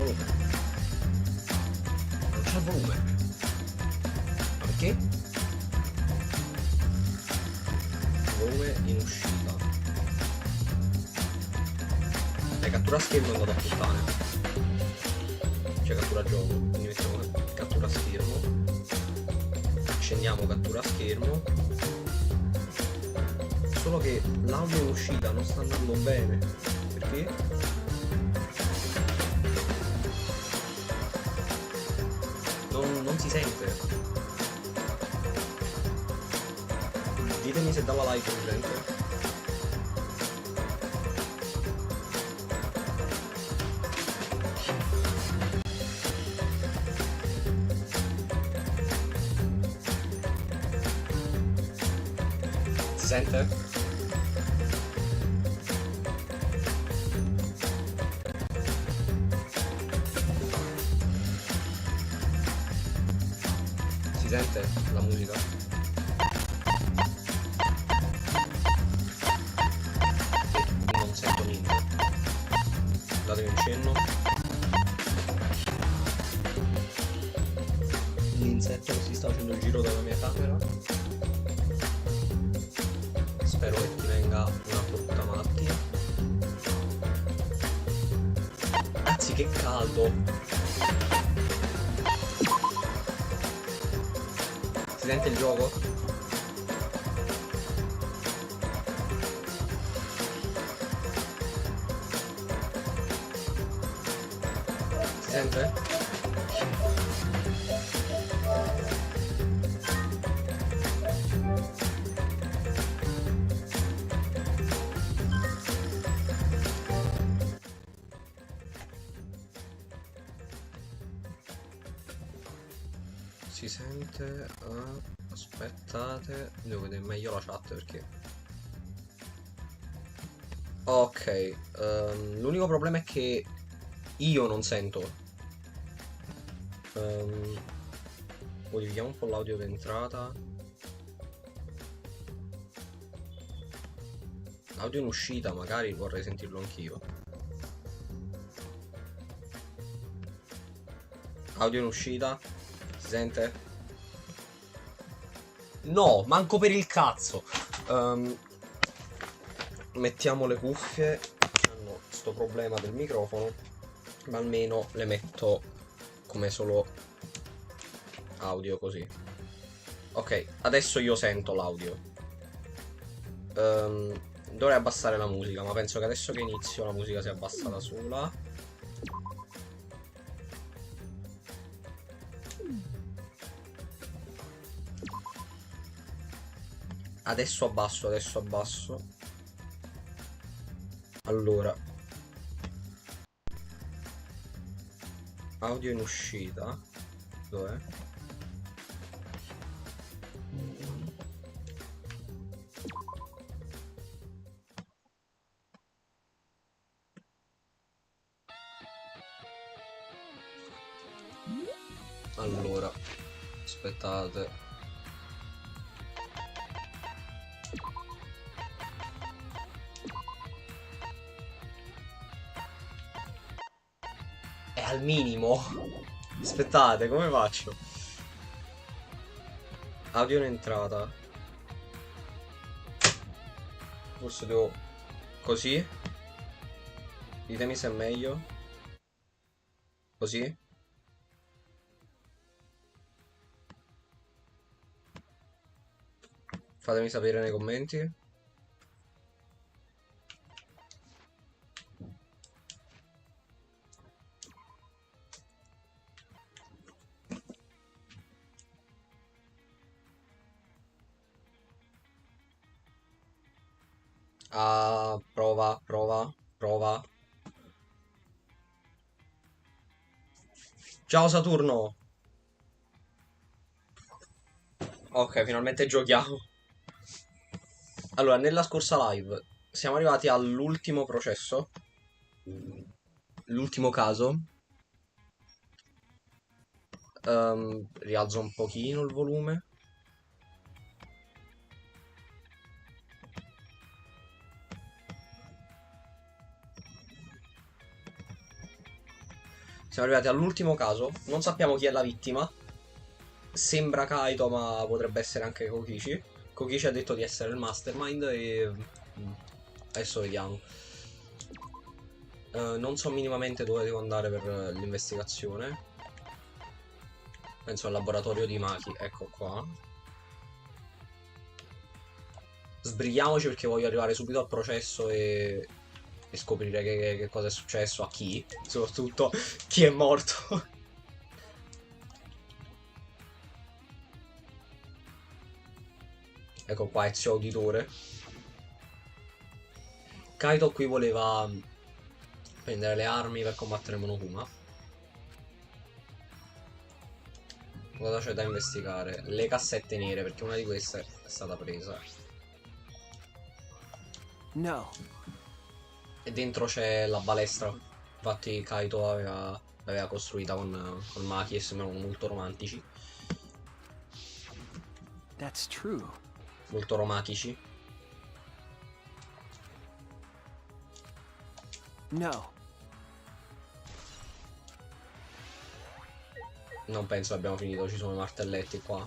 volume. Non c'è il volume. Ma perché? Volume in uscita. La cattura schermo è andata a puttane. Cioè cattura gioco. Quindi mettiamo cattura schermo. Accendiamo cattura schermo. Solo che l'audio in uscita non sta andando bene. Perché? Non si sente. Ditemi se dalla live si sente. Si sente? Si sente la musica? Non sento niente. Datemi un cenno. L'insetto che si sta facendo il giro dalla mia camera. Spero che ti venga una brutta malattia. Anzi, che caldo! Si sente il gioco? Si sente? Si sente? Aspettate, devo vedere meglio la chat perché... Ok, l'unico problema è che io non sento. Modifichiamo un po' l'audio d'entrata. L'audio in uscita magari vorrei sentirlo anch'io. Audio in uscita. Si sente? No, manco per il cazzo. Mettiamo le cuffie. Hanno sto problema del microfono, ma almeno le metto come solo audio così. Ok, adesso io sento l'audio. Dovrei abbassare la musica, ma penso che adesso che inizio la musica si abbassa da sola. Adesso abbasso. Allora, audio in uscita. Dov'è? Allora, aspettate. È al minimo. Aspettate, come faccio? Audio in entrata. Forse devo... Così? Ditemi se è meglio. Così? Fatemi sapere nei commenti. Ah, prova. Ciao Saturno. Ok, finalmente giochiamo. Allora, nella scorsa live siamo arrivati all'ultimo processo. L'ultimo caso. Rialzo un pochino il volume. Siamo arrivati all'ultimo caso. Non sappiamo chi è la vittima. Sembra Kaito, ma potrebbe essere anche Kokichi. Kokichi ha detto di essere il mastermind e adesso vediamo. Non so minimamente dove devo andare per l'investigazione. Penso al laboratorio di Maki. Ecco qua. Sbrighiamoci perché voglio arrivare subito al processo e scoprire che cosa è successo, a chi, soprattutto chi è morto. Ecco qua, Ezio Auditore. Kaito qui voleva prendere le armi per combattere Monokuma. Cosa c'è da investigare? Le cassette nere, perché una di queste è stata presa. No. E dentro c'è la balestra. Infatti Kaito l'aveva costruita con Maki e sembrano molto romantici. That's true. Molto romachici. No. Non penso abbiamo finito, ci sono i martelletti qua.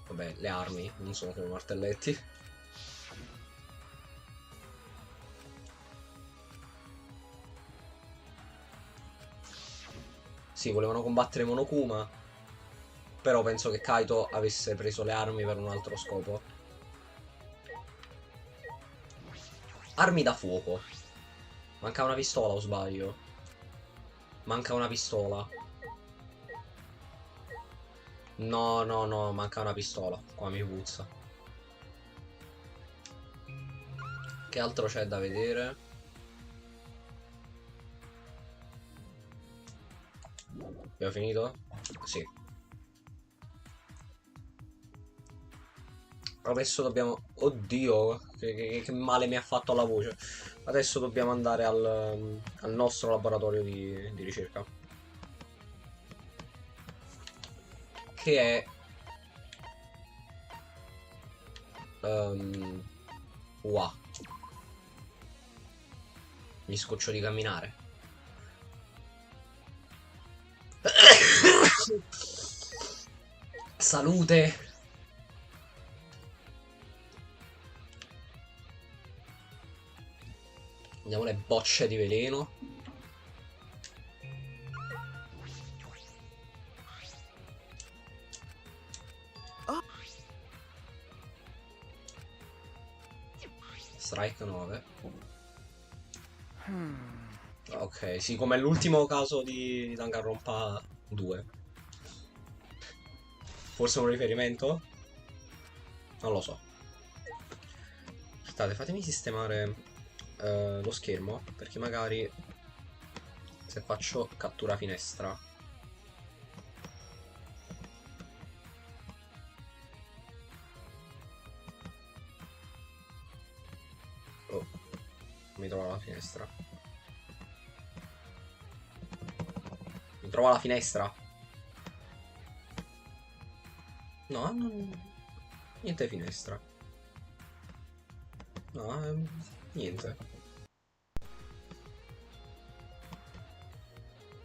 Vabbè, le armi non sono come martelletti. Sì, volevano combattere Monokuma. Però penso che Kaito avesse preso le armi per un altro scopo. Armi da fuoco. Manca una pistola o sbaglio? Manca una pistola. No, no, no, manca una pistola. Qua mi puzza. Che altro c'è da vedere? Abbiamo finito? Sì. Adesso dobbiamo... Oddio, che male mi ha fatto alla voce. Adesso dobbiamo andare al nostro laboratorio di ricerca. Che è... Wow. Mi scoccio di camminare. Salute. Andiamo le bocce di veleno. Strike 9. Ok, sì, come l'ultimo caso di Danganronpa 2. Forse un riferimento? Non lo so. Aspettate, fatemi sistemare lo schermo, perché magari se faccio cattura finestra. Oh, mi trova la finestra. Mi trova la finestra. No, niente finestra. No, niente.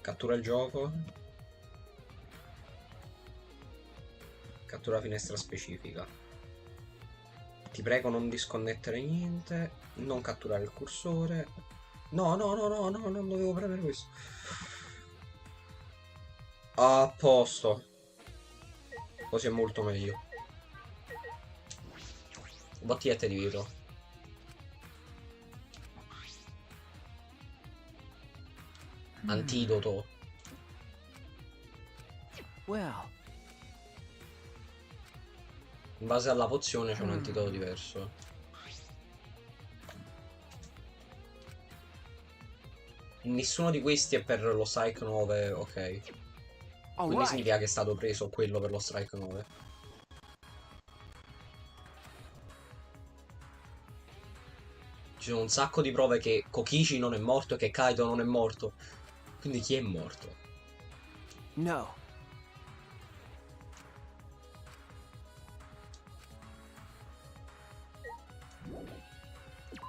Cattura il gioco. Cattura finestra specifica. Ti prego non disconnettere niente. Non catturare il cursore. No, no, no, no, no, non dovevo premere questo. A posto. Così è molto meglio. Bottigliette di vetro. Antidoto. Well. In base alla pozione c'è un antidoto diverso. Nessuno di questi è per lo Strike 9, ok. Quindi significa che è stato preso quello per lo Strike 9. Ci sono un sacco di prove che Kokichi non è morto e che Kaito non è morto. Quindi chi è morto? No.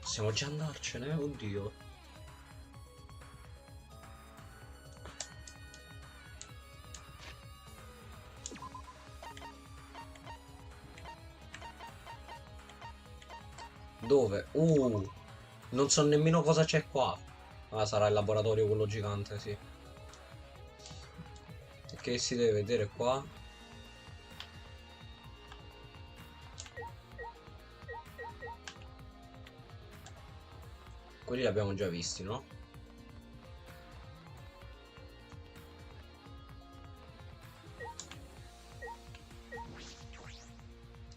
Possiamo già andarcene, oddio. Dove? Non so nemmeno cosa c'è qua. Ah, sarà il laboratorio quello gigante, sì. Che si deve vedere qua? Quelli li abbiamo già visti, no?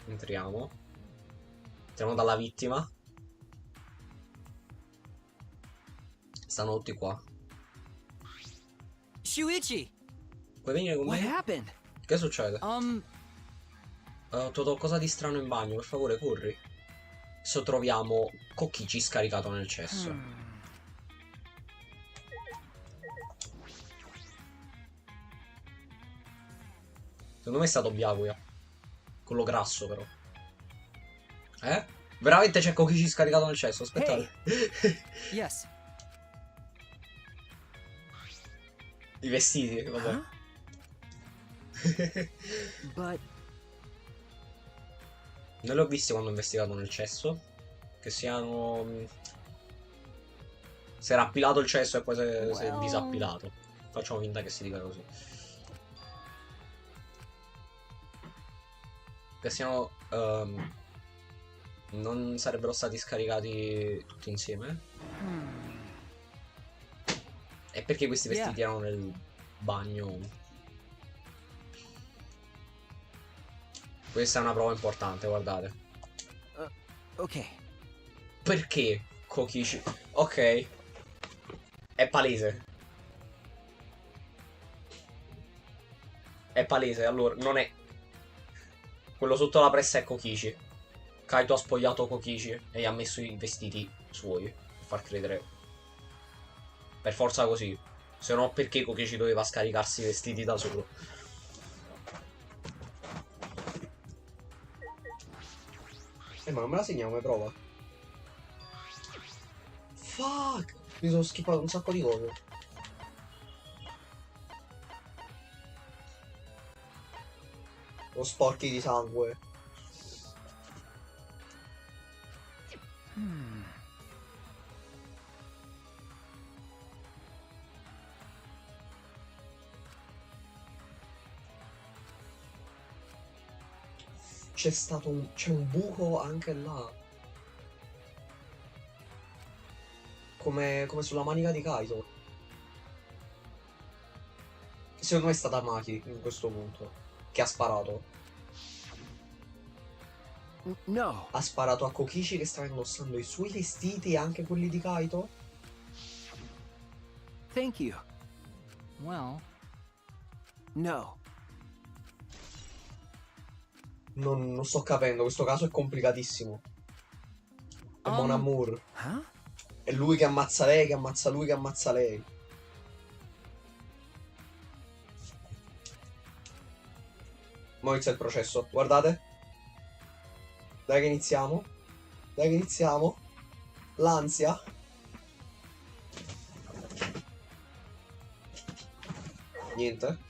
Entriamo. Entriamo dalla vittima. Stanno tutti qua. Shuichi! Puoi venire con What me? happened? Che succede? Um, Trovato qualcosa di strano in bagno, per favore, corri. Adesso troviamo Kokichi scaricato nel cesso. Secondo me è stato Byakuya. Quello grasso, però. Eh? Veramente c'è Kokichi scaricato nel cesso? Aspettate. Yes. I vestiti, vabbè. Huh? But Non li ho visti quando ho investigato nel cesso. Che siano... Si era appilato il cesso e poi si è Well. disappilato. Facciamo finta che si dica così. Che siano... non sarebbero stati scaricati tutti insieme? E perché questi vestiti erano nel bagno? Questa è una prova importante, guardate. Okay. Perché Kokichi? Ok. È palese. È palese, allora, non è... Quello sotto la pressa è Kokichi. Kaito ha spogliato Kokichi e gli ha messo i vestiti suoi. Per far credere. Per forza così. Se no perché Kokichi doveva scaricarsi i vestiti da solo? Ma non me la segniamo come prova. Fuck! Mi sono schippato un sacco di cose. Sono sporchi di sangue. C'è un buco anche là. Come sulla manica di Kaito. Secondo me è stata Maki in questo punto. Che ha sparato. No. Ha sparato a Kokichi che stava indossando i suoi vestiti e anche quelli di Kaito. Thank you. Well. No. Non sto capendo, questo caso è complicatissimo. È Mon Amour. Huh? È lui che ammazza lei, che ammazza lui, che ammazza lei. Mo' inizia il processo, guardate. Dai che iniziamo. Dai che iniziamo. L'ansia. Niente.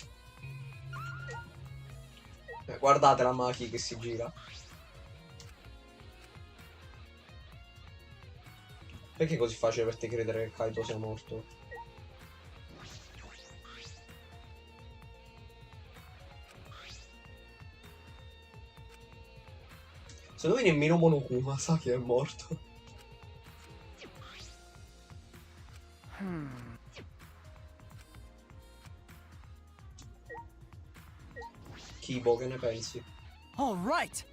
Guardate la Maki che si gira. Perché è così facile per te credere che Kaito sia morto? Secondo me nemmeno Monokuma sa che è morto. Kibo, che ne pensi? All right.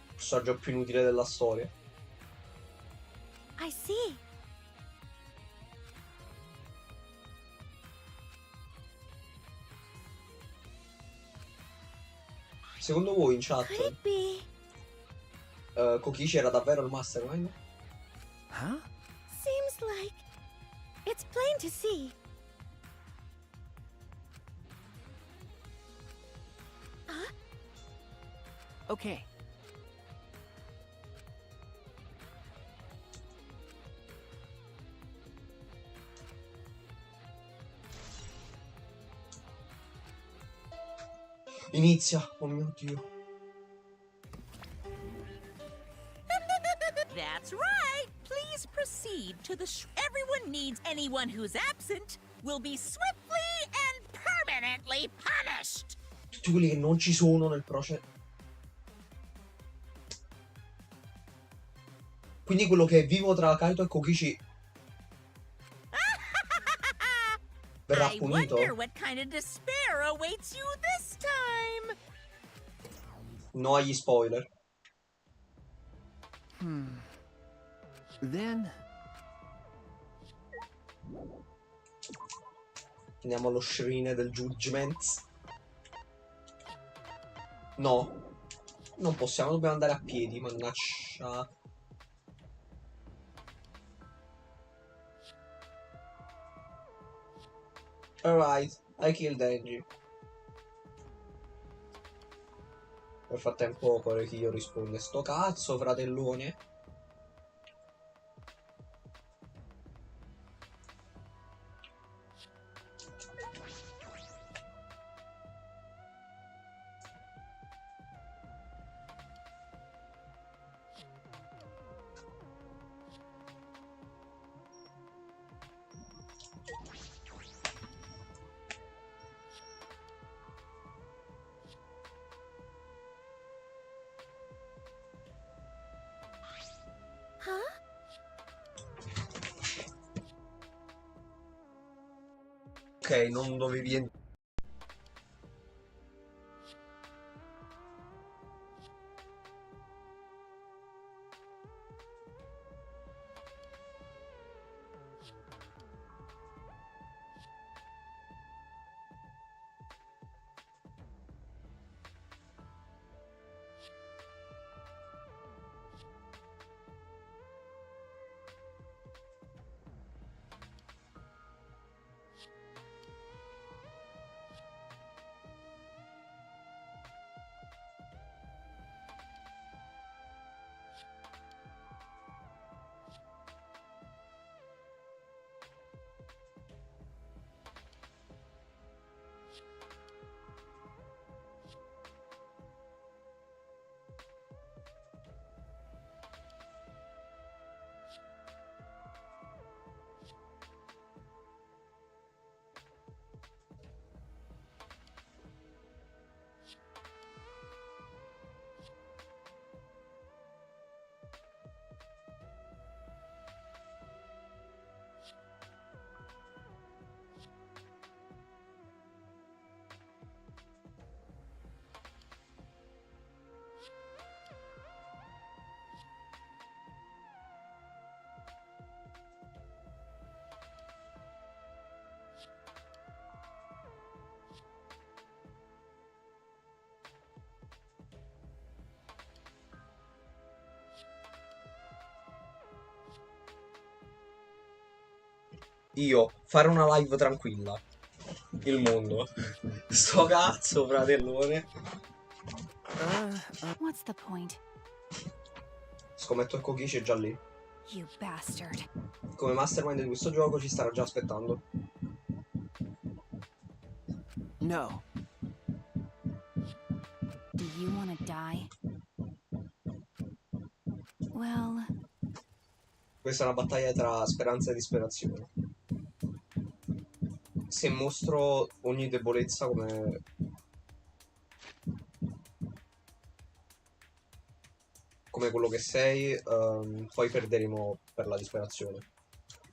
Personaggio più inutile della storia. I see. Secondo voi in chat Could it be? Kokichi era davvero il mastermind? Huh? Seems like it's plain to see. Okay. Inizia, oh mio Dio. That's right. Please proceed to the everyone needs anyone who's absent will be swiftly and permanently punished. Tutti quelli che non ci sono nel processo. Quindi quello che è vivo tra Kaito e Kokichi verrà I punito? wonder what kind of despair awaits you this time. No agli spoiler. Then, Andiamo allo shrine del judgment. No. Non possiamo, dobbiamo andare a piedi, mannaggia. Alright, I killed Angie. Nel frattempo Korekiyo risponde: sto cazzo, fratellone. Huh? Ok, non dovevi entrare. Io fare una live tranquilla. Il mondo. Sto cazzo, fratellone. What's the point? Scommetto che Kokichi è già lì. You bastard. Come mastermind di questo gioco ci starà già aspettando. no. Do you want to die? Well, Questa è una battaglia tra speranza e disperazione. Se mostro ogni debolezza come quello che sei, poi perderemo per la disperazione.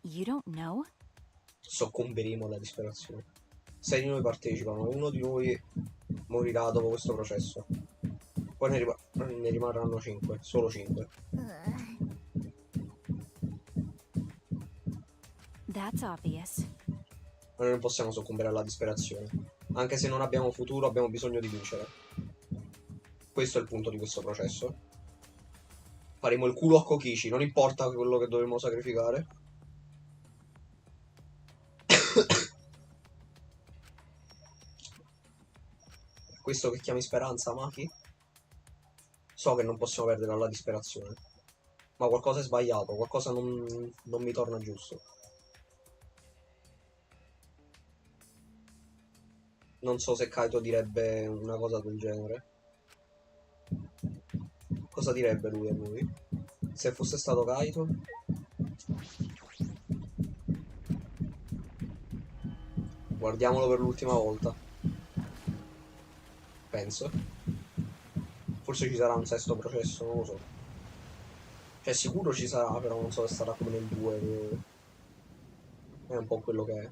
you don't know? Soccomberemo alla disperazione. 6 di noi partecipano, uno di noi morirà dopo questo processo. Poi ne rimarranno 5, solo 5. That's obvious. Ma noi non possiamo soccombere alla disperazione. Anche se non abbiamo futuro, abbiamo bisogno di vincere. Questo è il punto di questo processo. Faremo il culo a Kokichi, non importa quello che dovremo sacrificare. Questo che chiami speranza, Maki? So che non possiamo perdere alla disperazione. Ma qualcosa è sbagliato, qualcosa non mi torna giusto. Non so se Kaito direbbe una cosa del genere. Cosa direbbe lui a noi? Se fosse stato Kaito? Guardiamolo per l'ultima volta. Penso. Forse ci sarà un sesto processo, non lo so. Cioè sicuro ci sarà, però non so se sarà come nel 2. È un po' quello che è.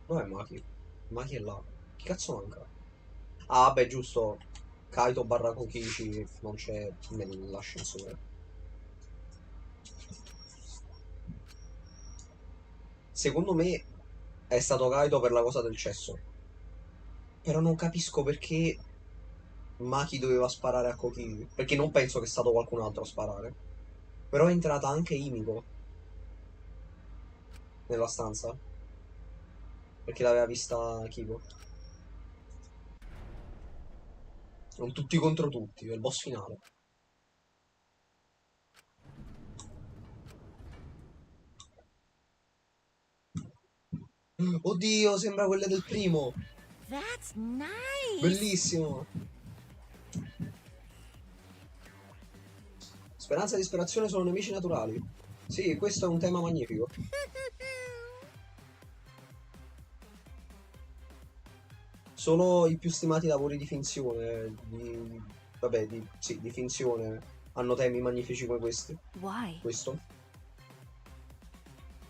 Dov'è Maki? Maki è là. Chi cazzo manca? Ah, vabbè, giusto. Kaito barra Kokichi non c'è nell'ascensore. Secondo me è stato Kaito per la cosa del cesso. Però non capisco perché Maki doveva sparare a Kokichi. Perché non penso che è stato qualcun altro a sparare. Però è entrata anche Himiko nella stanza. Perché l'aveva vista Kiko. Sono tutti contro tutti, è il boss finale. Oddio, sembra quelle del primo. That's nice. Bellissimo. Speranza e disperazione sono nemici naturali. Sì, questo è un tema magnifico. Solo i più stimati lavori di finzione, vabbè, sì, di finzione, hanno temi magnifici come questi. Why? Questo.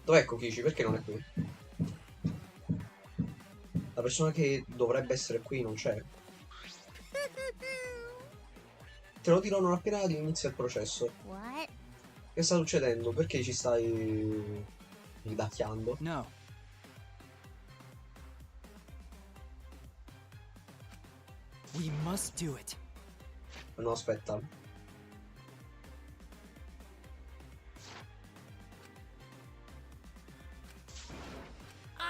Dov'è Kokichi? Perché non è qui? La persona che dovrebbe essere qui non c'è. Te lo dirò non appena inizia il processo. What? Che sta succedendo? Perché ci stai ridacchiando? No. We must do it. No, aspetta.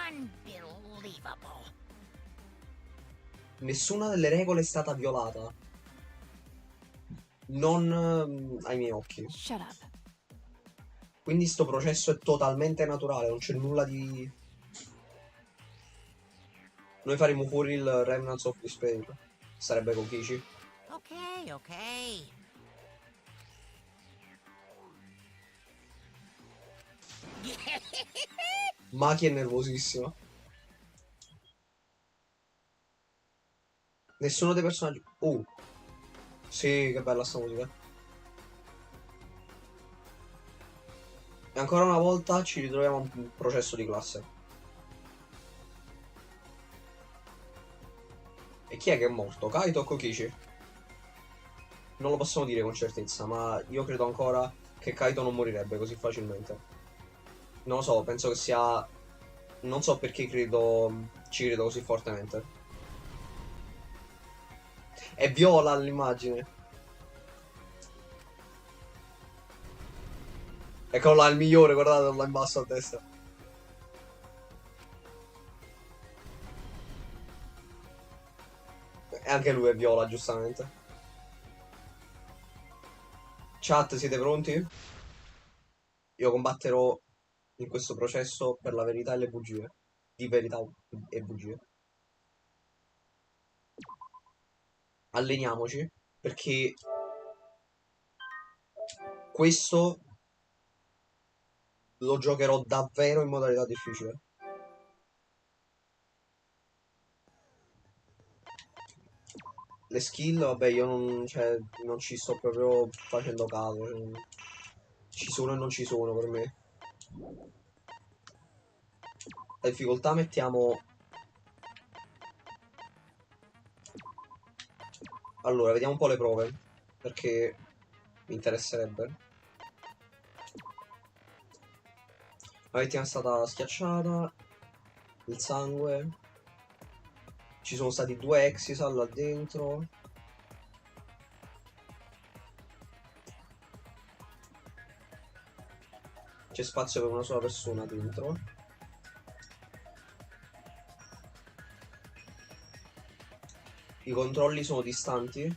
Unbelievable. Nessuna delle regole è stata violata. Non ai miei occhi. Shut up. Quindi sto processo è totalmente naturale, non c'è nulla di... Noi faremo fuori il Remnants of Despair. Sarebbe Kokichi. Okay, okay. Maki è nervosissima. Nessuno dei personaggi... Sì, che bella sta musica. E ancora una volta ci ritroviamo a un processo di classe. E chi è che è morto? Kaito o Kokichi? Non lo possiamo dire con certezza, ma io credo ancora che Kaito non morirebbe così facilmente. Non lo so, penso che sia... Non so perché ci credo così fortemente. È viola l'immagine. Eccolo là, il migliore, guardate là in basso a destra. E anche lui è viola, giustamente. Chat, siete pronti? Io combatterò in questo processo per la verità e le bugie. Di verità e bugie. Alleniamoci, perché questo lo giocherò davvero in modalità difficile. Le skill, vabbè, io non, cioè, non ci sto proprio facendo caso. Cioè, ci sono e non ci sono per me. La difficoltà mettiamo... Allora, vediamo un po' le prove, perché mi interesserebbe. La vittima è stata schiacciata, il sangue, ci sono stati 2 Exisal là dentro. C'è spazio per una sola persona dentro. I controlli sono distanti.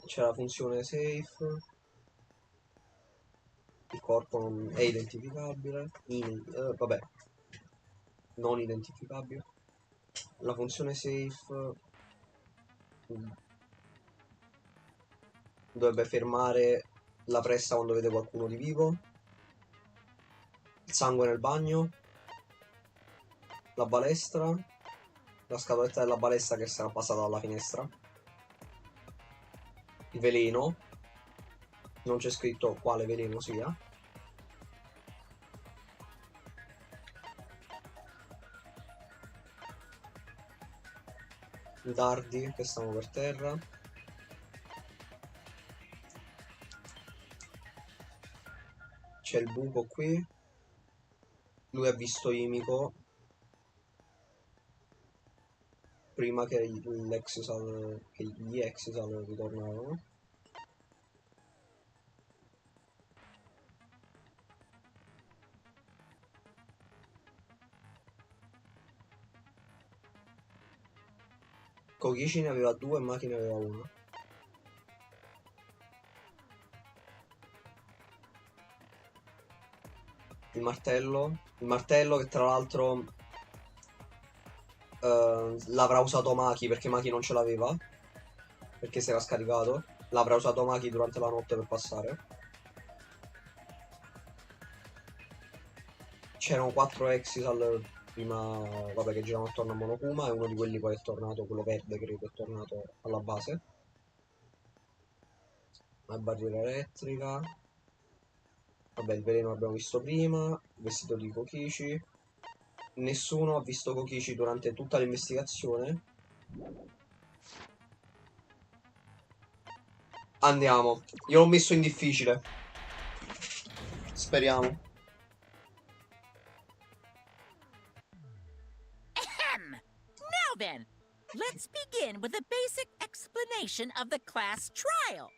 C'è la funzione safe. Il corpo non è identificabile. Vabbè, non identificabile. La funzione safe dovrebbe fermare la pressa quando vede qualcuno di vivo. Il sangue nel bagno. La balestra. La scatoletta della balestra che sarà passata dalla finestra. Il veleno. Non c'è scritto quale veleno sia. I dardi che stanno per terra. C'è il buco qui. Lui ha visto Imiko prima che gli Exisal ritornarono. Kokichi ne aveva 2 e Maki ne aveva 1. Il martello che tra l'altro l'avrà usato Maki perché Maki non ce l'aveva, perché si era scaricato. L'avrà usato Maki durante la notte per passare. C'erano 4 Exisal prima, vabbè, che giravano attorno a Monokuma, e uno di quelli poi è tornato, quello verde credo, è tornato alla base. La barriera elettrica. Vabbè, il veleno l'abbiamo visto prima. Il vestito di Kokichi. Nessuno ha visto Kokichi durante tutta l'investigazione. Andiamo. Io l'ho messo in difficile. Speriamo. Ahem! Now then, let's begin with a basic explanation of the class trial.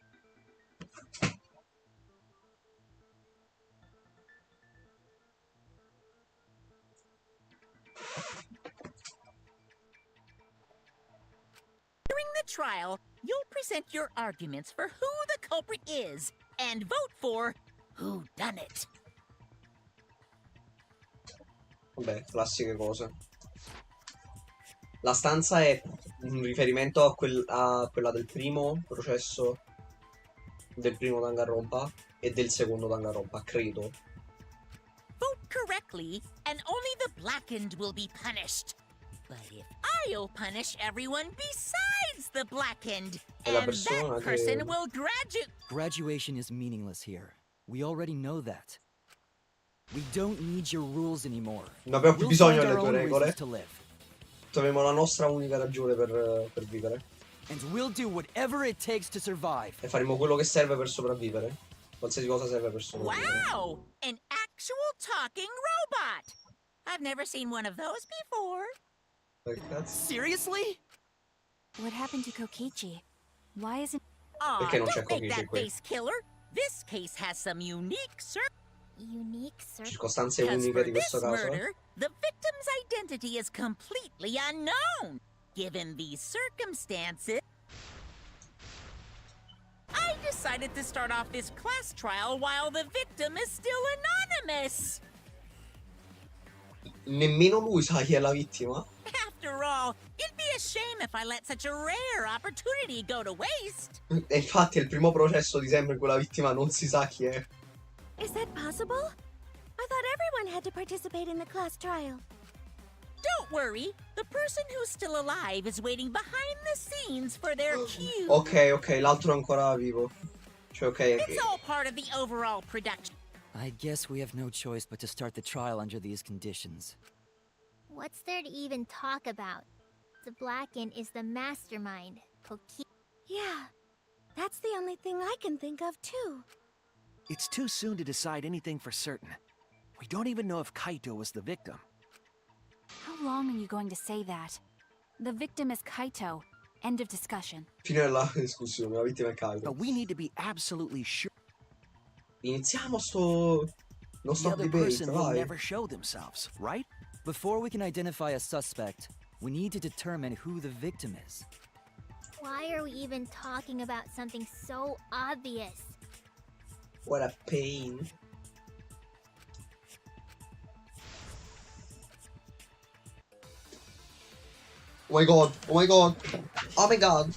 During the trial, you'll present your arguments for who the culprit is and vote for who done it. Vabbè, classiche cose. La stanza è un riferimento a quella del primo processo, del primo Danganronpa e del secondo Danganronpa, credo. Vote correctly, and only the blackened will be punished. But if I'll punish everyone besides the blackened, E la and persona that person che... will graduate. Graduation is meaningless here. We already know that. We don't need your rules anymore. Non abbiamo più We'll bisogno find delle our tue own regole. reasons to live. Troviamo la nostra unica ragione per vivere. And we'll do whatever it takes to survive. E faremo quello che serve per sopravvivere. Qualsiasi cosa serve per sopravvivere. Wow! An actual talking robot! I've never seen one of those before. Che cazzo? Seriously? What happened to Kokichi? Why isn't... Aw, Perché non c'è don't make Kokichi that qui? face killer. This case has some unique Unique circle? Circostanze Because uniche for di this questo caso. murder, the victim's identity is completely unknown. Given these circumstances, I decided to start off this class trial while the victim is still anonymous. Nemmeno lui sa chi è la vittima. After all, it'd be a shame if I let such a rare opportunity go to waste. E infatti è il primo processo di sempre in cui la vittima non si sa chi è. Is that possible? I thought everyone had to participate in the class trial. Don't worry, the person who's still alive is waiting behind the scenes for their cue. Ok, l'altro è ancora vivo. Cioè, ok. It's all part of the overall production. I guess we have no choice but to start the trial under these conditions. What's there to even talk about? The Blackened is the mastermind, Yeah, that's the only thing I can think of too. It's too soon to decide anything for certain. We don't even know if Kaito was the victim. How long are you going to say that? The victim is Kaito. End of discussion. Fine della discussione, la vittima è Kaito. But we need to be absolutely sure. iniziamo sto... Non The stop other debate, person will vai. never show themselves, right? Before we can identify a suspect, we need to determine who the victim is. Why are we even talking about something so obvious? What a pain. Oh my god, oh my god, oh my god.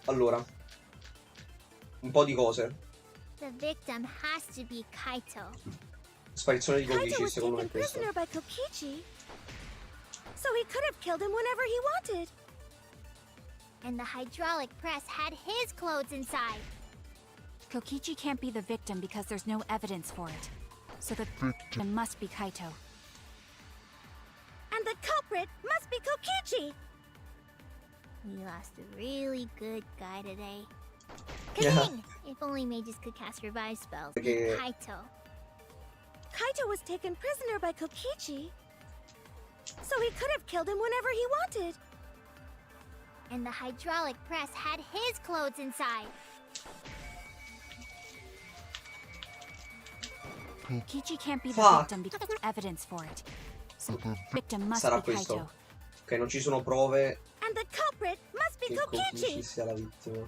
Allora, un po' di cose. The victim has to be Kaito. Sparizione di Kaito Kokichi, was secondo me taken è questo. prisoner by Kokichi, so he could have killed him whenever he wanted. And the hydraulic press had his clothes inside. Kokichi can't be the victim because there's no evidence for it. So the victim must be Kaito. And the culprit must be Kokichi. We lost a really good guy today. Yeah. Kazing! If only mages could cast revive spells. Okay. Like Kaito. Kaito was taken prisoner by Kokichi, so he could have killed him whenever he wanted. And the hydraulic press had his clothes inside. Kokichi can't be the Fuck. victim because there's evidence for it. So the victim must Sarà be questo. Kaito. Ok, non ci sono prove And the culprit must be che Kokichi Kokichi. sia la vittima.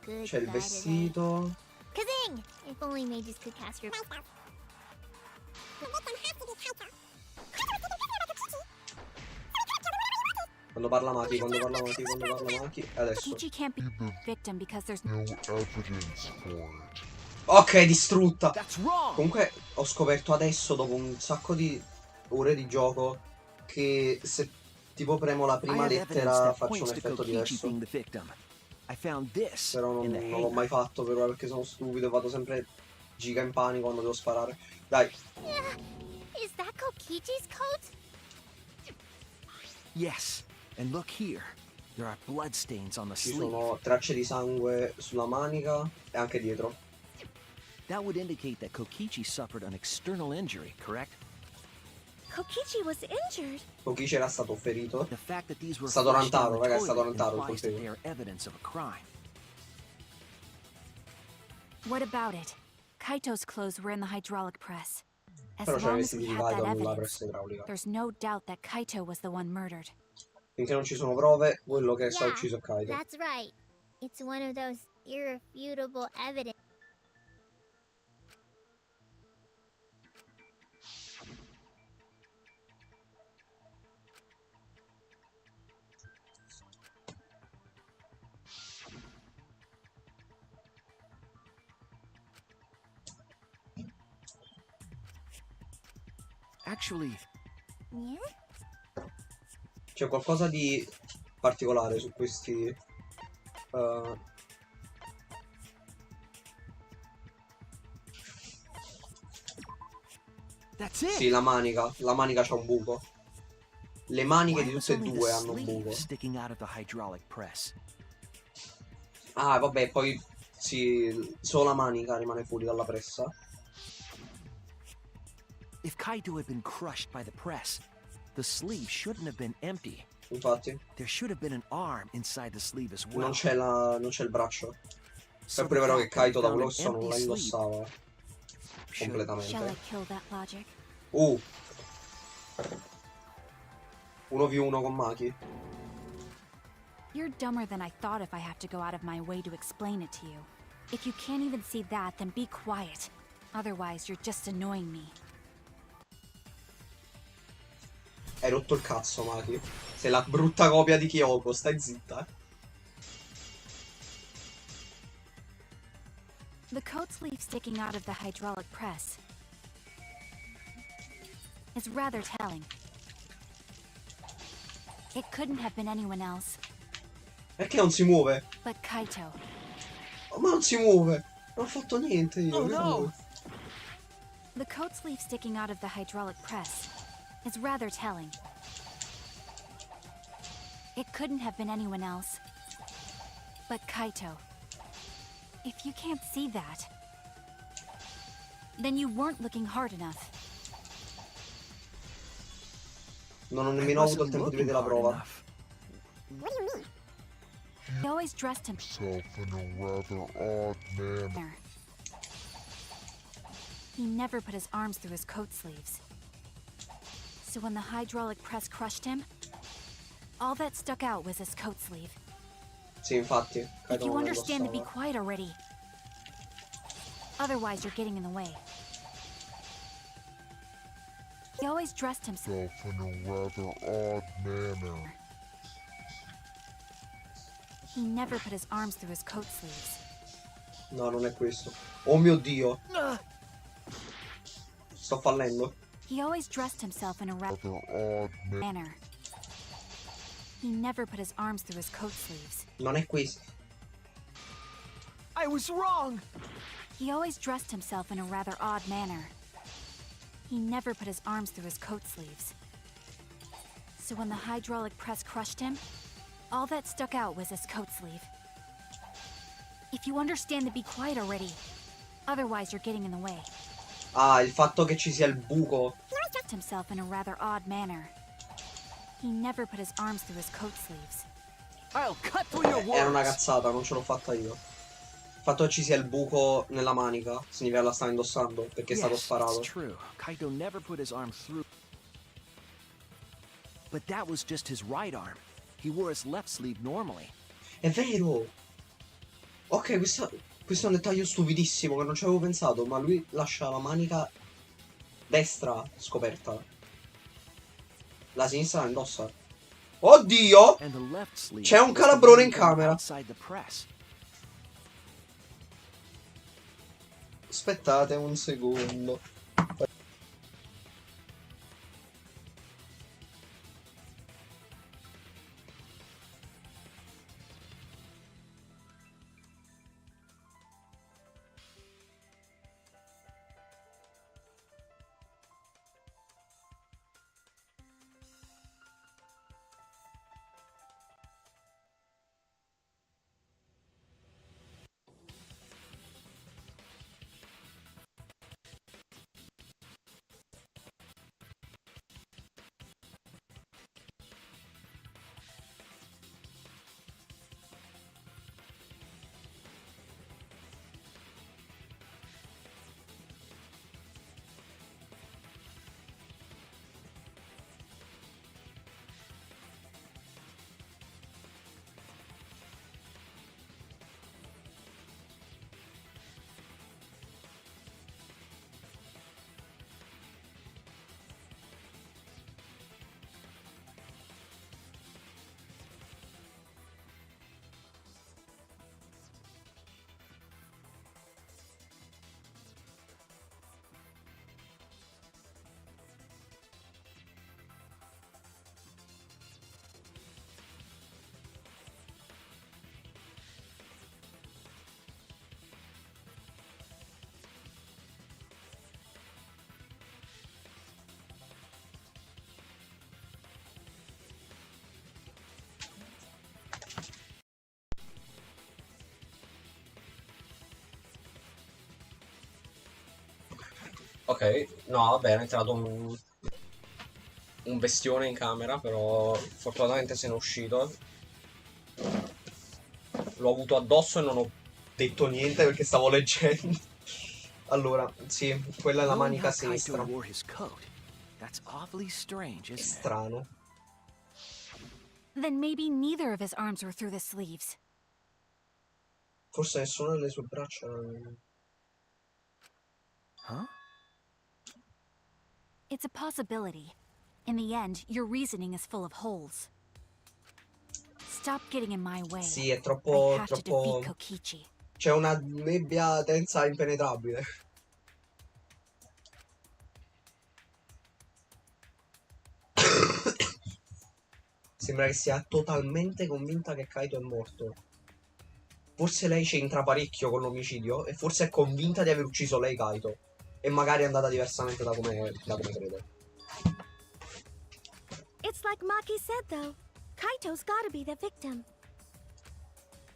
Good C'è il guy vestito. today. Kazing! If only mages could cast revive spells. Quando parla Maki, quando parla Maki, quando parla Maki. Adesso. Kokichi can't be the victim because there's no evidence for it. Ok, distrutta. That's wrong! Comunque ho scoperto adesso, dopo un sacco di ore di gioco, che se tipo premo la I prima have evidence lettera that faccio un points to effetto Kokichi diverso. being the victim. I found this Però non, in the non l'ho hangar. mai fatto per ora perché sono stupido e vado sempre giga in panico quando devo sparare. Dai, Is that Kokichi's coat? Yes, and look here. There are bloodstains on the ci sleeve. sono tracce di sangue sulla manica e anche dietro. That would indicate that Kokichi suffered an external injury, correct? Kokichi was injured. Kokichi era stato ferito. The fact that these were Stato flushed down rantaro, the raga, è stato toilet rantaro il implies that coltello. they are evidence of a crime. What about it? Kaito's clothes were in the hydraulic press. As Però c'era i long as vestiti we di have Kaito that nella evidence, pressa idraulica. there's no doubt that Kaito was the one murdered. Finché non ci sono prove, quello che sta Yeah, ucciso è Kaito. That's right. It's one of those irrefutable evidence. Actually, Yeah? C'è qualcosa di particolare su questi... that's it. Sì, la manica c'ha un buco. Le maniche Why di was tutte e only the due hanno un sleeve buco. sticking out of the hydraulic press? Ah, vabbè, poi sì, solo la manica rimane fuori dalla pressa. If Kaito had been crushed by the press, the sleeve shouldn't have been empty. Infatti, There should have been an arm inside the sleeve as well. non c'è il braccio. So Sempre the vero che fact that we Kaito da found quello an che so non empty la sleeve indossava should- completamente. Shall I kill that logic? 1v1 con Maki. You're dumber than I thought if I have to go out of my way to explain it to you. If you can't even see that, then be quiet. Otherwise, you're just annoying me. Hai rotto il cazzo, Maki. Sei la brutta copia di Kyoko, stai zitta. The coat sleeve sticking out of the hydraulic press is rather telling. It couldn't have been anyone else Perché non si muove? but Kaito. Ma non si muove. Non ho fatto niente io. Oh, che no. vuoi? The coat sleeve sticking out of the hydraulic press is rather telling. It couldn't have been anyone else but Kaito. If you can't see that, then you weren't looking hard enough. Non ho I nemmeno avuto il wasn't tempo di looking vedere la hard prova. enough. He always dressed himself himself in a rather odd manner. He never put his arms through his coat sleeves. So when the hydraulic press crushed him, all that stuck out was his coat sleeve. Sì, infatti. If Kaido you non la understand to be indossava. quiet already. Otherwise, you're getting in the way. He always dressed himself. Himself in a rather odd manner. He never put his arms through his coat sleeves. No, non è questo. Oh mio Dio. Sto fallendo. He always dressed himself in a Rather odd manner. He never put his arms through his coat sleeves. Non è questo. I was wrong! He always dressed himself in a rather odd manner. He never put his arms through his coat sleeves. So when the hydraulic press crushed him, all that stuck out was his coat sleeve. If you understand to be quiet already. Otherwise, you're getting in the way. Ah, il fatto che ci sia il buco. He dressed himself in a rather odd manner. He never put his arms through his coat sleeves. I'll cut through your Era una words! cazzata, non ce l'ho fatta io. Il fatto che ci sia il buco nella manica significa che la sta indossando, perché è stato Yes, sparato. it's true. Kaido never put his arm through. But that was just his right arm. He wore his left sleeve normally. È vero! Ok, questo è un dettaglio stupidissimo che non ci avevo pensato, ma lui lascia la manica destra scoperta. La sinistra la indossa. Oddio! And the left sleeve C'è un was the calabrone one in done camera. outside the press. Aspettate un secondo. Ok, no, vabbè, è entrato un bestione in camera, però fortunatamente se n'è uscito. L'ho avuto addosso e non ho detto niente perché stavo leggendo. Allora, sì, quella è la Knowing manica how Kaito sinistra. wore his coat. That's awfully strange, È isn't it? strano. Then maybe neither of his arms were through the sleeves. Forse nessuna delle sue braccia. Huh? It's a possibility. In the end, your reasoning is full of holes. Stop getting in my way. Sì, è I troppo, have to troppo. defeat Kokichi. C'è una nebbia densa impenetrabile. Sembra che sia totalmente convinta che Kaito è morto. Forse lei c'entra parecchio con l'omicidio e forse è convinta di aver ucciso lei Kaito. E magari è andata diversamente da come crede. It's like Maki said, though. Kaito's gotta be the victim.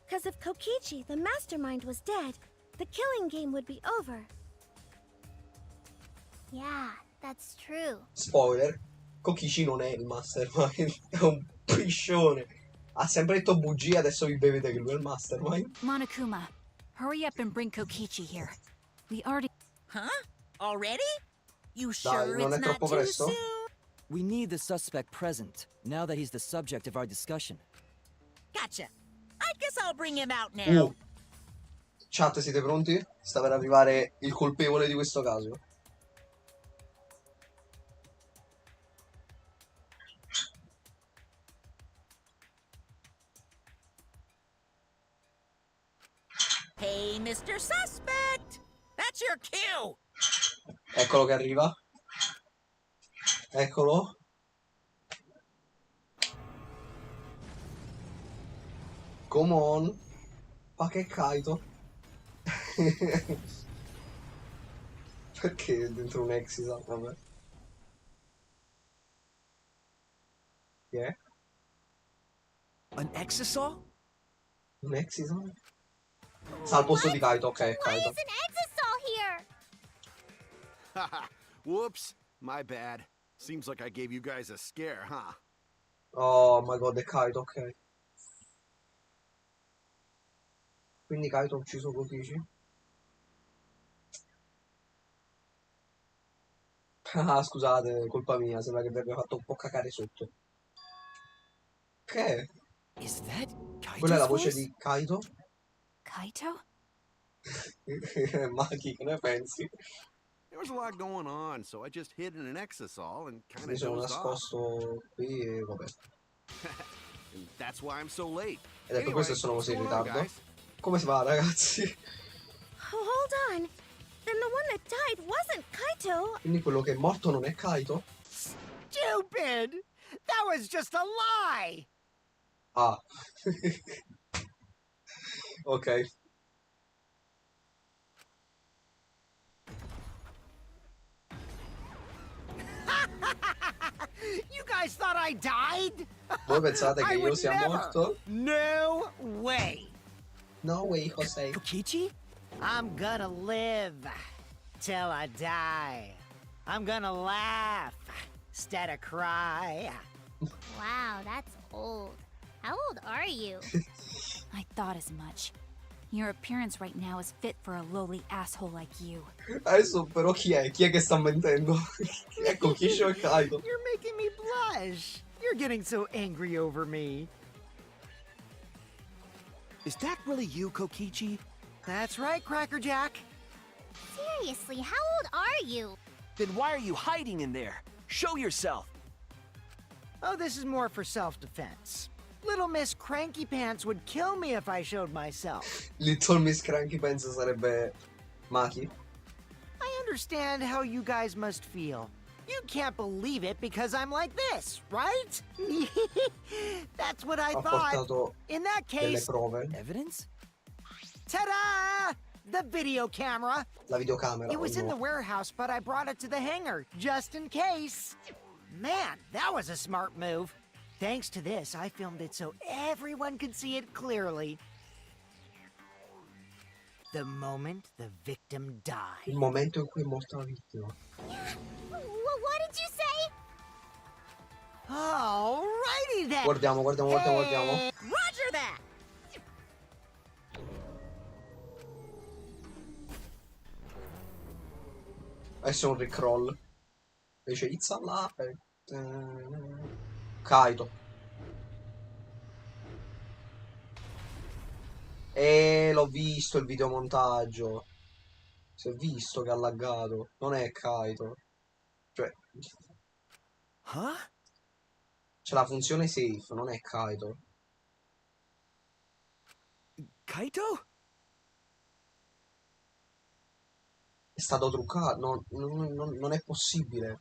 Because if Kokichi, the mastermind, was dead, the killing game would be over. Yeah, that's true. Spoiler, Kokichi non è il mastermind, è un piscione. Ha sempre detto bugie, adesso vi bevete che lui è il mastermind. Monokuma, hurry up and bring Kokichi here. We already... Huh? Already? You Dai, sure non it's è not troppo too presto? soon? We need the suspect present, now that he's the subject of our discussion. Gotcha. I guess I'll bring him out now. Chat, siete pronti? Sta per arrivare il colpevole di questo caso. Hey, Mr. Suspect! That's your cue! Eccolo che arriva. Eccolo. Come on. Ma che Kaito? Perché dentro un Exisa? Vabbè. Che è? An exisal? Un Exisa? Sta al posto di Kaito, ok, è Why Kaito. is an Exisal here? Haha, whoops. My bad. Seems like I gave you guys a scare, huh? Oh my god, è Kaito, ok. Quindi Kaito ha ucciso Kokichi? Ah, scusate, colpa mia, sembra che vi abbia fatto un po' cacare sotto. Che è? Is that Quella è la Kaito's voce voice? di Kaito? Kaito? Maki, che ne pensi? There was a lot going on, so I just hid in an exisal and kind Mi of sono dozed off. nascosto qui e vabbè. And that's why I'm so late. Ed è per questo che sono what's così in going on, ritardo. guys? Come si va, ragazzi? Oh, hold on. Then the one that died wasn't Kaito. Quindi quello che è morto non è Kaito? Stupid! That was just a lie! Ah. Ok. You guys thought I died? Voi pensate che I io would sia never. morto? No way! No way, Jose. Kokichi? I'm gonna live till I die. I'm gonna laugh instead of cry. Wow, that's old. How old are you? I thought as much. Your appearance right now is fit for a lowly asshole like you. Adesso però chi è? Chi è che sta mentendo? È Kokichi o è Kaito? You're making me blush. You're getting so angry over me. Is that really you, Kokichi? That's right, Cracker Jack. Seriously, how old are you? Then why are you hiding in there? Show yourself. Oh, this is more for self-defense. Little Miss Cranky Pants would kill me if I showed myself. Little Miss Cranky pensa sarebbe Maki? I understand how you guys must feel. You can't believe it because I'm like this, right? That's what I Ha thought. portato In that delle case, prove. Evidence? ta-da! The video camera. La videocamera. It was oh in the no. warehouse, but I brought it to the hangar, just in case. Man, that was a smart move. Thanks to this, I filmed it so everyone could see it clearly. The moment the victim Il died. momento in cui è morta la vittima. What did you say? Alrighty then. Guardiamo. Roger that! Adesso è un rickroll. Dice it's alive. Kaito. L'ho visto il videomontaggio. Si è visto che ha laggato. Non è Kaito. Cioè, Huh? c'è la funzione safe, non è Kaito. Kaito? È stato truccato. Non è possibile.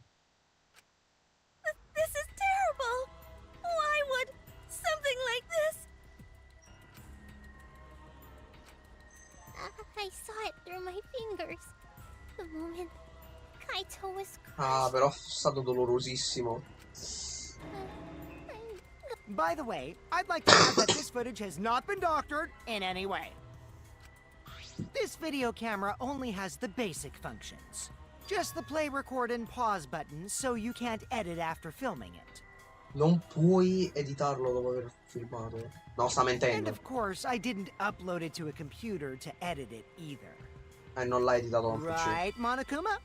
This is terrible. Why would something like this? I saw it through my fingers. The moment Kaito was Ah, crushed. però è stato dolorosissimo. By the way, I'd like to add that this footage has not been doctored in any way. This video camera only has the basic functions. Just the play, record, and pause buttons, so you can't edit after filming it. Non puoi editarlo dopo aver filmato. No, sta And mentendo. of course, I didn't upload it to a computer to edit it either. Non l'ha editato da un PC. Right, Monokuma?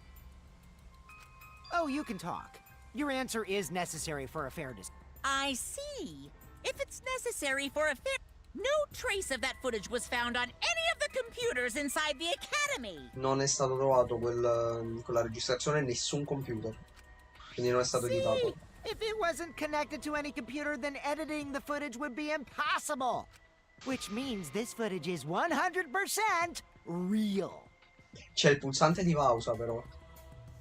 Oh, you can talk. Your answer is necessary for a fair discussion. I see. If it's necessary for a fit, no trace of that footage was found on any of the computers inside the academy. Non è stato trovato quella registrazione in nessun computer. Quindi non è stato editato. If it wasn't connected to any computer, then editing the footage would be impossible. Which means this footage is 100% real. C'è il pulsante di pausa però.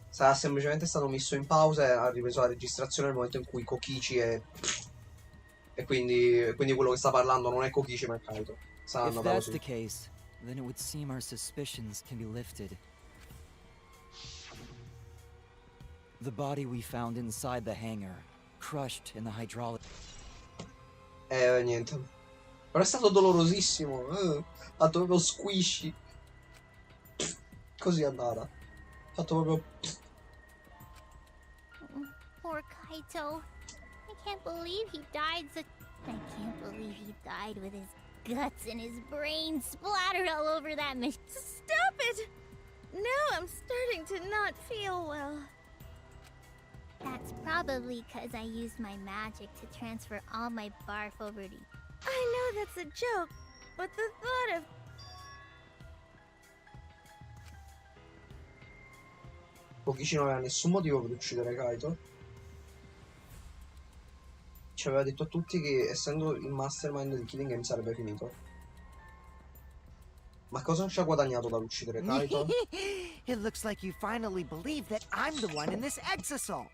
Sarà semplicemente stato messo in pausa e ha ripreso la registrazione nel momento in cui Kokichi è... E quindi quello che sta parlando non è Kokichi ma è Kaito. Sarà If andata that's the così. case, then it would seem our suspicions can be lifted. The body we found inside the hangar, crushed in the hydraulic. Niente. Però è stato dolorosissimo. Ha fatto proprio squishy. Così è andata. Ha fatto proprio... Poor Kaito. I can't believe he died such... I can't believe he died with his guts and his brains splattered all over that machine. Stop it! Now I'm starting to not feel well. That's probably because I used my magic to transfer all my barf over to... I know that's a joke, but the thought of... Kokichi non aveva nessun motivo per uccidere Kaito. Ci aveva detto a tutti che essendo il mastermind del Killing Game sarebbe finito. Ma cosa ci ha guadagnato dall'uccidere Kaito? It looks like you finally believe that I'm the one in this exasol.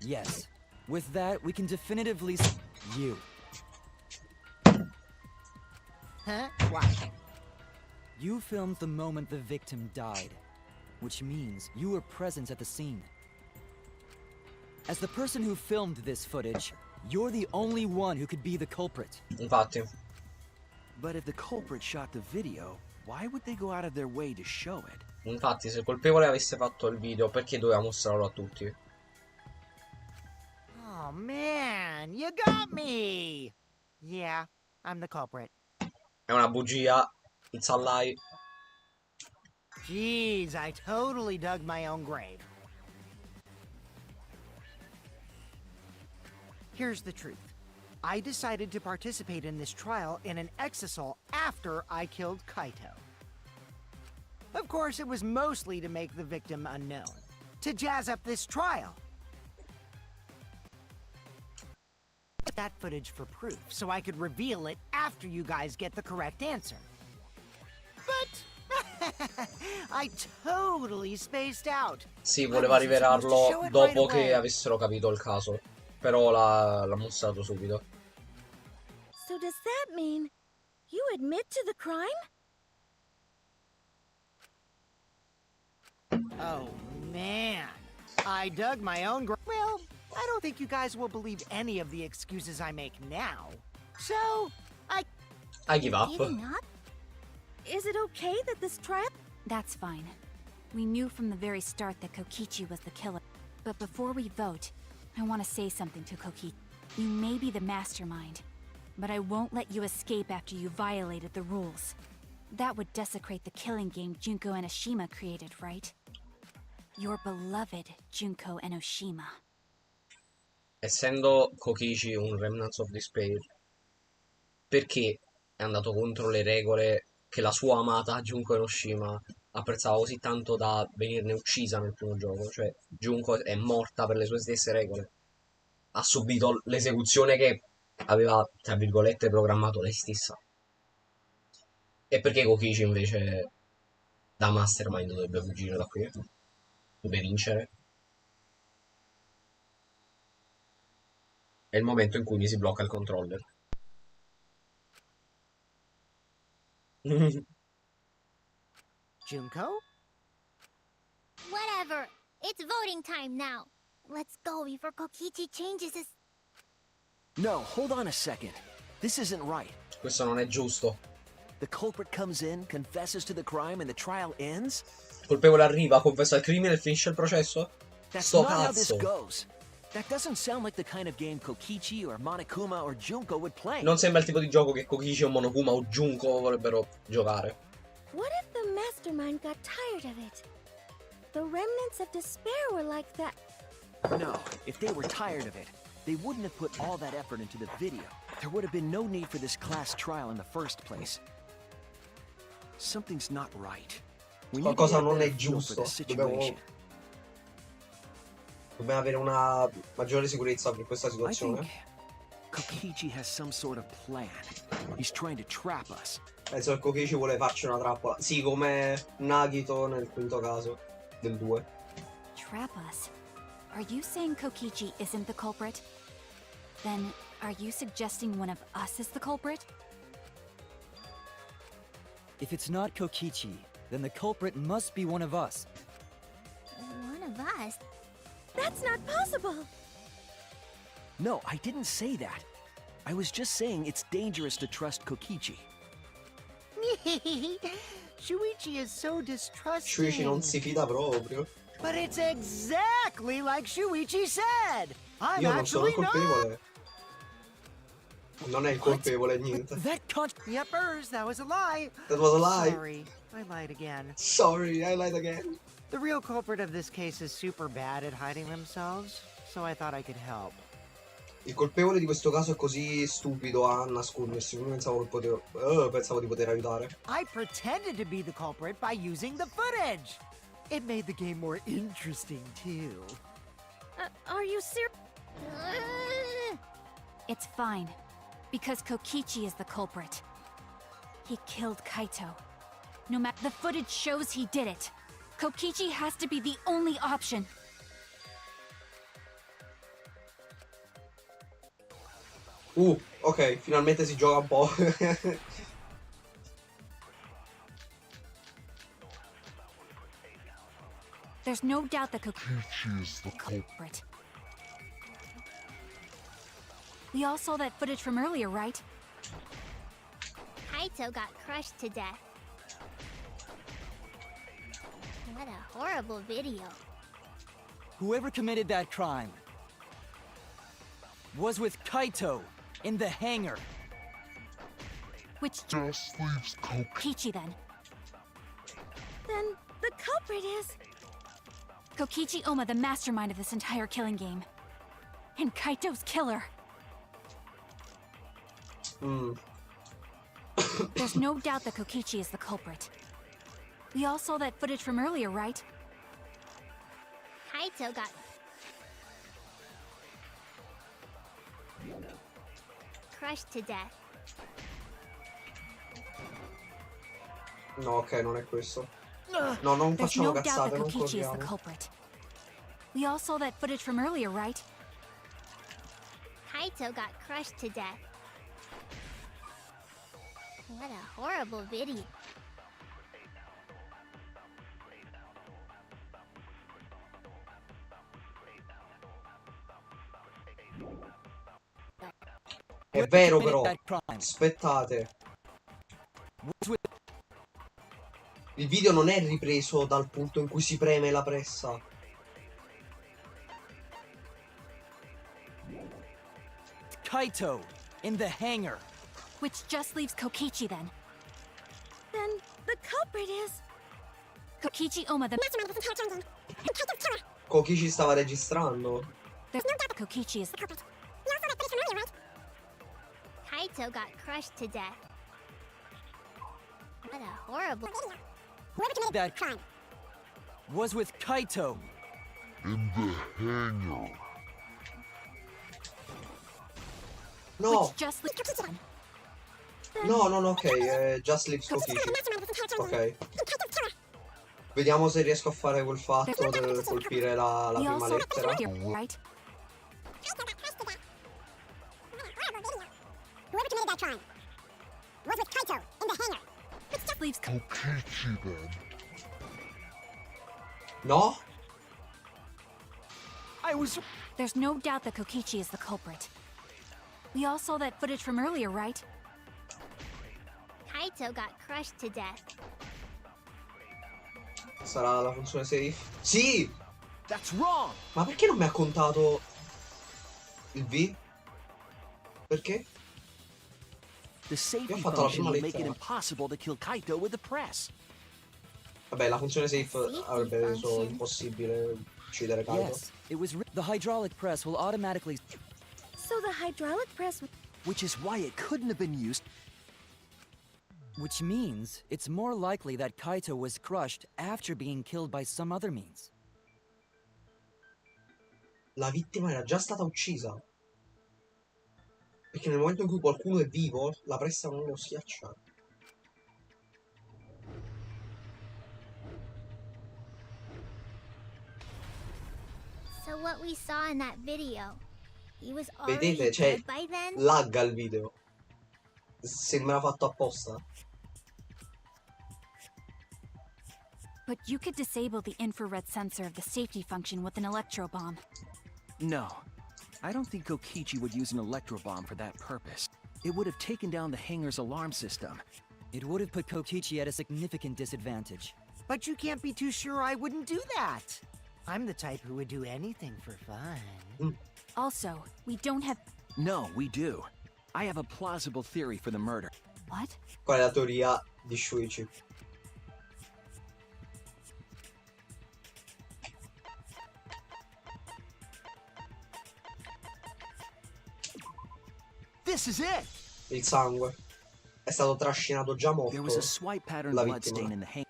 Yes. With that, we can definitively you. Huh? Why? You filmed the moment the victim died, which means you were present at the scene. As the person who filmed this footage, you're the only one who could be the culprit. Infatti. But if the culprit shot the video, why would they go out of their way to show it? Infatti, se il colpevole avesse fatto il video, perché doveva mostrarlo a tutti? Oh man, you got me! Yeah, I'm the culprit. È una bugia. It's a lie. Jeez, I totally dug my own grave. Here's the truth. I decided to participate in this trial in an exasol after I killed Kaito. Of course, it was mostly to make the victim unknown, to jazz up this trial. That footage for proof, so I could reveal it after you guys get the correct answer. But I totally spaced out. Sì, voleva rivelarlo dopo che avessero capito il caso. Però l'ha mostrato subito. So does that mean you admit to the crime? Oh, man. I dug my own grave. Well, I don't think you guys will believe any of the excuses I make now. So, I give up. Giving up? Is it okay that this trial... That's fine. We knew from the very start that Kokichi was the killer. But before we vote, I want to say something to Kokichi. You may be the mastermind, but I won't let you escape after you violated the rules. That would desecrate the killing game Junko Enoshima created, right? Your beloved Junko Enoshima. Essendo Kokichi un Remnants of Despair, perché è andato contro le regole che la sua amata Junko Enoshima apprezzava così tanto da venirne uccisa nel primo gioco? Cioè, Junko è morta per le sue stesse regole. ha subito l'esecuzione che aveva, tra virgolette, programmato lei stessa. E perché Kokichi invece, da mastermind, dovrebbe fuggire da qui? Dovrebbe vincere? È il momento in cui mi si blocca il controller. Junko? Whatever. It's voting time now. Let's go before Kokichi changes his... No, hold on a second. This isn't right. Questo non è giusto. The culprit comes in, confesses to the crime, and the trial ends? Il colpevole arriva, confessa il crimine e finisce il processo? That's Sto not how this cazzo. goes. That doesn't sound like the kind of game Kokichi or Monokuma or Junko would play. Non sembra il tipo di gioco che Kokichi o Monokuma o Junko vorrebbero giocare. What if the mastermind got tired of it? The remnants of despair were like that. No, if they were tired of it, they wouldn't have put all that effort into the video. There would have been no need for this class trial in the first place. Something's not right. We need to Qualcosa get a non better è feel for giusto. this situation. Dobbiamo avere una maggiore sicurezza per questa I situazione. think Kokichi has some sort of plan. He's trying to trap us. Penso che Kokichi vuole farci una trappola. Sì, come Nagito nel quinto caso del 2. Trap us? Are you saying Kokichi isn't the culprit? Then, are you suggesting one of us is the culprit? If it's not Kokichi, then the culprit must be one of us. One of us? That's not possible. No, I didn't say that. I was just saying it's dangerous to trust Kokichi. Shuichi is so distrusting. Shuichi non si fida proprio. But it's exactly like Shuichi said. I'm Io non sono il actually not. colpevole. Non è il colpevole, niente. That con- Yepers, that was a lie. That was a lie. Sorry, I lied again. Sorry, I lied again. The real culprit of this case is super bad at hiding themselves, so I thought I could help. Il colpevole di questo caso è così stupido a nascondersi. Io pensavo di poter aiutare. I pretended to be the culprit by using the footage. It made the game more interesting, too. Are you serious? It's fine, because Kokichi is the culprit. He killed Kaito. No matter, the footage shows he did it. Kokichi has to be the only option. Ok, finalmente si gioca un po'. There's no doubt that Kokichi Kokichi is the culprit. We all saw that footage from earlier, right? Kaito got crushed to death. What a horrible video. Whoever committed that crime was with Kaito in the hangar. Which just leaves Kokichi. Kokichi then? Then the culprit is... Kokichi Oma, the mastermind of this entire killing game. And Kaito's killer. There's no doubt that Kokichi is the culprit. We all saw that footage from earlier, right? Kaito got crushed to death. No, ok, non è questo. No, non There's facciamo no doubt cazzate, that non Kokichi is the corriamo. culprit. We all saw that footage from earlier, right? Kaito got crushed to death. What a horrible video. È vero Whoever però. committed that crime Aspettate. was with Il video non è ripreso dal punto in cui si preme la pressa. Kaito in the hangar. Which just leaves Kokichi then. Then the culprit is... Kokichi Oma, the Kokichi stava registrando. There's no doubt Kokichi is the culprit. Kaito got crushed to death. What a horrible video. That crime was with Kaito. In the hangar. No, which just leaves... no, ok, Just Leaves Kokichi. Ok. Vediamo se riesco a fare quel fatto del colpire la We prima also... lettera. Right? Whoever committed that crime was with Kaito in the hangar. Which just leaves... Kokichi then. No? I was... There's no doubt that Kokichi is the culprit. We all saw that footage from earlier, right? Kaito got crushed to death. Sarà la funzione safe? Sì! That's wrong! Ma perché non mi ha contato il V? Perché? The safety Io ho fatto la function prima will make it lettera. impossible to kill Kaito with the press. Vabbè, la funzione safe avrebbe reso impossibile uccidere Kaito. Yes, it was. The hydraulic press will automatically. So the hydraulic press. Which is why it couldn't have been used. Which means it's more likely that Kaito was crushed after being killed by some other means. La vittima era già stata uccisa. Perché nel momento in cui qualcuno è vivo, la pressa non lo schiaccia. So what we saw in that video, he was already Vedete, cioè, dead by then? lagga il video. Sembra fatto apposta. But you could disable the infrared sensor of the safety function with an electro bomb. No. I don't think Kokichi would use an electro bomb for that purpose. It would have taken down the hangar's alarm system. It would have put Kokichi at a significant disadvantage. But you can't be too sure I wouldn't do that. I'm the type who would do anything for fun. Also, we don't have... No, we do. I have a plausible theory for the murder. What? Qual è la teoria di Shuichi? This is it! Il sangue. È stato trascinato già There was a morto. swipe pattern La bloodstain vittima. in the hangar.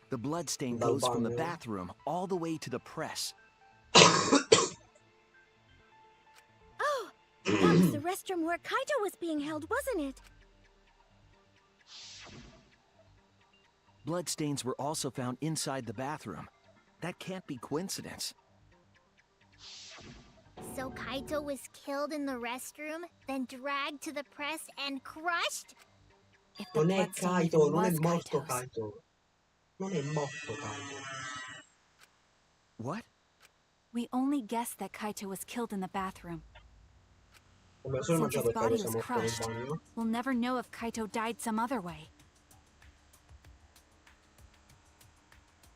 The bloodstain Dal goes from the bagno. bathroom all the way to the press. Oh, that was the restroom where Kaito was being held, wasn't it? Bloodstains were also found inside the bathroom. That can't be coincidence. So Kaito was killed in the restroom, then dragged to the press and crushed? If the Non è bloodstain Kaito, even non è was morto Kaito's. Kaito. Non è morto Kaito. What? We only guessed that Kaito was killed in the bathroom. Come solo Since mangiato his il Kaito body sia was morto nel crushed, bagno. we'll never know if Kaito died some other way.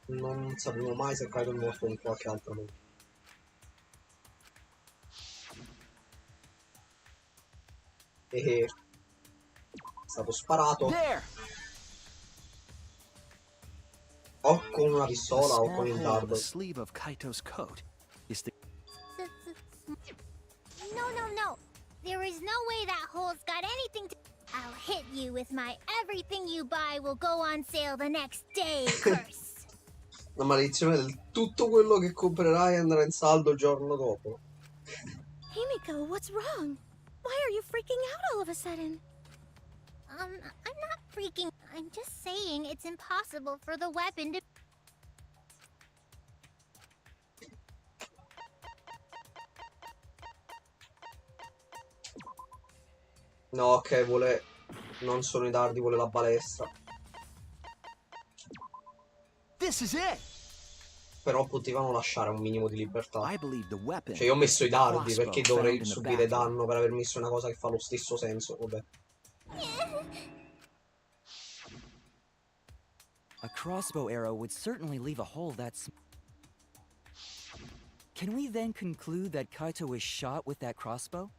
Non sapremo mai se Kaito è morto in qualche altro modo. È stato sparato There! o con una The pistola o small con il hole in dardo. the sleeve of Kaito's coat is the... No. There is no way that hole's got anything to... I'll hit you with my everything you buy will go on sale the next day curse. La maledizione del tutto quello che comprerai andrà in saldo il giorno dopo. Himiko, what's wrong? Why are you freaking out all of a sudden? I'm not freaking... I'm just saying it's impossible for the weapon to... No, ok, vuole... Non sono i dardi, vuole la balestra. This is it! Però potevano lasciare un minimo di libertà. I believe the weapon... Cioè io ho messo i is the dardi, crossbow perché found dovrei in the subire bathroom. danno per aver messo una cosa che fa lo stesso senso. Vabbè. A crossbow arrow would certainly leave a hole that's... Can we then conclude that Kaito was shot with that crossbow?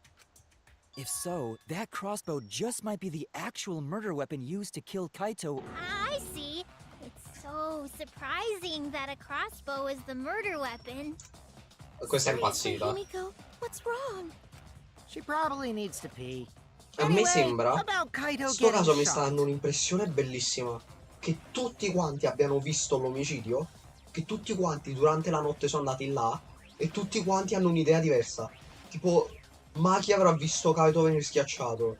If so, that crossbow just might be the actual murder weapon used to kill Kaito. I see. It's so surprising that a crossbow is the murder weapon. Questa è Seriously, impazzita. Himiko, what's wrong? She probably needs to pee. A me sembra... About Kaito Sto getting caso mi sta shot. dando un'impressione bellissima. Che tutti quanti abbiano visto l'omicidio. Che tutti quanti durante la notte sono andati là. E tutti quanti hanno un'idea diversa. Tipo, Maki avrà visto Kaito venire schiacciato.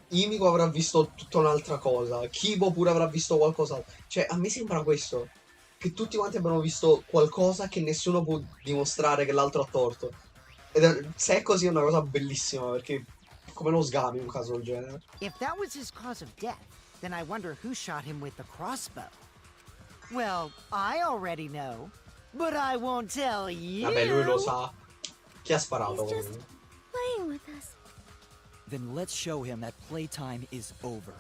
Himiko avrà visto tutta un'altra cosa. Kibo pure avrà visto qualcosa. Cioè, a me sembra questo. Che tutti quanti abbiano visto qualcosa che nessuno può dimostrare che l'altro ha torto. Se è così è una cosa bellissima, perché come lo sgami un caso del genere. If that was his cause of death, then I wonder who shot him with the crossbow. Well, I already know, but I won't tell you. Vabbè, lui lo sa. Chi ha sparato He's just comunque? playing with us. Then let's show him that playtime is over.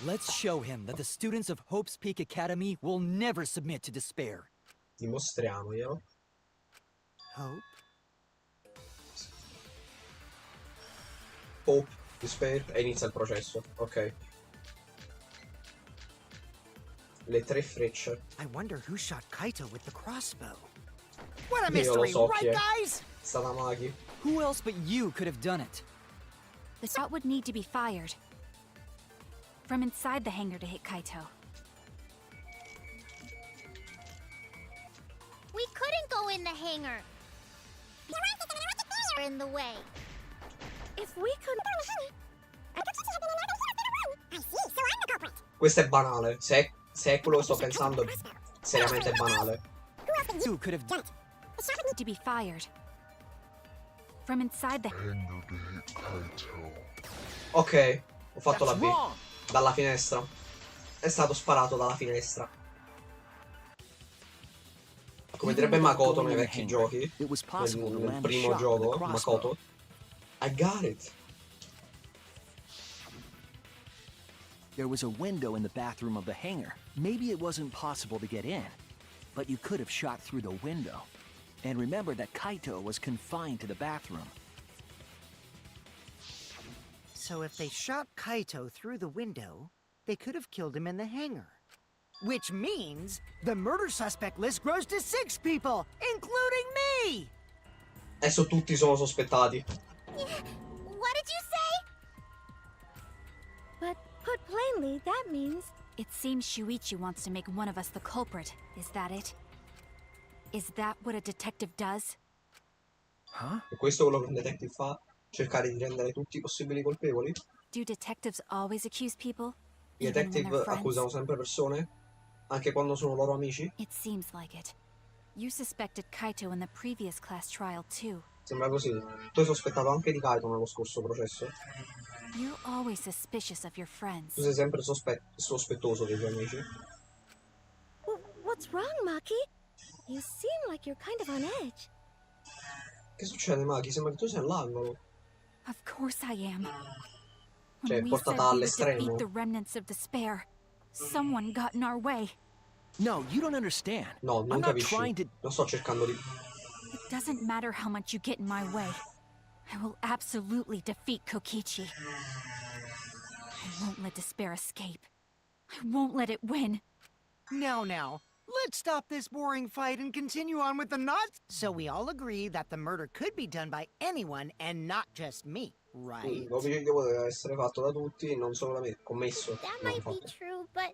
Let's show him that the students of Hope's Peak Academy will never submit to despair. Dimostriamoglielo. Hope? Hope, despair e inizia il processo. Ok. Le 3 frecce. I wonder who shot Kaito with the crossbow. What a Io lo mystery, so chi right, è. guys? Stata Maki. Who else but you could have done it? The shot would need to be fired from inside the hangar to hit Kaito. We couldn't go in the hangar. We're in the way. If we could... Questo è banale. Se è quello che sto pensando, è seriamente banale. You could have done it. The shot would need to be fired from inside the Hangar to hit Kaito. Ok, ho fatto la That's B. wrong. Dalla finestra. È stato sparato dalla finestra. Come direbbe Makoto nei vecchi giochi. It was possible to Nel land a primo shot with gioco, the crossbow. Makoto. I got it. There was a window in the bathroom of the hangar. Maybe it wasn't possible to get in, but you could have shot through the window. And remember that Kaito was confined to the bathroom. So if they shot Kaito through the window, they could have killed him in the hangar. Which means the murder suspect list grows to 6 people, including me! Adesso tutti sono sospettati. What did you say? But put plainly, that means... It seems Shuichi wants to make one of us the culprit. Is that it? Is that what a detective does? Huh? E questo è quello che un detective fa? Cercare di rendere tutti i possibili colpevoli? Do detectives always accuse people? I Even when detective they're friends? accusano sempre persone? Anche quando sono loro amici? It seems like it. You suspected Kaito in the previous class trial too. Sembra così. Tu hai sospettato anche di Kaito nello scorso processo? You're always suspicious of your friends. Tu sei sempre sospettoso dei tuoi amici? What's wrong, Maki? You seem like you're kind of on edge. Che succede, Maki? Sembra che tu sia all'angolo. Of course I am. Cioè, When we said portata we would all'estremo. defeat the remnants of despair, someone got in our way. No, you don't understand. No, non I'm not capisci. trying to... Non sto cercando di... It doesn't matter how much you get in my way. I will absolutely defeat Kokichi. I won't let despair escape. I won't let it win. Now, let's stop this boring fight and continue on with the knots. So we all agree that the murder could be done by anyone and not just me, right? L'omicidio poteva essere fatto da tutti, non solo da me. Commesso. That non might be fatto. true, but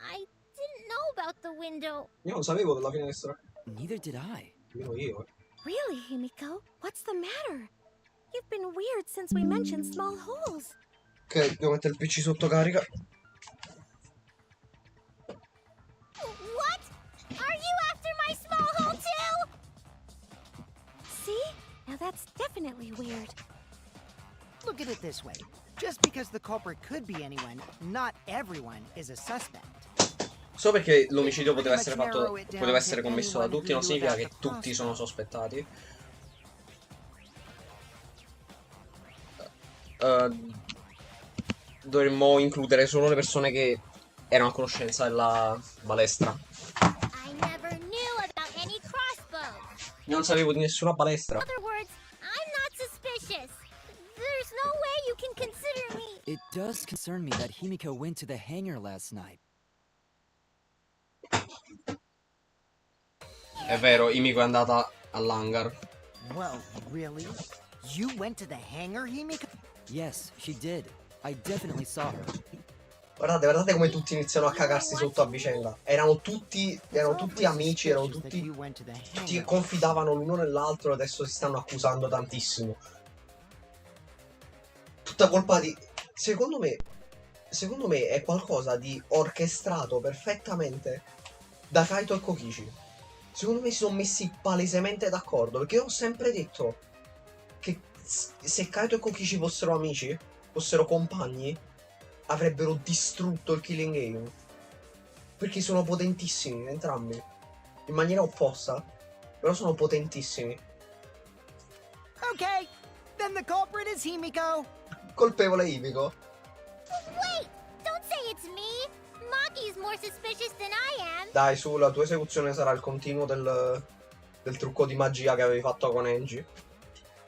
I didn't know about the window. Io non sapevo della finestra. Neither did I. Nemmeno io. Really, Himiko? What's the matter? You've been weird since we mentioned small holes. Ok, devo mettere il PC sotto carica. What? Are you after my small hole too? See? Now that's definitely weird. Look at it this way. Just because the culprit could be anyone, not everyone is a suspect. So perché l'omicidio poteva essere commesso da tutti, non significa che tutti sono sospettati. Dovremmo includere solo le persone che erano a conoscenza della balestra. I never knew about any crossbows. Io non sapevo di nessuna balestra. In other words, I'm not suspicious. There's no way you can consider me. It does concern me that Himiko went to the hangar last night. È vero, Himiko è andata all'hangar. Well, really? You went to the hangar, Himiko? Yes, she did. I definitely saw her. Guardate come tutti iniziano a cagarsi sotto a vicenda. Erano tutti amici, erano tutti che confidavano l'uno nell'altro e adesso si stanno accusando tantissimo. tutta colpa di... Secondo me è qualcosa di orchestrato perfettamente da Kaito e Kokichi. Secondo me si sono messi palesemente d'accordo, perché io ho sempre detto che se Kaito e Kokichi fossero amici, fossero compagni, avrebbero distrutto il Killing Game. Perché sono potentissimi entrambi, in maniera opposta, però sono potentissimi. Okay, then the culprit is Himiko. Colpevole Himiko. Wait! Don't say it's me! Maki's more suspicious than I am! Dai, su, la tua esecuzione sarà il continuo del trucco di magia che avevi fatto con Angie.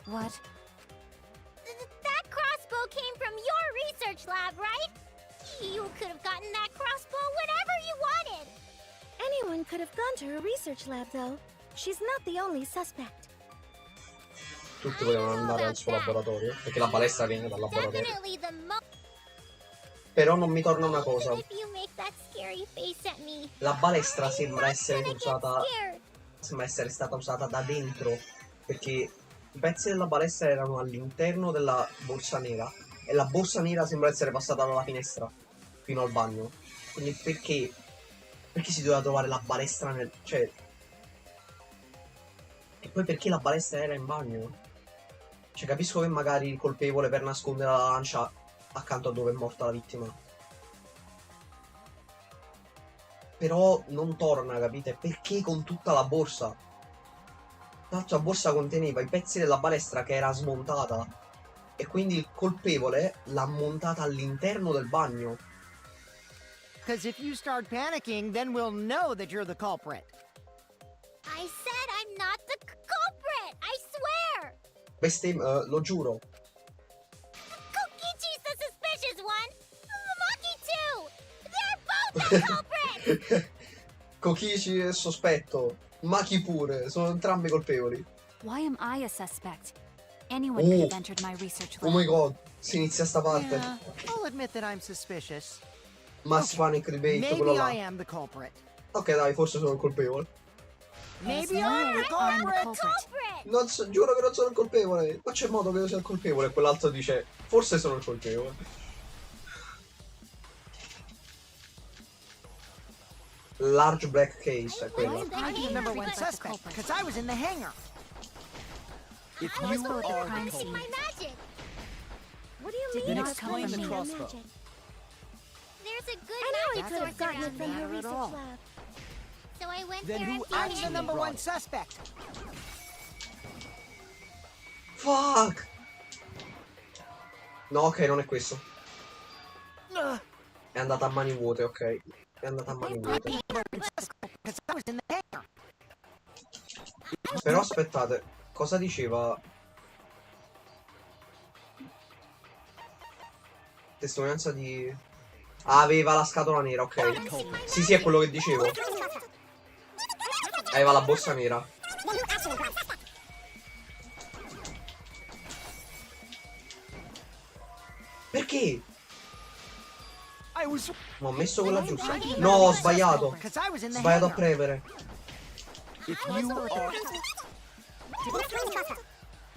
What? That crossbow came from your research lab, right? You could have gotten that crossbow whenever you wanted! Anyone could have gone to her research lab, though. She's not the only suspect. Tutti volevano andare al suo laboratorio, perché la balestra viene dal laboratorio. Definitely the Però non mi torna una cosa. if you make that scary face at me. La balestra sembra essere Gonna get usata... scared. Sembra essere stata usata da dentro, perché i pezzi della balestra erano all'interno della borsa nera e la borsa nera sembra essere passata dalla finestra fino al bagno. Quindi perché si doveva trovare la balestra nel... cioè... E poi perché la balestra era in bagno? Cioè capisco che magari il colpevole per nascondere la lancia accanto a dove è morta la vittima, però non torna, capite? Perché con tutta la borsa? Tra l'altro la borsa conteneva i pezzi della balestra che era smontata e quindi il colpevole l'ha montata all'interno del bagno. Because if you start panicking, then we'll know that you're the culprit. I said I'm not the culprit! I swear! Lo giuro. Kokichi's the suspicious one! Maki too! They're both the culprit! Kokichi è sospetto, Maki pure, sono entrambi colpevoli. Why am I a suspect? Anyone could have entered my research Oh lab. my god, si inizia sta parte. Yeah, I'll admit that I'm suspicious. Mass Panic Debate, quello Maybe là. I am the culprit. Ok dai, forse sono il colpevole. Maybe no, I'm the I'm the culprit. culprit. Non so, giuro che non sono il colpevole. Ma c'è modo che io sia il colpevole. E quell'altro dice, forse sono il colpevole. Large black case è quella. I do remember one suspect, because I was in the hangar. If I was you supposed to are the practice culprit, my magic! What do you Did mean? not I was explain playing the with your crossbow. magic? There's a good Anyone magic could have source gotten it around from here. her Not at research all. lab. So I went Then there who and I'm the found number brought one it? suspect. Fuck! No, ok, non è questo. È andata a mani vuote, ok. È andata a mani vuote. Because I was in the hangar. Però aspettate, cosa diceva? Testimonianza di... Ah, aveva la scatola nera, ok. Sì, sì, è quello che dicevo. Aveva la borsa nera. Perché? I was Non ho messo quella giusta. No, ho sbagliato. because I was in the Sbagliato a hangar. premere. if you are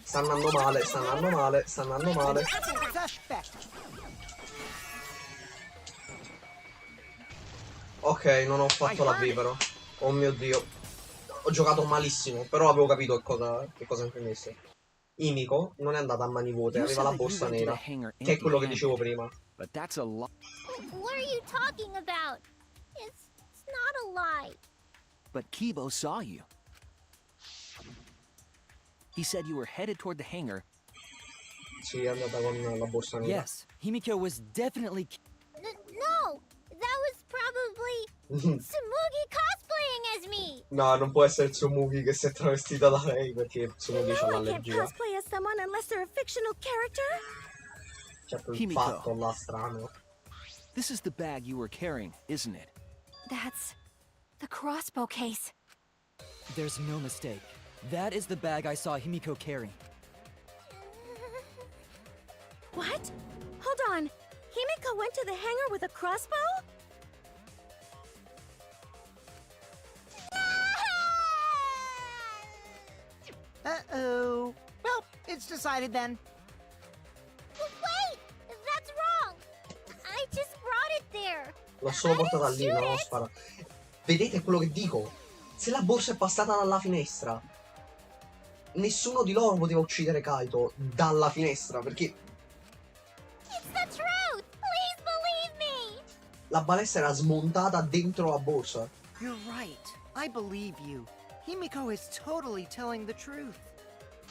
Sta andando male, sta andando male, sta andando male. Suspect. Ok, non ho fatto la B però. Oh mio dio. Ho giocato malissimo, però avevo capito che cosa intendesse. Himiko non è andata a mani vuote, you aveva said la that you borsa went to the nera. hangar Che è quello che empty-handed, dicevo prima. but that's a lie. What are you talking about? It's not a lie. But Kibo saw you. He said you were headed toward the hangar. Sì, è andata con la borsa nera. Yes, Himiko was definitely. No! That was probably Tsumugi cosplaying as me! No, non può essere Tsumugi che si è travestita da lei perché Tsumugi c'ha No, I can't l'allergia. cosplay as someone unless they're a fictional character. C'è quel Himiko. fatto là strano. This is the bag you were carrying, isn't it? That's the crossbow case. There's no mistake. That is the bag I saw Himiko carrying. What? Hold on. Himiko went to the hangar with a crossbow? Uh-oh. Well, it's decided then. Wait! L'ho solo portata lì, non l'ho sparato. Vedete quello che dico? Se la borsa è passata dalla finestra, nessuno di loro poteva uccidere Kaito dalla finestra, perché It's the truth! Please believe me! la balestra era smontata dentro la borsa. You're right. I believe you. Himiko is totally telling the truth.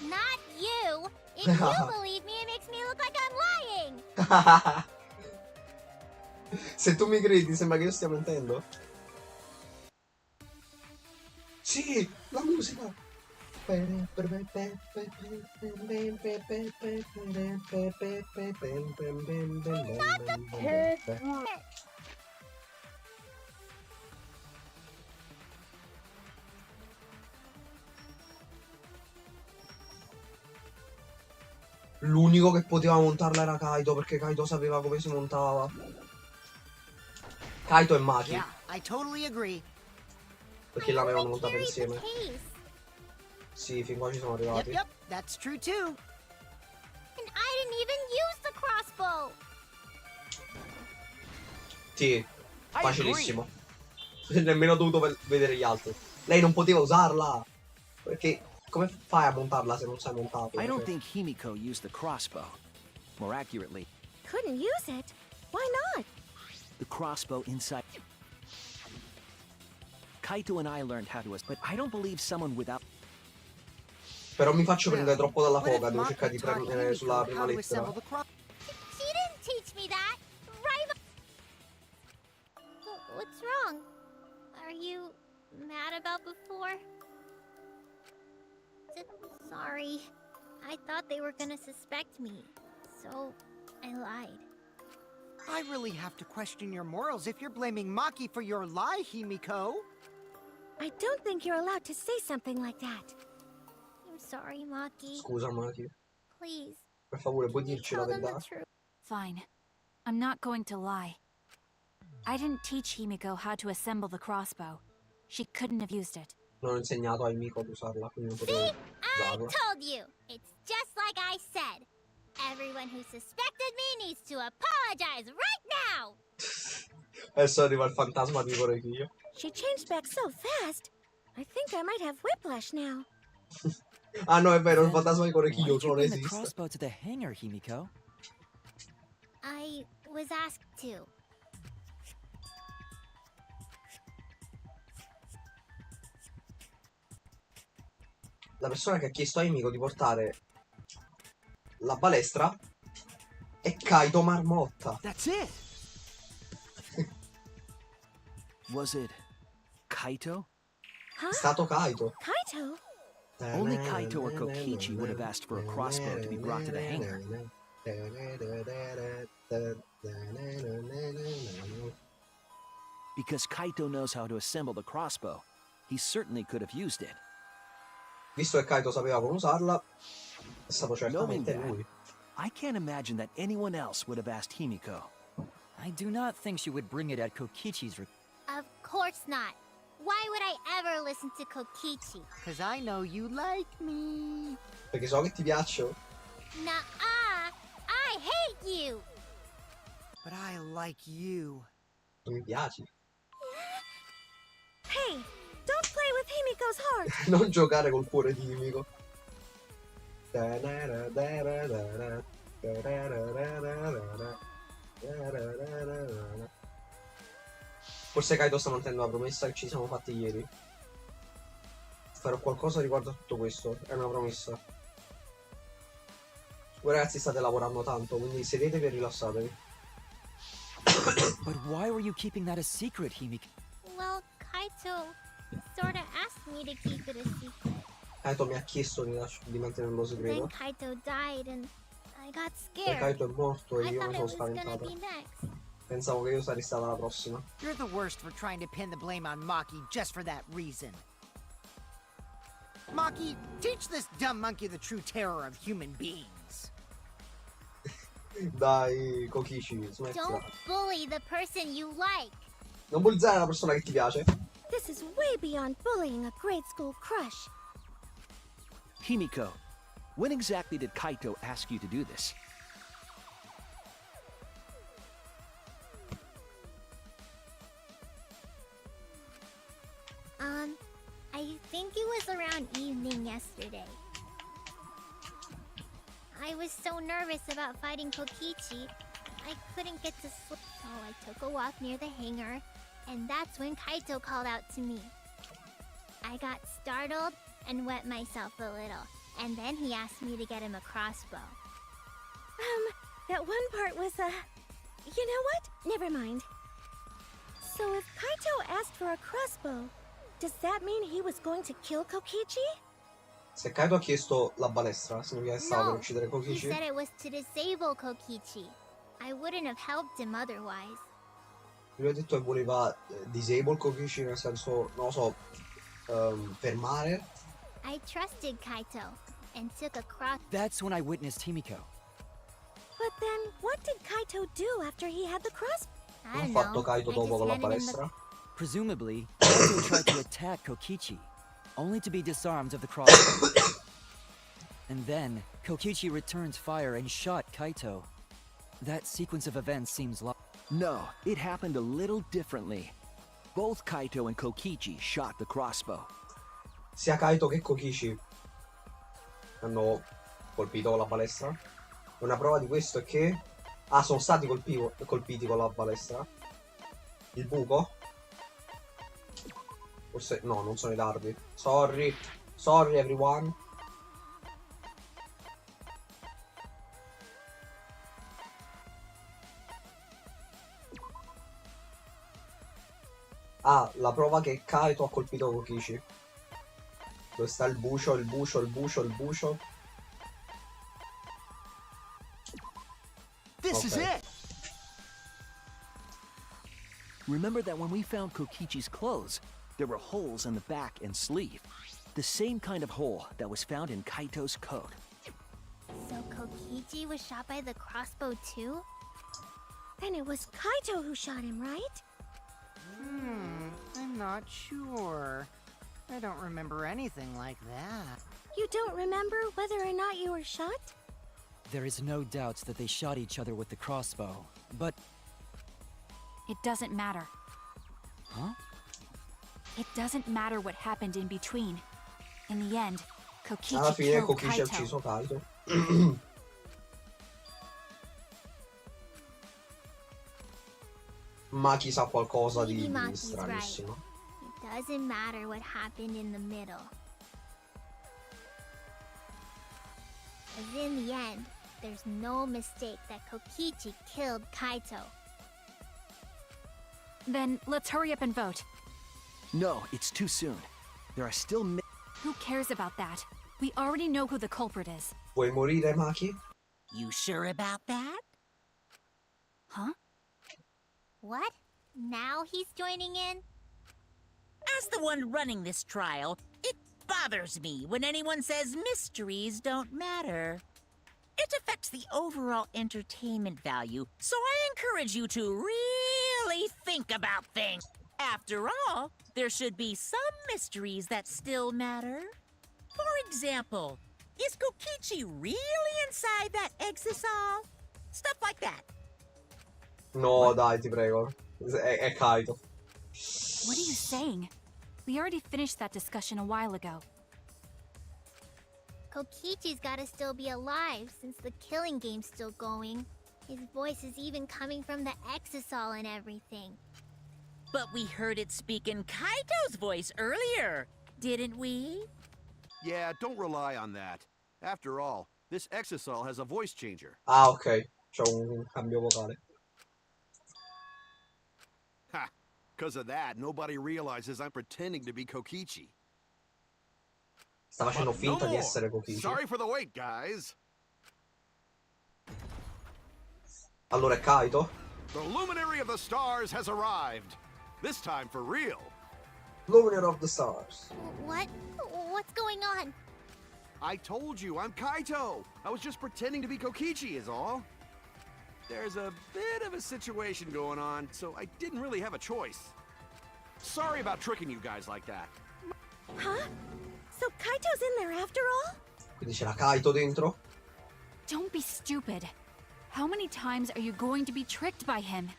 Not you! If you believe me, it makes me look like I'm lying! Se tu mi credi, sembra che io stia mentendo. Sì, la musica. L'unico che poteva montarla era Kaito, perché Kaito sapeva come si montava. Kaito e Maki, Yeah, I totally agree. perché l'avevano montata Carried the insieme. case, Sì, fin qua ci sono Yep, arrivati. yep, that's true too. and I didn't even use the crossbow! Sì, facilissimo. Nemmeno ho dovuto vedere gli altri. Lei non poteva usarla. Perché come fai a montarla se non sai montarla? I don't Cioè, think Himiko used the crossbow. More accurately, Couldn't use it. Why not? the crossbow inside. Kaito and I learned how to, but I don't believe someone without. però mi faccio prendere troppo dalla What if foga. Devo Maki cercare di taught prendere Himiko sulla prima how to lettera. assemble the cross? She didn't teach me that! Right? What's wrong? Are you mad about before? Sorry. I thought they were gonna suspect me, so I lied. I really have to question your morals if you're blaming Maki for your lie, Himiko. I don't think you're allowed to say something like that. I'm sorry, Maki. Scusa, Maki. Please, Per favore, puoi can you dirci la tell them the verità? truth? Fine. I'm not going to lie. I didn't teach Himiko how to assemble the crossbow. She couldn't have used it. Non ho insegnato a Miko ad usarla, quindi non potevo See? I usarla. told you! It's just like I said. Everyone who suspected me needs to apologize right now! Adesso arriva il fantasma di Korekiyo. She changed back so fast. I think I might have whiplash now. Ah no, è vero, il Then fantasma di why Korekiyo did you non bring the esiste. crossbow to the hangar, Himiko? I was asked to. La persona che ha chiesto a Himiko di portare la balestra è Kaito Marmotta. That's it. Was it Kaito? È Huh? stato Kaito. Kaito? Only Kaito or Kokichi would have asked for a crossbow to be brought to the hangar. Because Kaito knows how to assemble the crossbow, he certainly could have used it. Visto che Kaito sapeva come usarla, è stato Knowing certamente that, lui. I can't imagine that anyone else would have asked Himiko. I do not think she would bring it at Kokichi's Of course not. Why would I ever listen to Kokichi? Because I know you like me. Perché so che ti piaccio. Nuh-uh! I hate you! But I like you. Non mi piaci. Hey, don't play with Himiko's heart. Non giocare col cuore di Himiko. Forse Kaito sta mantenendo la promessa che ci siamo fatti ieri. Farò qualcosa riguardo a tutto questo. È una promessa. Voi ragazzi state lavorando tanto, quindi sedetevi e rilassatevi. But why were you keeping that a secret, Himiko? Well, Kaito sorta asked me to keep it a secret. Kaito mi ha chiesto di mantenerlo Then segreto. Kaito died and I got Poi scared. Kaito è morto e I io mi thought sono it was gonna spaventata. be next. Pensavo che io sarei stata la prossima. You're the worst for trying to pin the blame on Maki just for that reason. Maki, teach this dumb monkey the true terror of human beings. Dai, Kokichi, Don't smettila. bully the person you like. Non bullizzare la persona che ti piace. This is way beyond bullying a grade school crush. Himiko, when exactly did Kaito ask you to do this? think it was around evening yesterday. I was so nervous about fighting Kokichi, I couldn't get to sleep. So I took a walk near the hangar, and that's when Kaito called out to me. I got startled and wet myself a little, and then he asked me to get him a crossbow. That one part was, you know what? Never mind. So if Kaito asked for a crossbow, does that mean he was going to kill Kokichi? Se Kaito ha chiesto la balestra, significa che stava per No, uccidere he Kokichi? said it was to disable Kokichi. I wouldn't have helped him otherwise. Lui ha detto che voleva disable Kokichi, nel senso, non lo so, fermare. I trusted Kaito and took a cross. That's when I witnessed Himiko. But then, what did Kaito do after he had the crossbow? I Cosa ha don't fatto know. Kaito I dopo just con la handed him the balestra? Presumably, Kaito tried to attack Kokichi, only to be disarmed of the crossbow. And then, Kokichi returned fire and shot Kaito. That sequence of events seems No, it happened a little differently. Both Kaito and Kokichi shot the crossbow. Sia Kaito che Kokichi hanno colpito con la balestra. Una prova di questo è che... Ah, sono stati colpiti con la balestra. Il buco? Forse... No, non sono i dardi. Sorry. Sorry, everyone. Ah, la prova che Kaito ha colpito Kokichi. Dove sta il bucio, il bucio, il bucio, il bucio? This is Okay. it! Remember that when we found Kokichi's clothes, there were holes in the back and sleeve. The same kind of hole that was found in Kaito's coat. So Kokichi was shot by the crossbow too? Then it was Kaito who shot him, right? I'm not sure. I don't remember anything like that. You don't remember whether or not you were shot? There is no doubt that they shot each other with the crossbow, but... It doesn't matter. Huh? It doesn't matter what happened in between. In the end, Alla Kokichi fine killed Kokichi ha Kaito. ucciso Kaito. Maki sa qualcosa di Maki's stranissimo. It doesn't matter what happened in the middle. 'Cause in the end, there's no mistake that Kokichi killed Kaito. Then let's hurry up and vote. No, it's too soon. There are still Who cares about that? We already know who the culprit is. Vuoi morire, Maki? You sure about that? Huh? What? Now he's joining in? As the one running this trial, it bothers me when anyone says mysteries don't matter. It affects the overall entertainment value, so I encourage you to really think about things. After all, there should be some mysteries that still matter. For example, is Kokichi really inside that exisal? Stuff like that. No, dai, ti prego. È Kaito. What are you saying? We already finished that discussion a while ago. Kokichi's gotta still be alive since the killing game's still going. His voice is even coming from the exisal and everything. But we heard it speak in Kaito's voice earlier, didn't we? Yeah, don't rely on that. After all, this exisal has a voice changer. Ah, ok. C'è un cambio vocale. Ha! Because of that, nobody realizes I'm pretending to be Kokichi. Sta facendo But finta no di more. essere Kokichi. Sorry for the wait, guys. Allora è Kaito? The luminary of the stars has arrived. This time for real. Luminary of the Stars. What? What's going on? I told you, I'm Kaito. I was just pretending to be Kokichi is all. There's a bit of a situation going on, so I didn't really have a choice. Sorry about tricking you guys like that. Huh? So Kaito's in there after all? Quindi c'era Kaito dentro? Don't be stupid. How many times are you going to be tricked by him?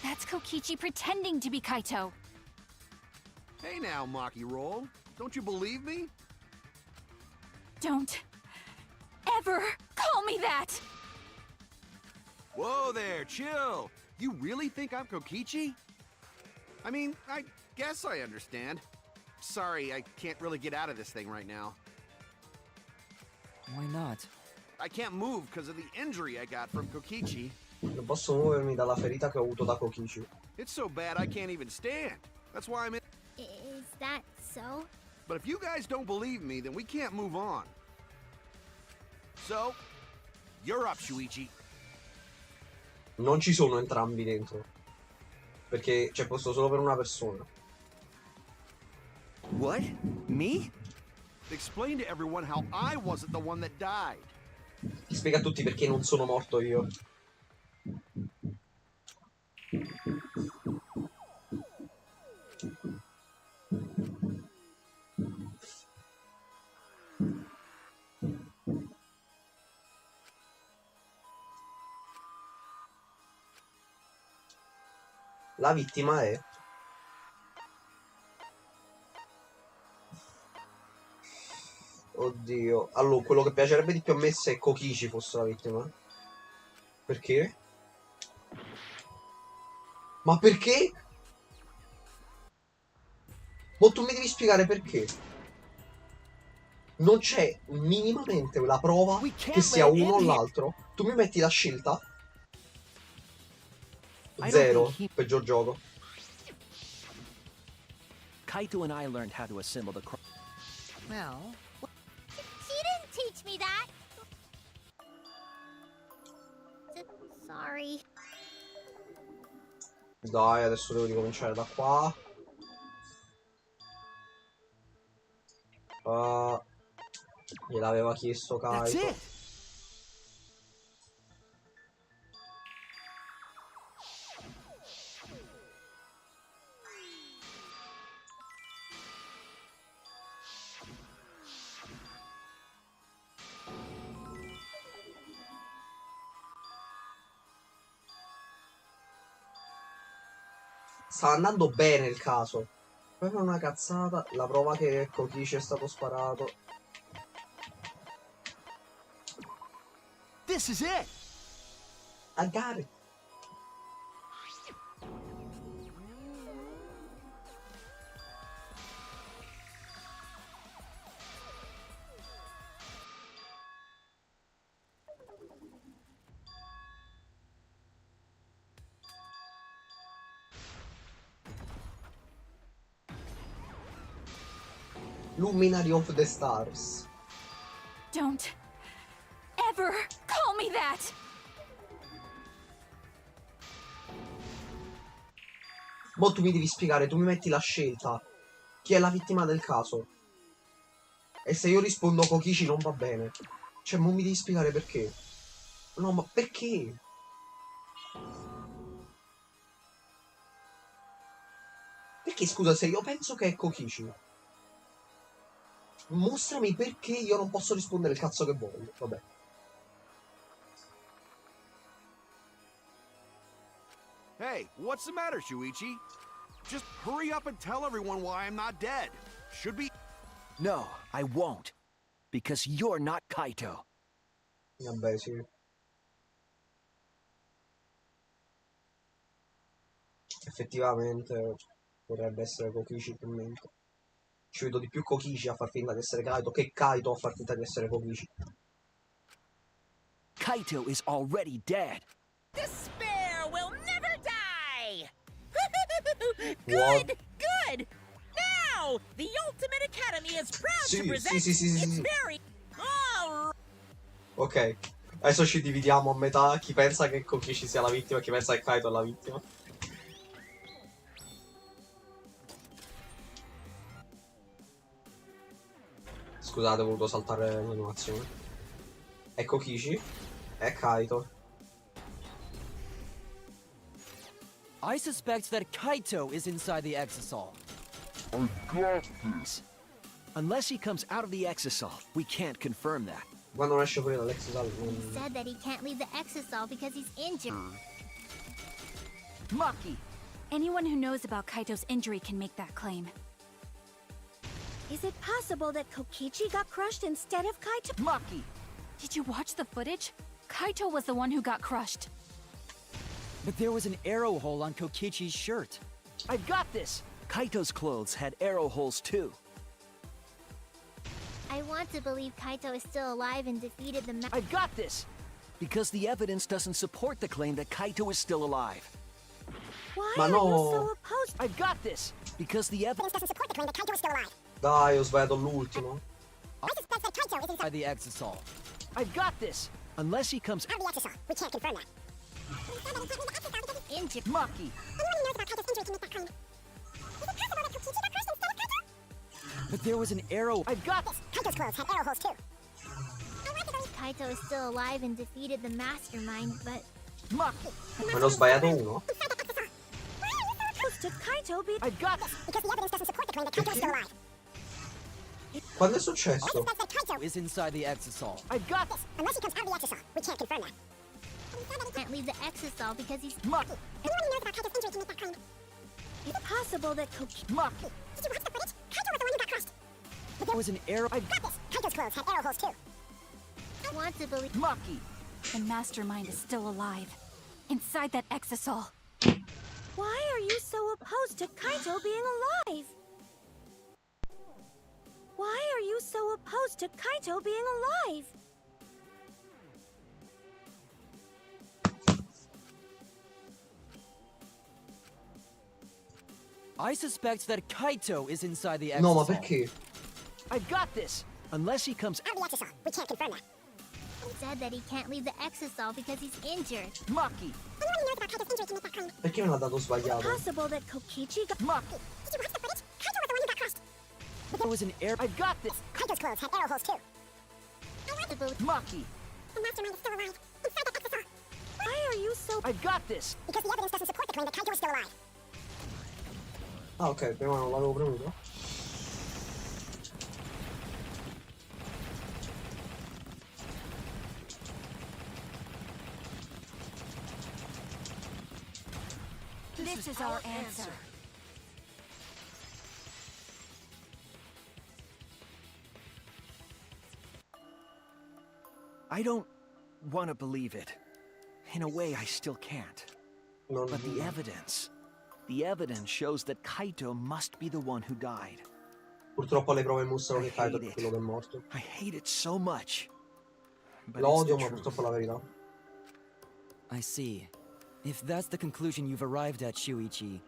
That's Kokichi pretending to be Kaito. Hey now, Maki Roll. Don't you believe me? Don't ever call me that! Whoa there, chill. You really think I'm Kokichi? I mean, I guess I understand. Sorry, I can't really get out of this thing right now. Why not? I can't move because of the injury I got from Kokichi. Non posso muovermi dalla ferita che ho avuto da Kokichi. It's so bad I can't even stand. That's why I'm in. Is that so? But if you guys don't believe me, then we can't move on. So, you're up, Shuichi. Non ci sono entrambi dentro. Perché c'è posto solo per una persona. What? Me? Explain to everyone how I wasn't the one that died. Spiega a tutti perché non sono morto io. La vittima è... Oddio. Allora, quello che piacerebbe di più a me se Kokichi fosse la vittima. Perché? Ma perché? Ma tu mi devi spiegare perché. Non c'è minimamente la prova che sia uno o l'altro. Tu mi metti la scelta? Zero. Peggior gioco. Kaito and I learned how to assemble the cross. Well, She didn't teach me that! Sorry. Dai, adesso devo ricominciare da qua. Gliel'aveva chiesto That's Kaito. it. Sta andando bene il caso. Poi fa una cazzata. La prova che Kokichi è stato sparato. This is it. I got it. Luminary of the Stars. Don't ever call me that! Mo tu mi devi spiegare, tu mi metti la scelta. Chi è la vittima del caso? E se io rispondo Kokichi non va bene. Cioè, mo mi devi spiegare perché. No, ma perché? Perché, scusa, se io penso che è Kokichi, mostrami perché io non posso rispondere il cazzo che voglio. Vabbè. Hey, what's the matter, Shuichi? Just hurry up and tell everyone why I'm not dead. Should be... No, I won't. Because you're not Kaito. Vabbè, sì. Effettivamente potrebbe essere Kokichi più mente. Ci vedo di più Kokichi a far finta di essere Kaito che Kaito a far finta di essere Kokichi. Kaito is already dead. Despair will never die! What? Good, good! Now, the Ultimate Academy is proud Sì, to present sì, its very... All Ok, adesso ci dividiamo a metà. Chi pensa che Kokichi sia la vittima e chi pensa che Kaito è la vittima. Scusate, ho voluto saltare l'animazione. È Kokichi, è Kaito. I suspect that Kaito is inside the exisal. I got this. Unless he comes out of the exisal, we can't confirm that. Quando non esce fuori dall'Exisal He said that he can't leave the exisal because he's injured. Maki! Anyone who knows about Kaito's injury can make that claim. Is it possible that Kokichi got crushed instead of Kaito? Maki! Did you watch the footage? Kaito was the one who got crushed. But there was an arrow hole on Kokichi's shirt. I've got this! Kaito's clothes had arrow holes too. I want to believe Kaito is still alive and defeated the I've got this! Because the evidence doesn't support the claim that Kaito is still alive. Why Ma are no. you so opposed? I've got this! Because the evidence doesn't support the claim that Kaito is still alive. Dai, ho sbagliato l'ultimo. I suspect that Kaito is By the Exisol. I've got this! unless he comes inside the exisol. We can't confirm that. Injured. Maki! Anyone who knows about Kaito's injury can make that claim. Is it possible that Kokichi got crushed instead of Kaito? But there was an arrow. I've got this! Kaito's clothes had arrow holes too. I want to believe Kaito is still alive and defeated the mastermind, but Maki! Ma ne ho sbagliato uno? inside that exisol. Why are you so Opposed to Kaito be I've got this! Because the evidence doesn't support the claim that Kaito is still alive. Quando è I successo? suspect that Kaito is inside the Exisol. I've got this! unless he comes out of the exisol. We can't confirm that. He said that he can't leave the exisol because he's Maki! Anyone who knows about Kaito's injury can make that claim. Is it possible that Kokichi Maki! Did you watch the footage? Kaito was the one who got crushed. there was an arrow? I've Got this! Kaito's clothes had arrow holes too. I want to believe Maki! The mastermind is still alive. Inside that exisol. Why are you so opposed to Kaito being alive? Why are you so opposed to Kaito being alive? I suspect that Kaito is inside the Exisol. No, ma perché? I've got this! unless he comes out of the exisol. We can't confirm that. He said that he can't leave the exisol because he's injured. Maki! Anyone who knows about Kaito's injury can make that claim. Perché me l'ha dato sbagliato? Possible that Kokichi got Maki! Did you watch the footage? Kaito was the one who got crushed. there was an arrow. I've got this! Kaito's clothes had arrow holes too. I want to believe Maki! the mastermind is still alive. Inside that exisol. Why are you so I've got this! Because the evidence doesn't support the claim that Kaito is still alive. Ah, ok, prima non l'avevo premuto. This is our answer. I don't want to believe it. In a way, I still can't. Non... But the evidence shows that Kaito must be the one who died. Purtroppo le prove mostrano che I Kaito hate è it. quello che è morto. I hate it so much. But Lo it's the odio, ma truth. purtroppo è la verità. I see. If that's the conclusion you've arrived at, Shuichi,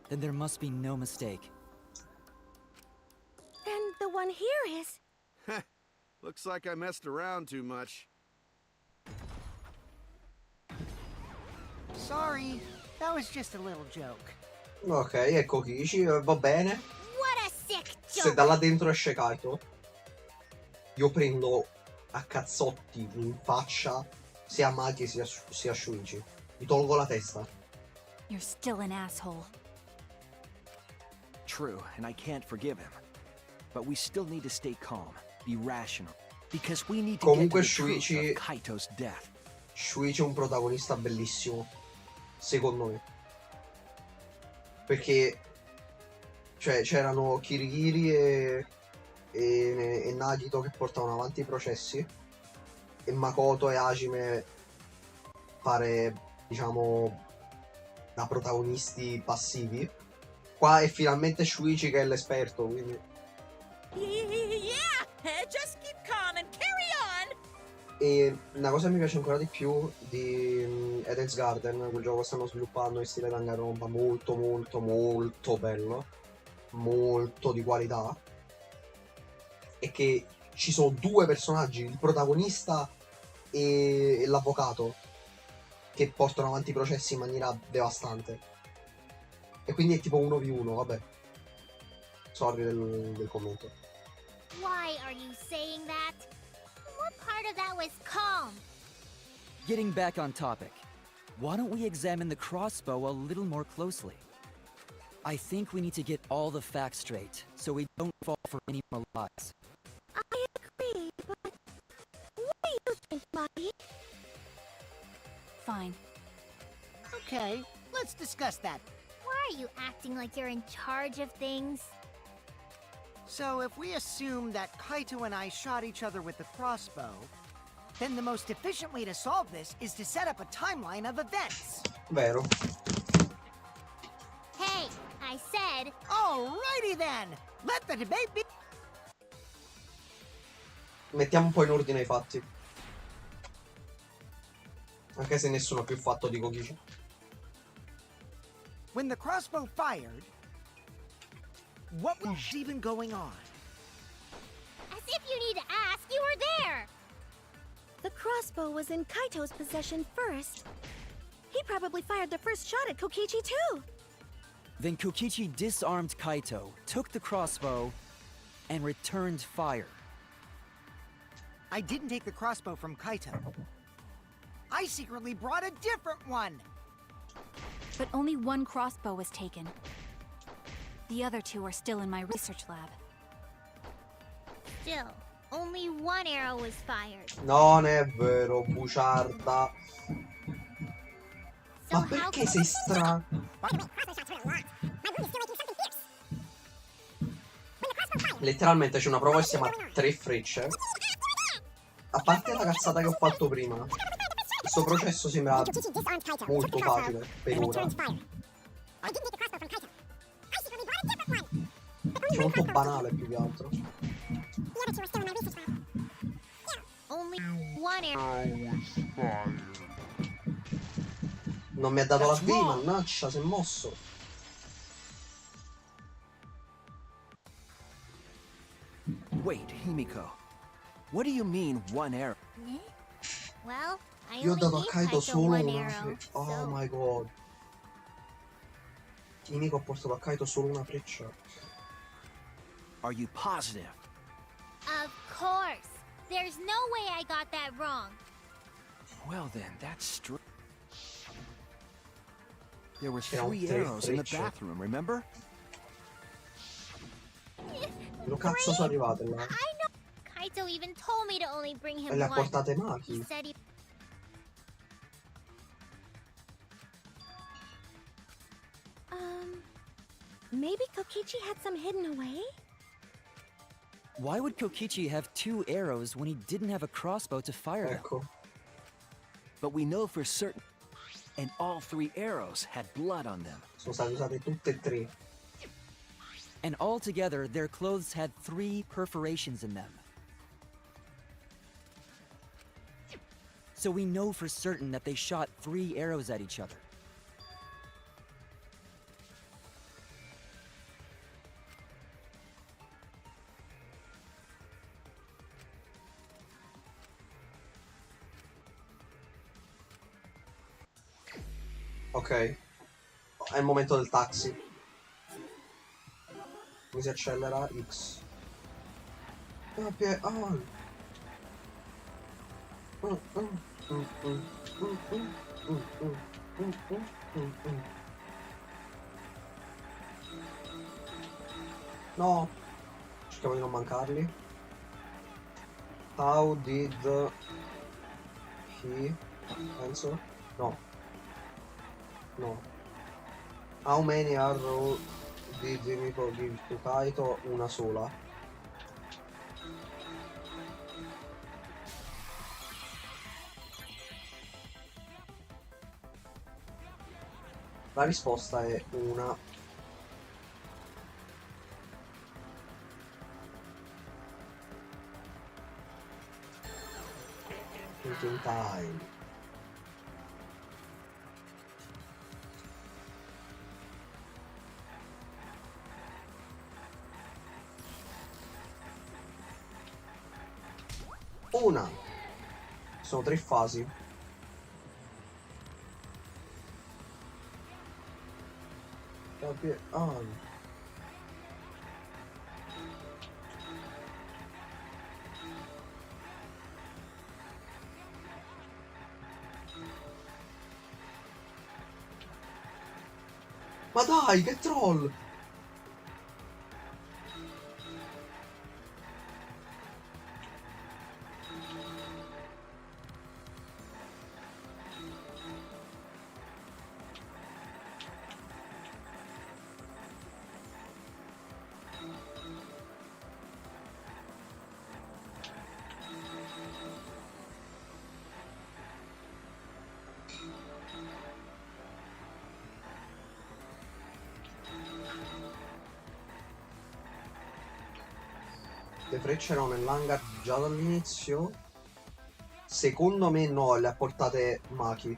then there must be no mistake. Then the one here is... Looks like I messed around too much. Sorry, that was just a little joke. Ok, ecco Kishi, va bene. What a sick Se joke! da là dentro esce Kaito, io prendo a cazzotti in faccia sia Maki sia Shuichi. Gli tolgo la testa. You're still an asshole. True, and I can't forgive him. But we still need to stay calm, be rational, because we need to Comunque get to the truth Shuichi- of Kaito's death. Shuichi è un protagonista bellissimo, secondo me. Perché cioè c'erano Kirigiri e Nagito che portavano avanti i processi e Makoto e Hajime fare, diciamo, da protagonisti passivi. Qua è finalmente Shuichi che è l'esperto, quindi... Yeah, just keep calm and carry on. E una cosa che mi piace ancora di più di Eden's Garden, quel gioco che stanno sviluppando in stile Danganronpa, molto molto molto bello, molto di qualità, è che ci sono due personaggi, il protagonista e l'avvocato, che portano avanti i processi in maniera devastante. E quindi è tipo 1v1, vabbè. Sorry del commento. Why are you saying that? What part of that was calm? Getting back on topic, why don't we examine the crossbow a little more closely? I think we need to get all the facts straight, so we don't fall for any more lies. I agree, but... What do you think, Maki? Fine. Okay, let's discuss that. Why are you acting like you're in charge of things? So if we assume that Kaito and I shot each other with the crossbow, then the most efficient way to solve this is to set up a timeline of events. Vero. Hey, I said. Alrighty then! Let the debate be. Mettiamo un po' in ordine i fatti. Anche se nessuno ha più fatto di Kokichi. When the crossbow fired, what was even going on? As if you need to ask, you were there! The crossbow was in Kaito's possession first. He probably fired the first shot at Kokichi too. Then Kokichi disarmed Kaito, took the crossbow, and returned fire. I didn't take the crossbow from Kaito. I secretly brought a different one! But only one crossbow was taken. The other two are still in my research lab. Still, only one arrow was fired. Non è vero, bugiarda. So Ma how perché sei strano? Letteralmente c'è una prova che si chiama 3 frecce. A parte la cazzata che ho fatto prima, questo processo sembra molto facile per ora. È molto banale più che altro. only one arrow. Non mi ha dato la V, mannaggia, si è mosso. Wait, Himiko. What do you mean, one arrow? Well, I Io ho only dato a gave Kaito Kaito solo one una arrow, freccia. Oh so... my god. Himiko ha portato a Kaito solo una freccia. Are you positive? Of course! There's no way I got that wrong. Well then, that's strange. There were C'erano 3 tre arrows in the frecce. bathroom, remember? Dove cazzo sono arrivate là? I know. Kaito even told me to only bring him E le ha one. portate He Maki. said he... Maybe Kokichi had some hidden away? Why would Kokichi have 2 arrows when he didn't have a crossbow to fire them? Ecco. But we know for certain. And all 3 arrows had blood on them. Sono state usate tutte e 3. And altogether, their clothes had 3 perforations in them. So we know for certain that they shot 3 arrows at each other. Ok. È il momento del taxi. Mi si accelera X. No. Cerchiamo di non mancarli. How did he... penso? No. No. How many arrow did Himiko give to Kaito? Una sola. La risposta è una. In time. Una. Sono 3 fasi. Ma dai, che troll! Le frecce erano nell'hangar già dall'inizio? Secondo me no, le ha portate Maki.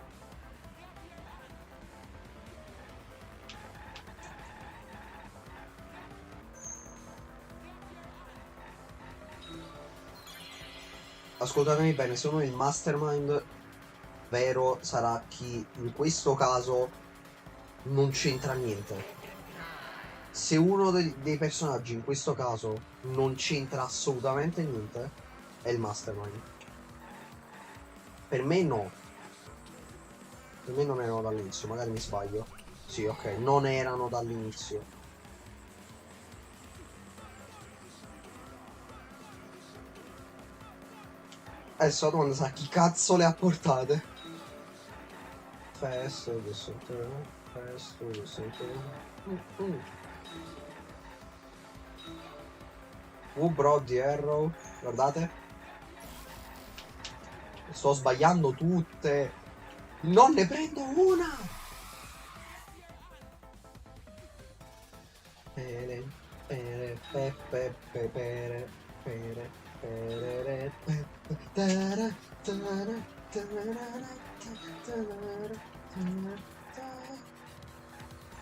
Ascoltatemi bene, se uno è il mastermind vero sarà chi in questo caso non c'entra niente. Se uno dei personaggi in questo caso non c'entra assolutamente niente, è il mastermind. Per me no. Per me non erano dall'inizio, magari mi sbaglio. Sì, ok, non erano dall'inizio. Adesso la domanda sarà chi cazzo le ha portate? Festo, adesso bro, di Arrow, guardate. Sto sbagliando tutte. Non ne prendo una.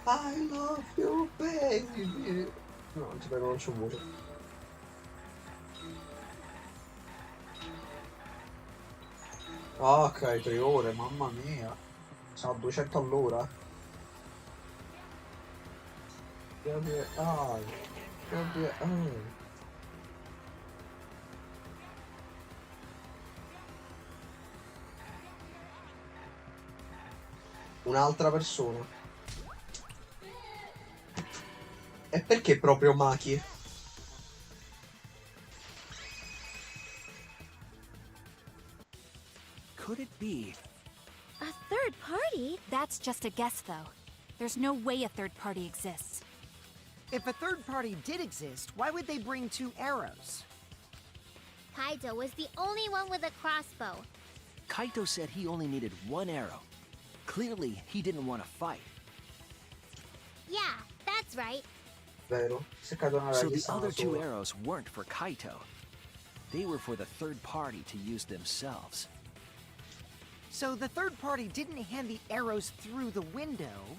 I love you, baby. No, non ci prego, non c'è un voto. Ok, 3 ore, mamma mia. Sono a 200 all'ora. Un'altra persona. E perché proprio Maki? Could it be? A third party? That's just a guess, though. There's no way a third party exists. If a third party did exist, why would they bring 2 arrows? Kaito was the only one with a crossbow. Kaito said he only needed 1 arrow. Clearly, he didn't want to fight. Yeah, that's right. Vero? Se cadono nella So the lista other 2 sola. arrows weren't for Kaito. They were for the third party to use themselves. So the third party didn't hand the arrows through the window.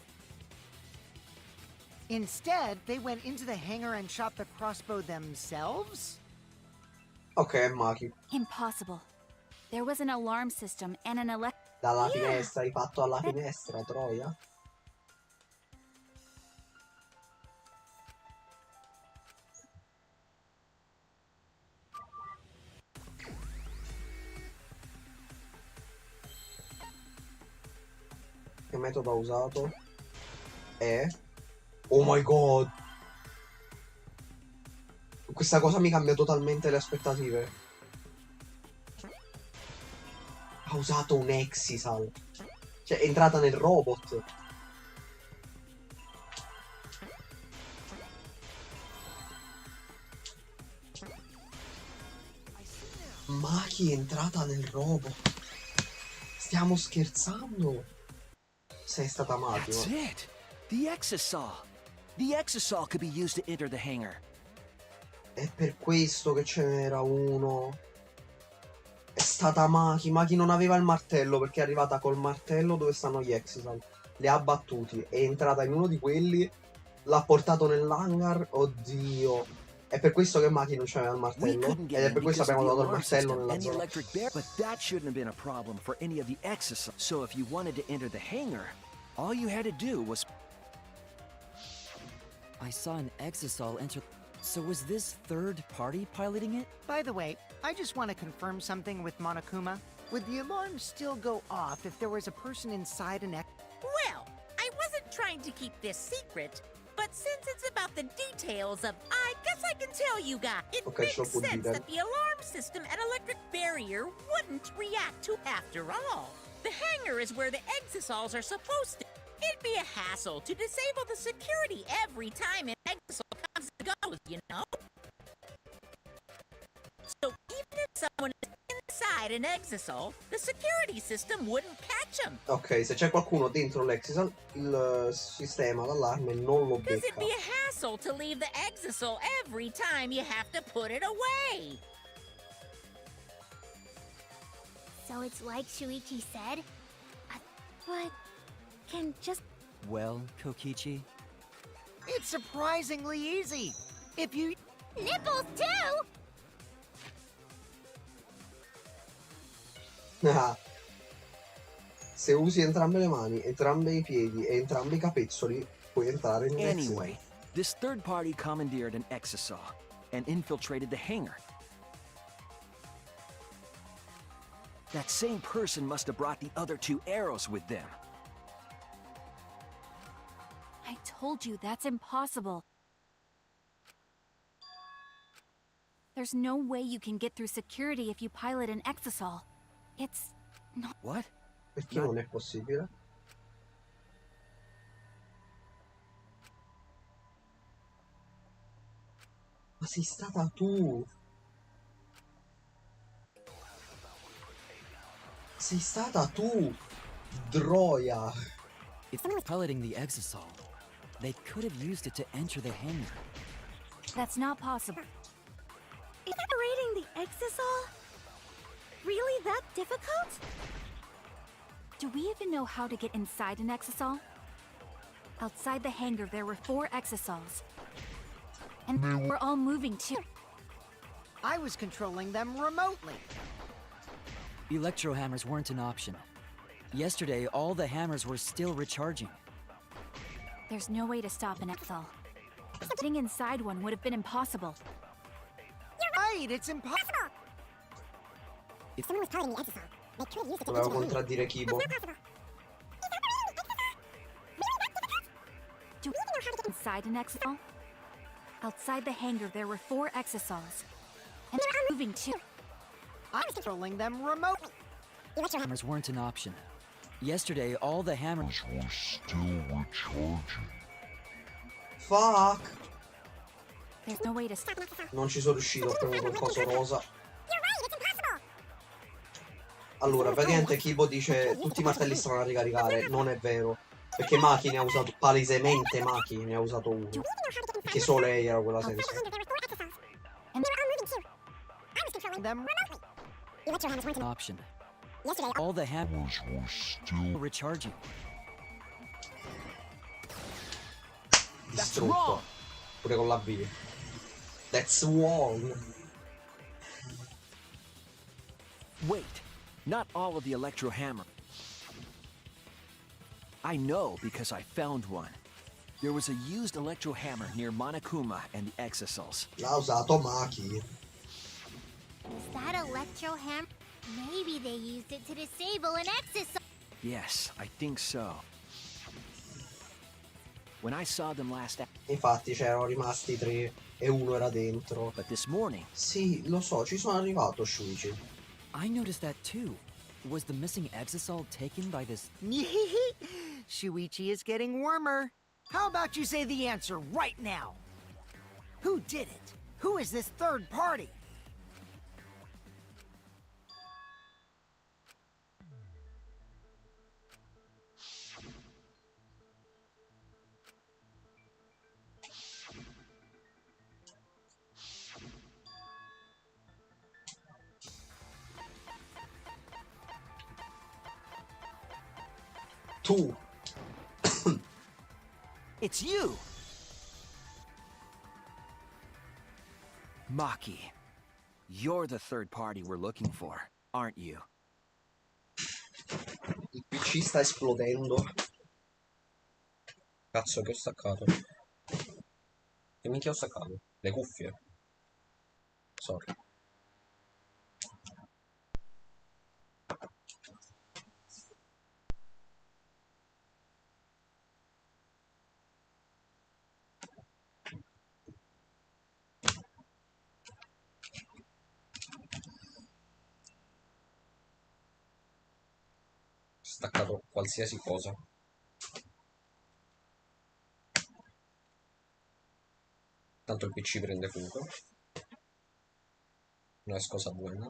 Instead, they went into the hangar and shot the crossbow themselves? Ok, è Maki. Impossible. There was an alarm system and an Dalla finestra, hai fatto alla finestra, troia. Che metodo ha usato? Oh my god! Questa cosa mi cambia totalmente le aspettative. Ha usato un Exisal. Cioè, è entrata nel robot. Maki è entrata nel robot. Stiamo scherzando? Sei stata Maki. That's it! The Exisal! The Exisal could be used to enter the hangar. È per questo che ce n'era uno. È stata Maki. Maki non aveva il martello perché è arrivata col martello dove stanno gli Exisal. Li ha battuti. È entrata in uno di quelli. L'ha portato nell'hangar. Oddio. È per questo che Maki non c'aveva il We martello. couldn't Ed get è in per questo because of abbiamo the dato il alarm martello system nella and the zona. electric barrier. But that shouldn't have been a problem for any of the Exisal. So if you wanted to enter the hangar, all you had to do was... I saw an Exisal enter. So was this third party piloting it? By the way, I just want to confirm something with Monokuma. Would the alarm still go off if there was a person inside an Well, I wasn't trying to keep this secret, but since it's about the details of, I guess I can tell you guys. It Okay, makes sure, would be sense done. that the alarm system and electric barrier wouldn't react to after all. The hangar is where the exisals are supposed to. It'd be a hassle to disable the security every time an exisal comes and goes, you know? So even if someone is inside an exisal, the security system wouldn't catch him. Ok, se c'è qualcuno dentro l'Exisal, il sistema d'allarme non lo Because it'd becca. be a hassle to leave the exisal every time you have to put it away. So it's like Shuichi said? But can just Well, Kokichi, It's surprisingly easy. If you... Nipples too! Ah. Se usi entrambe le mani, entrambi i piedi e entrambi i capezzoli, puoi entrare in Anyway, this third party commandeered an exisal and infiltrated the hangar. That same person must have brought the other 2 arrows with them. I told you that's impossible. There's no way you can get through security if you pilot an exisal. It's not. What? Perché non è possibile? Ma sei stata tu! Sei stata tu! Droia! if they're piloting the exisal, they could have used it to enter the hangar. That's not possible. operating the exisal? Really that difficult? Do we even know how to get inside an exisal? Outside the hangar, there were 4 exisals. And they were all moving too. I was controlling them remotely. Electro hammers weren't an option. Yesterday, all the hammers were still recharging. There's no way to stop an exisal. Getting inside one would have been impossible. Right, it's impossible. If Someone was piloting the exisal. They could have used it to Doveva enter the hangar. contraddire Kibo. Do we even know how to get inside an exisal? Outside the hangar, there were 4 exisals. And they were moving too. I was controlling them remotely. Electro hammers weren't an option. Yesterday, all the hammers Were still recharging. Fuck! There's no way to stop. Non ci sono riuscito, ho premuto il coso rosa. You're right, it's impossible. Allora, praticamente Kibo dice tutti i martelli stanno a ricaricare. Non è vero. Perché Maki ne ha usato, palesemente Maki ne ha usato uno. Perché solo lei era quella senza. And they were all moving too. I was controlling Them remotely. Electro hammers weren't an option. Yesterday, All the hammers Were still were recharging. Distrutto. Pure con la V. That's wrong. Wait, not all of the electro hammer. I know because I found one. There was a used electro hammer near Monokuma and the exisals. L'ha usato Maki. Is that electro hammer? Maybe they used it to disable an exisal. Yes, I think so. When I saw them last, Infatti c'erano rimasti 3 e uno era dentro. but this morning, Sì, lo so, ci sono arrivato, Shuichi. I noticed that too. Was the missing exisal taken by this? Shuichi is getting warmer. How about you say the answer right now? Who did it? Who is this third party? Tu! it's you! Maki, you're the third party we're looking for, aren't you? Il PC sta esplodendo. Cazzo che ho staccato. Che minchia ho staccato? Le cuffie. Sorry. Staccato qualsiasi cosa. Tanto il PC prende fuoco. Non è cosa buona.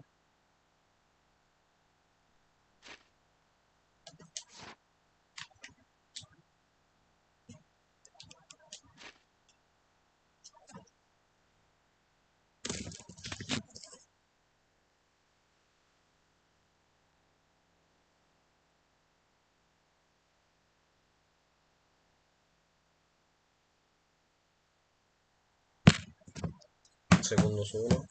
secondo solo.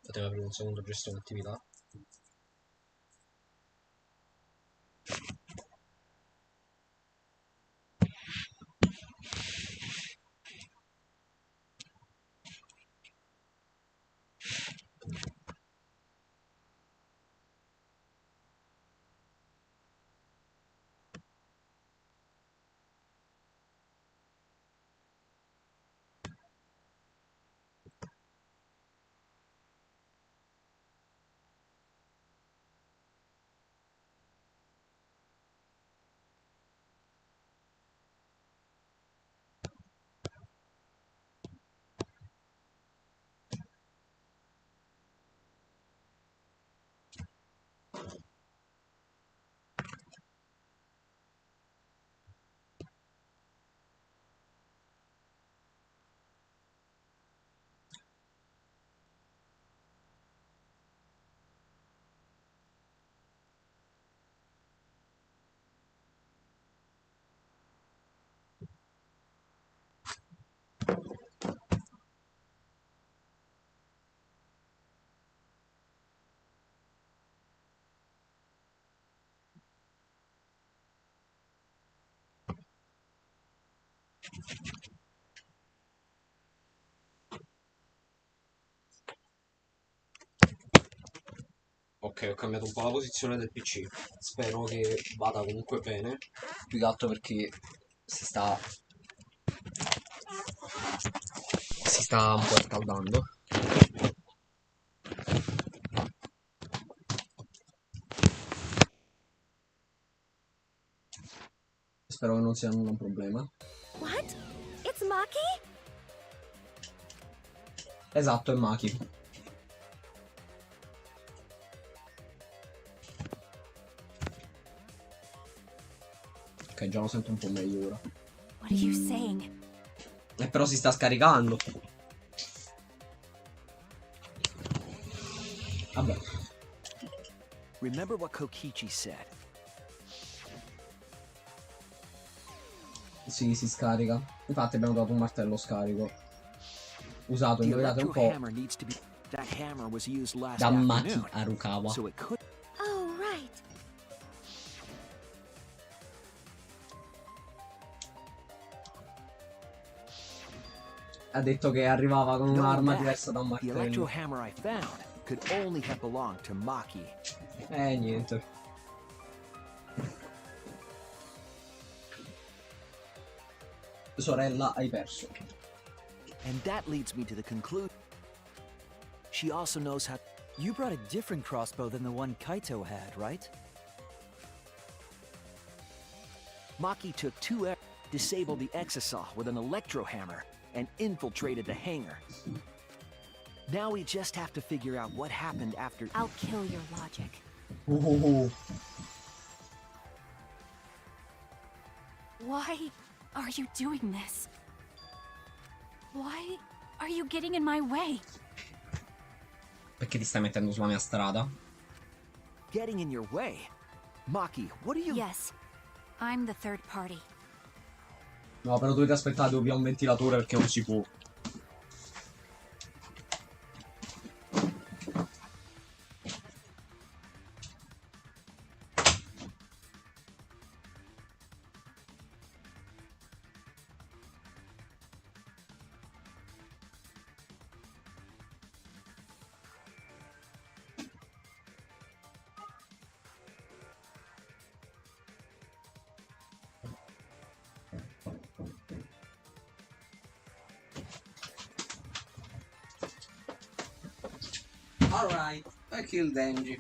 Poteva aprire un secondo gestione attività. Ok, ho cambiato un po' la posizione del PC. Spero che vada comunque bene. Più che altro perché si sta un po' scaldando. Spero che non sia un problema. What? It's Maki? Esatto, è Maki. Ok, già lo sento un po' meglio ora. What are you saying? Però si sta scaricando. Vabbè. Remember what Kokichi said. Sì, si scarica. Infatti abbiamo dato un martello scarico. Usato, The indovinate un electro po', hammer needs to be. That hammer was used last da Maki afternoon, Harukawa. so it could. Oh, right. Ha detto che arrivava con un'arma Knowing diversa da un that, the electro martello. hammer I found could only have belonged to Maki. Niente. Sorella, hai perso. And that leads me to the conclusion. She also knows how. You brought a different crossbow than the one Kaito had, right? Maki took disabled the exosaw with an electro hammer, and infiltrated the hangar. Now we just have to figure out what happened after. I'll kill your logic. Why are you doing this? Why are you getting in my way? Perché ti stai mettendo sulla mia strada? Getting in your way? Maki, what are you. Yes, I'm the third party. No, però dovete aspettare, devo via un ventilatore perché non si può. Alright, I killed Denji.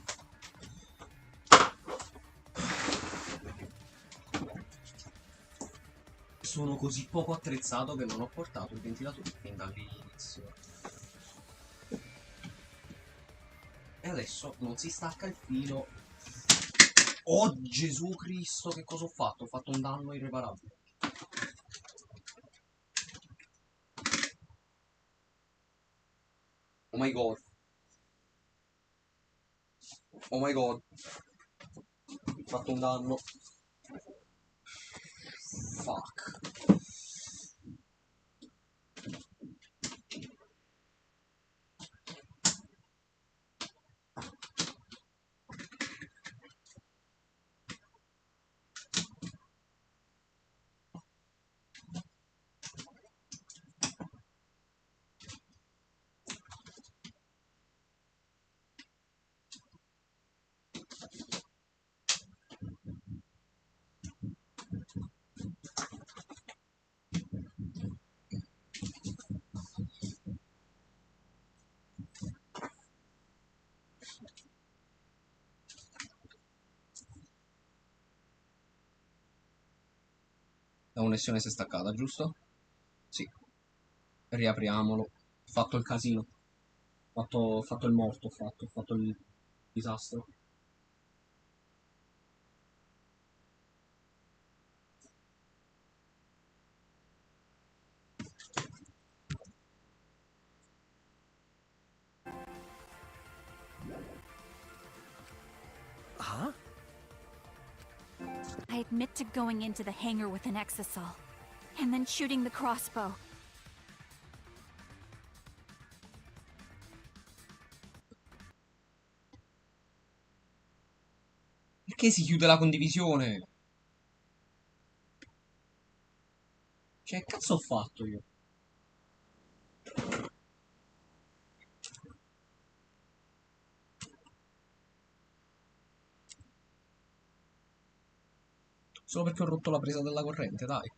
Sono così poco attrezzato che non ho portato il ventilatore fin dall'inizio. E adesso non si stacca il filo. Oh Gesù Cristo, che cosa ho fatto? Ho fatto un danno irreparabile. Oh my god. Oh my god. Ho fatto un danno. Fuck. La connessione si è staccata, giusto? Sì. Riapriamolo. Ho fatto il casino. Ho fatto il morto, ho fatto il disastro. Huh? I admit to going into the hangar with an exisal, and then shooting the crossbow. Perché si chiude la condivisione? Cioè, che cazzo ho fatto io? Solo perché ho rotto la presa della corrente, dai.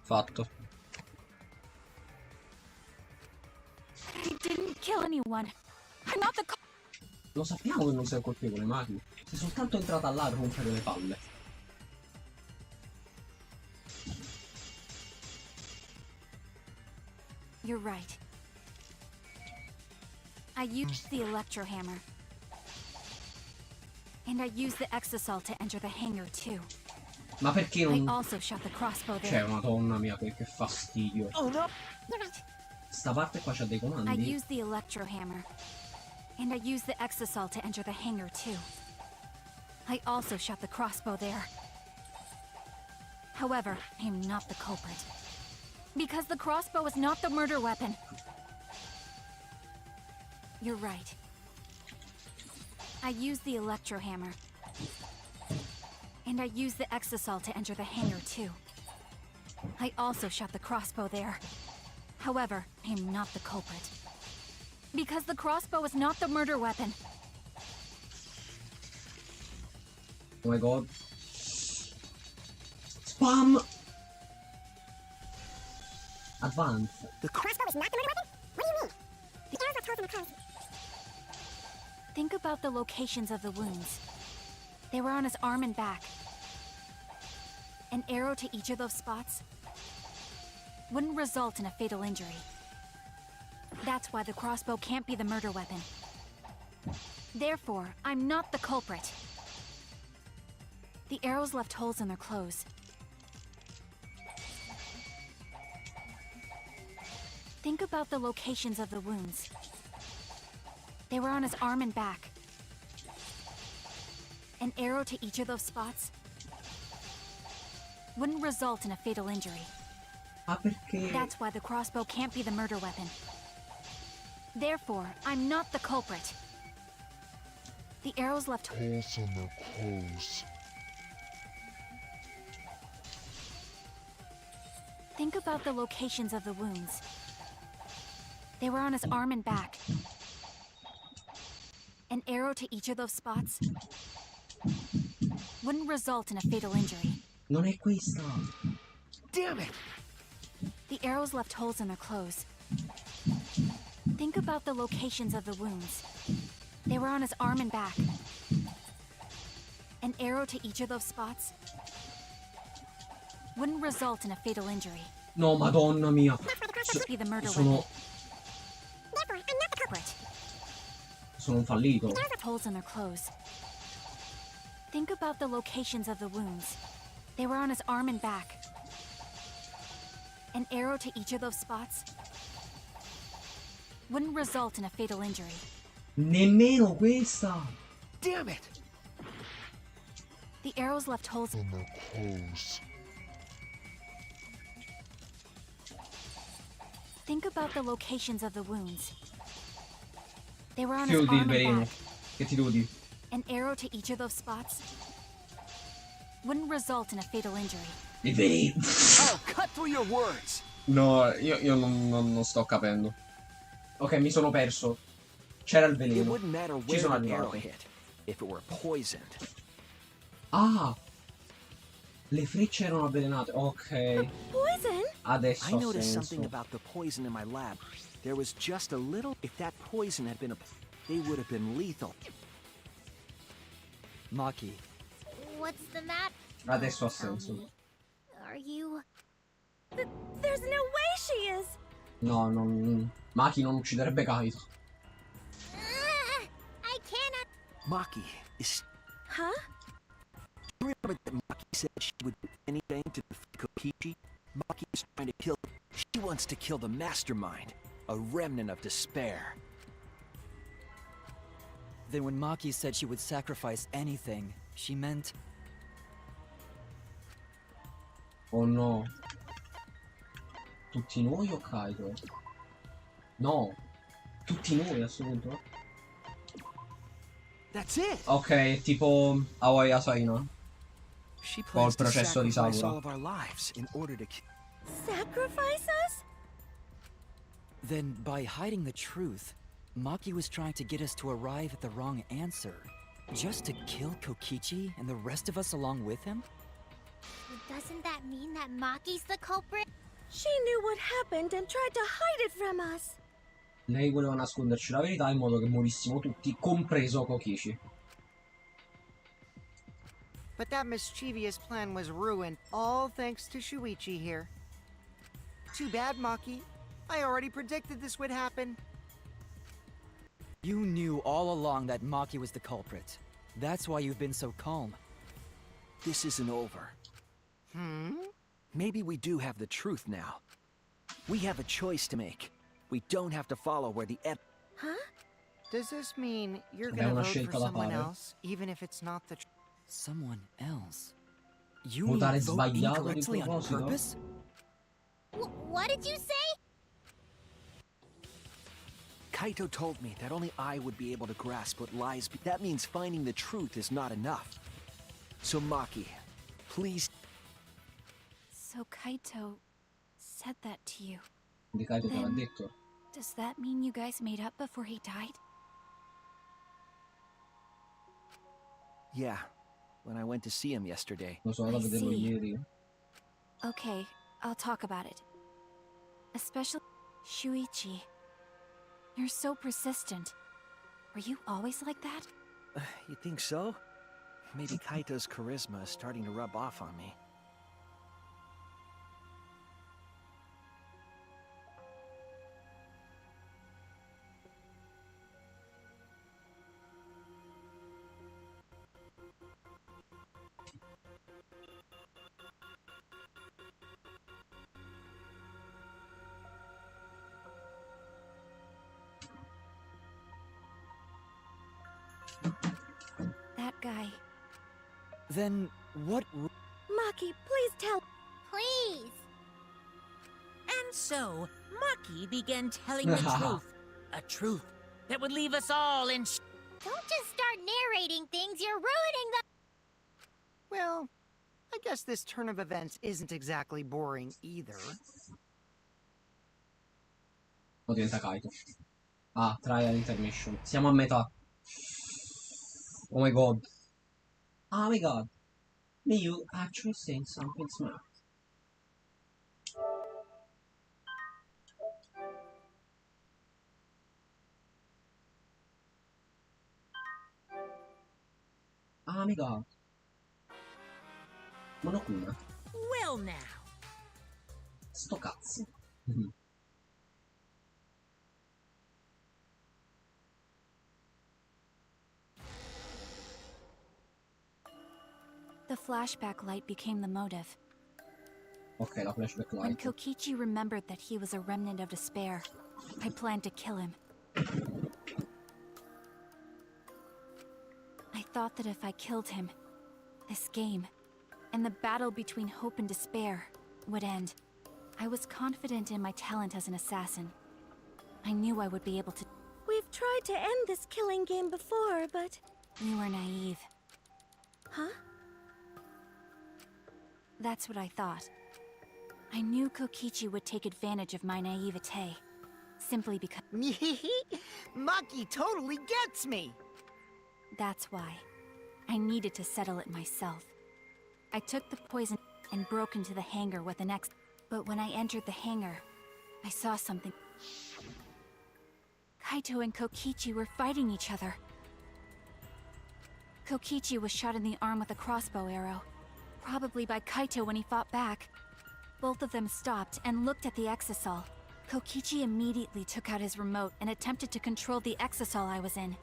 Fatto. I didn't kill anyone. I'm not the Lo sappiamo che non sei colpevole, Maki. Sei soltanto entrata là a rompere le palle. You're right. I used the electro hammer. And I used the exisal to enter the hangar too. Ma perché I non... also shot the crossbow Cioè, there. madonna mia, che fastidio. Oh no! You're right. Sta parte qua c'ha dei I comandi. used the electro hammer. And I used the exisal to enter the hangar too. I also shot the crossbow there. However, I am not the culprit. Because the crossbow is not the murder weapon. You're right. I used the electro hammer. And I used the exisal to enter the hangar too. I also shot the crossbow there. However, I am not the culprit. Because the crossbow is not the murder weapon. Oh my god. Spam! Advance. The crossbow is not the murder weapon? What do you mean? The arrows left holes in the clothes. Think about the locations of the wounds. They were on his arm and back. An arrow to each of those spots wouldn't result in a fatal injury. That's why the crossbow can't be the murder weapon. Therefore, I'm not the culprit. The arrows left holes in their clothes. Think about the locations of the wounds. They were on his arm and back. An arrow to each of those spots wouldn't result in a fatal injury. Ah, perché? That's why the crossbow can't be the murder weapon. Therefore, I'm not the culprit. The arrows left Holes in their clothes. Think about the locations of the wounds. They were on his arm and back. An arrow to each of those spots wouldn't result in a fatal injury. Non è questa. Damn it! The arrows left holes in their clothes. Think about the locations of the wounds. They were on his arm and back. An arrow to each of those spots wouldn't result in a fatal injury. No, madonna mia. Be the murder Sono... weapon. Sono un fallito. Holes in their clothes. Think about the locations of the wounds. They were on his arm and back. An arrow to each of those spots wouldn't result in a fatal injury. Nemmeno questa. Damn it! The arrows left holes in their clothes. Think about the locations of the wounds. They were on his Chiudi il arm and veleno. back. Che ti devo dire? An arrow to each of those spots wouldn't result in a fatal injury. Il veleno. Oh, cut through your words! No, io non sto capendo. Ok, mi sono perso. C'era il It veleno. wouldn't matter Ci where sono the arrow arrivato. hit, if it were poisoned. Ah! Le frecce erano avvelenate. Ok. Poison? Adesso I ha noticed senso. something about the poison in my lab. There was just a little... If that poison had been they would have been lethal. Maki, What's the matter? Adesso ha senso. Are you... There's no way she is. No, Maki non ucciderebbe Kaito. I cannot... Maki is... Huh? Do you remember that Maki said she would do anything to defeat Kokichi? Maki is trying to kill... She wants to kill the mastermind. A remnant of despair. then when Maki said she would sacrifice anything, she meant... Oh no. Tutti noi o Kaito? No. Tutti noi a questo punto. That's it. Ok, tipo Aoi Asaina. She O il plans to processo di sacrifice all Sakura. of our lives in order to Sacrifice us? Then, by hiding the truth, Maki was trying to get us to arrive at the wrong answer. Just to kill Kokichi and the rest of us along with him? Doesn't that mean that Maki's the culprit? She knew what happened and tried to hide it from us. Lei voleva nasconderci la verità in modo che morissimo tutti, compreso Kokichi. But that mischievous plan was ruined, all thanks to Shuichi here. Too bad, Maki. I already predicted this would happen. You knew all along that Maki was the culprit. That's why you've been so calm. This isn't over. Maybe we do have the truth now. We have a choice to make. We don't have to follow where the Huh? Does this mean you're Abbiamo gonna una vote for scelta da someone fare. else, even if it's not the Someone else? You mean Votare vote sbagliato di incorrectly on proposito? purpose? What did you say? Kaito told me that only I would be able to grasp what lies. That means finding the truth is not enough. So Maki, please. So Kaito said that to you. Quindi Kaito te l'ha Then- detto. Does that mean you guys made up before he died? Yeah, when I went to see him yesterday. Lo so, andato a I vederlo see. ieri. Okay, I'll talk about it. Especially Shuichi. You're so persistent. Were you always like that? You think so? Maybe Kaito's charisma is starting to rub off on me. That guy. Then what... Maki, please tell. Please. And so, Maki began telling the truth. A truth that would leave us all in Don't just start narrating things. You're ruining the... Well, I guess this turn of events isn't exactly boring either. O diventa Kaito. Ah, trial intermission. Siamo a metà. Oh my god. Oh my god. Miyu actually saying something smart. mica... Monokuma. Well now. Sto cazzo. The flashback light became the motive. Ok, la flashback When light. Kokichi remembered that he was a remnant of despair, I planned to kill him. I thought that if I killed him, this game, and the battle between hope and despair, would end. I was confident in my talent as an assassin. I knew I would be able to. We've tried to end this killing game before, but... You were naive. Huh? That's what I thought. I knew Kokichi would take advantage of my naivete, simply because. Maki totally gets me! That's why. I needed to settle it myself. I took the poison and broke into the hangar with an ex. But when I entered the hangar, I saw something. Kaito and Kokichi were fighting each other. Kokichi was shot in the arm with a crossbow arrow, probably by Kaito when he fought back. Both of them stopped and looked at the exisal. Kokichi immediately took out his remote and attempted to control the exisal I was in.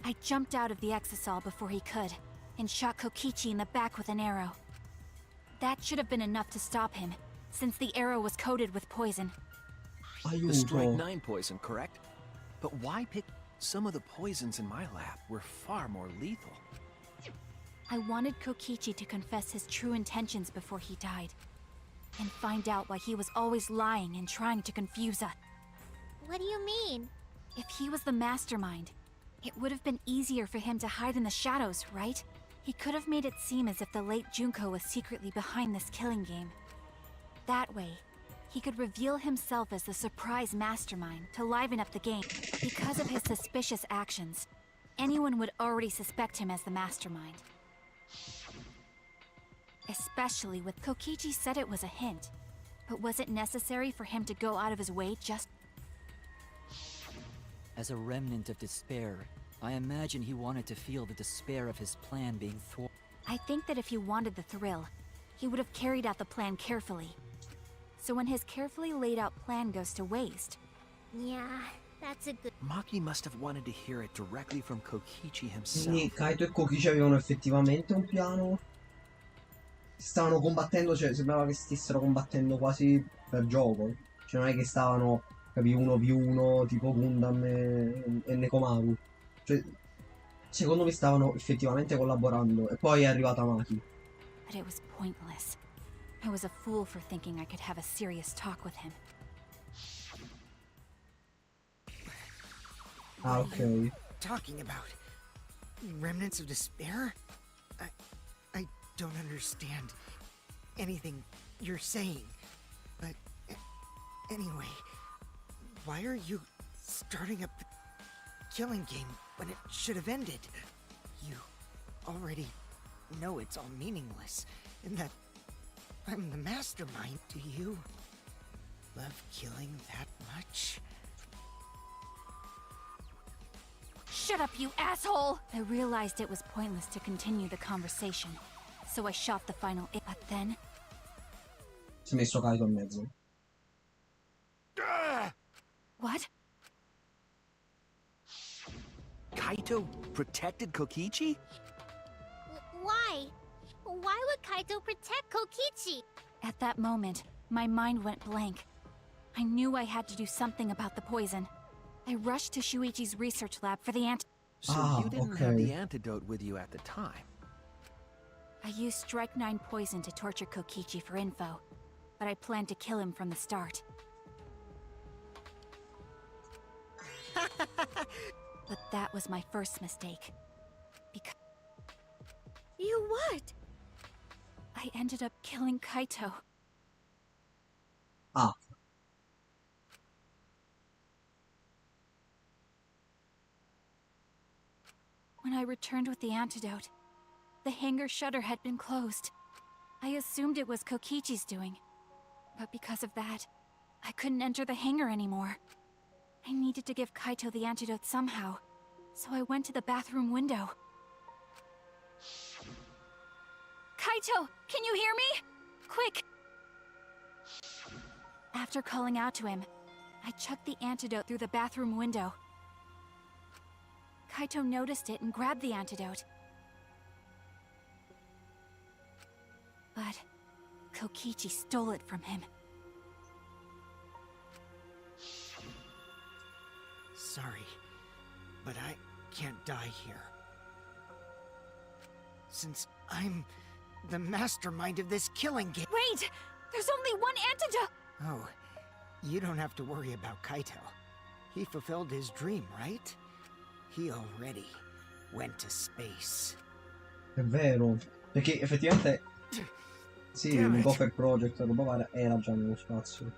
I jumped out of the exisal before he could, and shot Kokichi in the back with an arrow. That should have been enough to stop him, since the arrow was coated with poison. The Strike 9 poison, correct? But why pick... Some of the poisons in my lab were far more lethal. I wanted Kokichi to confess his true intentions before he died, and find out why he was always lying and trying to confuse us. What do you mean? If he was the mastermind, it would have been easier for him to hide in the shadows, right? He could have made it seem as if the late Junko was secretly behind this killing game. That way, he could reveal himself as the surprise mastermind to liven up the game. Because of his suspicious actions, anyone would already suspect him as the mastermind. Especially with Kokichi said it was a hint. But was it necessary for him to go out of his way just... As a remnant of despair, I imagine he wanted to feel the despair of his plan being thwarted. I think that if he wanted the thrill, he would have carried out the plan carefully. So when his carefully laid out plan goes to waste... Yeah, that's a good... Maki must have wanted to hear it directly from Kokichi himself. Quindi Kaito e Kokichi avevano effettivamente un piano. Stavano combattendo, cioè sembrava che stessero combattendo quasi per gioco. Cioè non è che stavano, capi, 1v1 tipo Gundam e Nekomaru. Cioè, secondo me stavano effettivamente collaborando. E poi è arrivata Maki. But it was pointless. I was a fool for thinking I could have a serious talk with him. Ah, ok. Talking about remnants of despair? I don't understand anything you're saying. But anyway, why are you starting up the killing game when it should have ended? You already know it's all meaningless, and that I'm the mastermind. Do you love killing that much? Shut up, you asshole! I realized it was pointless to continue the conversation, so I shot the final but then... Si è messo Kaito in mezzo. What? Kaito protected Kokichi? Why? Why would Kaito protect Kokichi? At that moment, my mind went blank. I knew I had to do something about the poison. I rushed to Shuichi's research lab for the So you didn't have the antidote with you at the time. I used Strike 9 poison to torture Kokichi for info, but I planned to kill him from the start. But that was my first mistake. Because You what? I ended up killing Kaito. Ah. When I returned with the antidote, the hangar shutter had been closed. I assumed it was Kokichi's doing. But because of that, I couldn't enter the hangar anymore. I needed to give Kaito the antidote somehow, So I went to the bathroom window. Kaito, can you hear me? Quick! After calling out to him, I chucked the antidote through the bathroom window. Kaito noticed it and grabbed the antidote. But Kokichi stole it from him. Sorry, but I can't die here. Since I'm the mastermind of this killing game. Wait! There's only one antidote! Oh, you don't have to worry about Kaito. He fulfilled his dream, right? He already went to space. È vero, perché effettivamente sì, il Buffer Project roba varia era già nello spazio.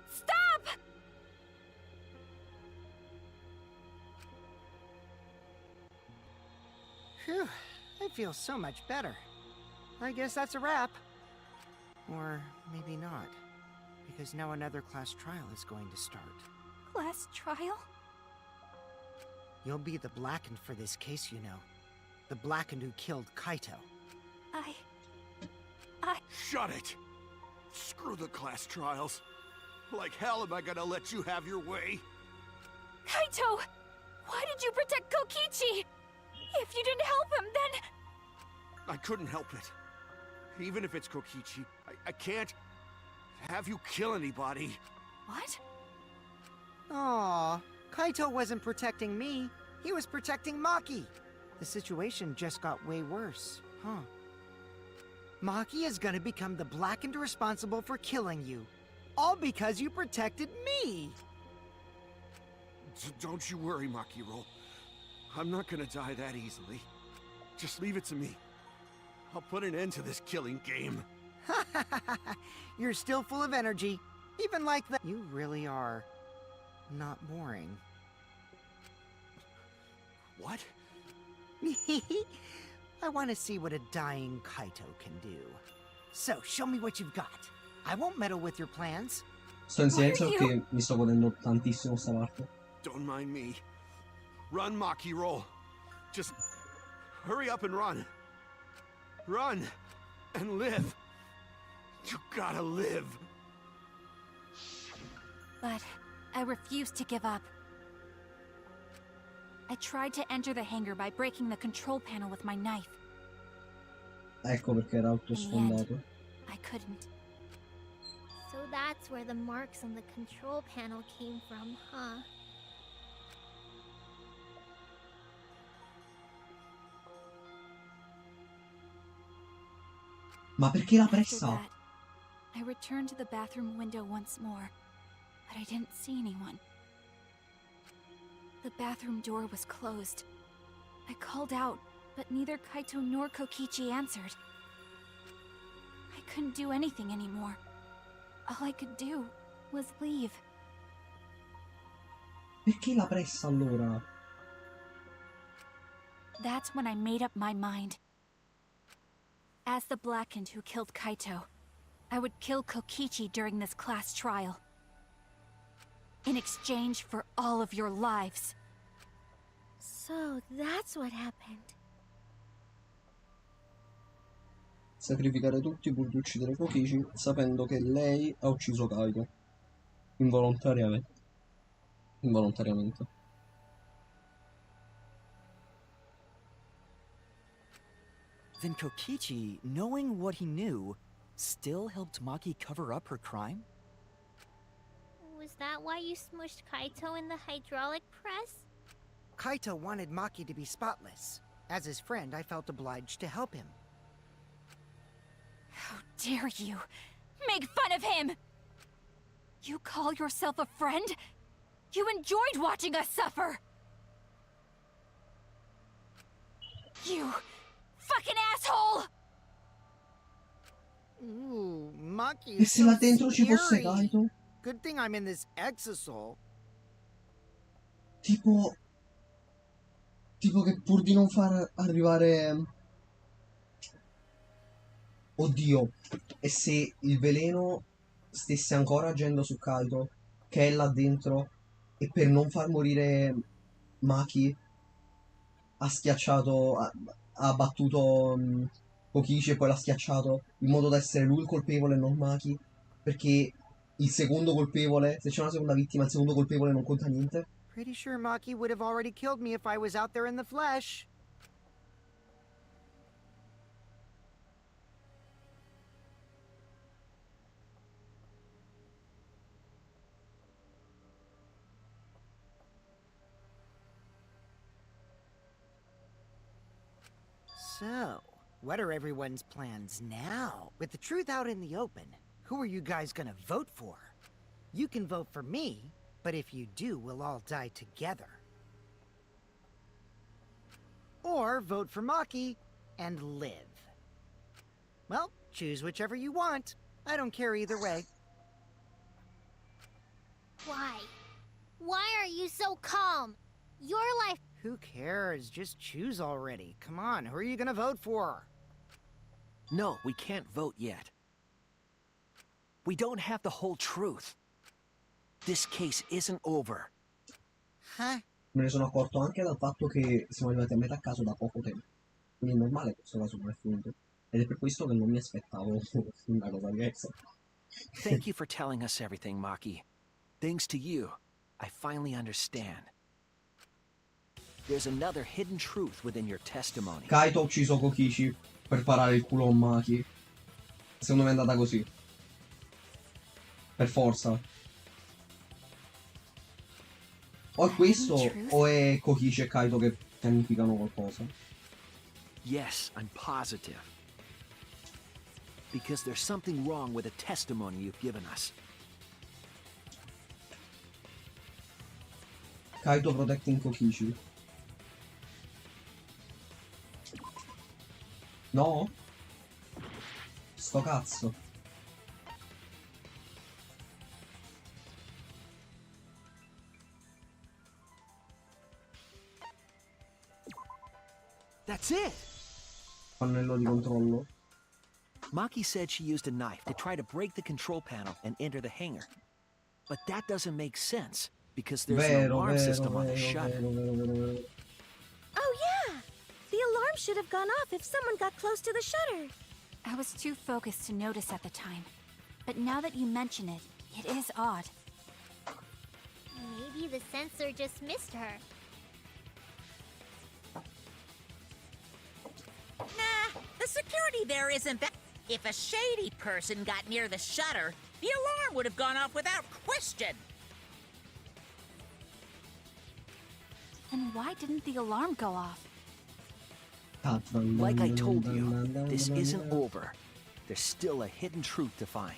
Stop! Phew, I feel so much better. I guess that's a wrap. Or maybe not, because now another class trial is going to start. Class trial? You'll be the Blackened for this case, you know. The Blackened who killed Kaito. I... Shut it! Screw the class trials. Like hell am I gonna let you have your way? Kaito! Why did you protect Kokichi? If you didn't help him, then... I couldn't help it. Even if it's Kokichi, I can't have you kill anybody. What? Aww, Kaito wasn't protecting me. He was protecting Maki. The situation just got way worse, huh? Maki is gonna become the Blackened responsible for killing you. All because you protected me! Don't you worry, Makiro. I'm not gonna die that easily. Just leave it to me. I'll put an end to this killing game. You're still full of energy. Even like that. You really are not boring. What? I want to see what a dying Kaito can do. So, show me what you've got. I won't meddle with your plans. Sto in silenzio perché mi sto godendo tantissimo sta parte. Don't mind me. Run, Makiro. Just hurry up and run. Run and live. You gotta live. But I refused to give up. I tried to enter the hangar by breaking the control panel with my knife. Ecco perché era autosfondato. I couldn't. So that's where the marks on the control panel came from, huh? Ma perché l'ha After presa? that, I returned to the bathroom window once more, but I didn't see anyone. The bathroom door was closed. I called out, but neither Kaito nor Kokichi answered. I couldn't do anything anymore. All I could do was leave. Perché l'ha presa allora? That's when I made up my mind. As the Blackened who killed Kaito, I would kill Kokichi during this class trial. In exchange for all of your lives. So that's what happened. Sacrificare tutti pur di uccidere Kokichi sapendo che lei ha ucciso Kaito. Involontariamente. Involontariamente. Then Kokichi, knowing what he knew, still helped Maki cover up her crime? Was that why you smushed Kaito in the hydraulic press? Kaito wanted Maki to be spotless. As his friend, I felt obliged to help him. How dare you! Make fun of him! You call yourself a friend? You enjoyed watching us suffer! You fucking asshole! Ooh, Maki E is se so là dentro ci fosse scary. Kaito? Good thing I'm in this exosol. Tipo che pur di non far arrivare... Oddio, e se il veleno stesse ancora agendo su Kaito, che è là dentro, e per non far morire Maki, ha schiacciato, ha battuto Kokichi e poi l'ha schiacciato in modo da essere lui il colpevole e non Maki, perché il secondo colpevole, se c'è una seconda vittima, il secondo colpevole non conta niente. Pretty sure Maki would have already killed me if I was out there in the flesh. So, what are everyone's plans now? With the truth out in the open, who are you guys gonna vote for? You can vote for me, but if you do, we'll all die together. Or vote for Maki and live. Well, choose whichever you want. I don't care either way. Why? Why are you so calm? Your life. Who cares? Just choose already. Come on, who are you gonna vote for? No, we can't vote yet. We don't have the whole truth. This case isn't over. Huh? Me ne sono accorto anche dal fatto che siamo arrivati a metà caso da poco tempo. Quindi è normale che questo caso non è finito. Ed è per questo che non mi aspettavo una cosa diversa. Thank you for telling us everything, Maki. Thanks to you, I finally understand. There's another hidden truth within your testimony. Kaito ha ucciso Kokichi per parare il culo a Maki. Secondo me è andata così. Per forza. O è questo o è Kokichi e Kaito che pianificano qualcosa. Yes, I'm positive. Because there's something wrong with the testimony you've given us. Kaito protecting Kokichi. No? Sto cazzo. That's it! Pannello di controllo. Maki said she used a knife to try to break the control panel and enter the hangar. But that doesn't make sense, because there's an alarm system on the shutter. Oh, yeah! The alarm should have gone off if someone got close to the shutter. I was too focused to notice at the time. But now that you mention it, it is odd. Maybe the sensor just missed her. Nah, the security there isn't that. If a shady person got near the shutter, the alarm would have gone off without question. Then why didn't the alarm go off? Like I told you, this isn't over. There's still a hidden truth to find.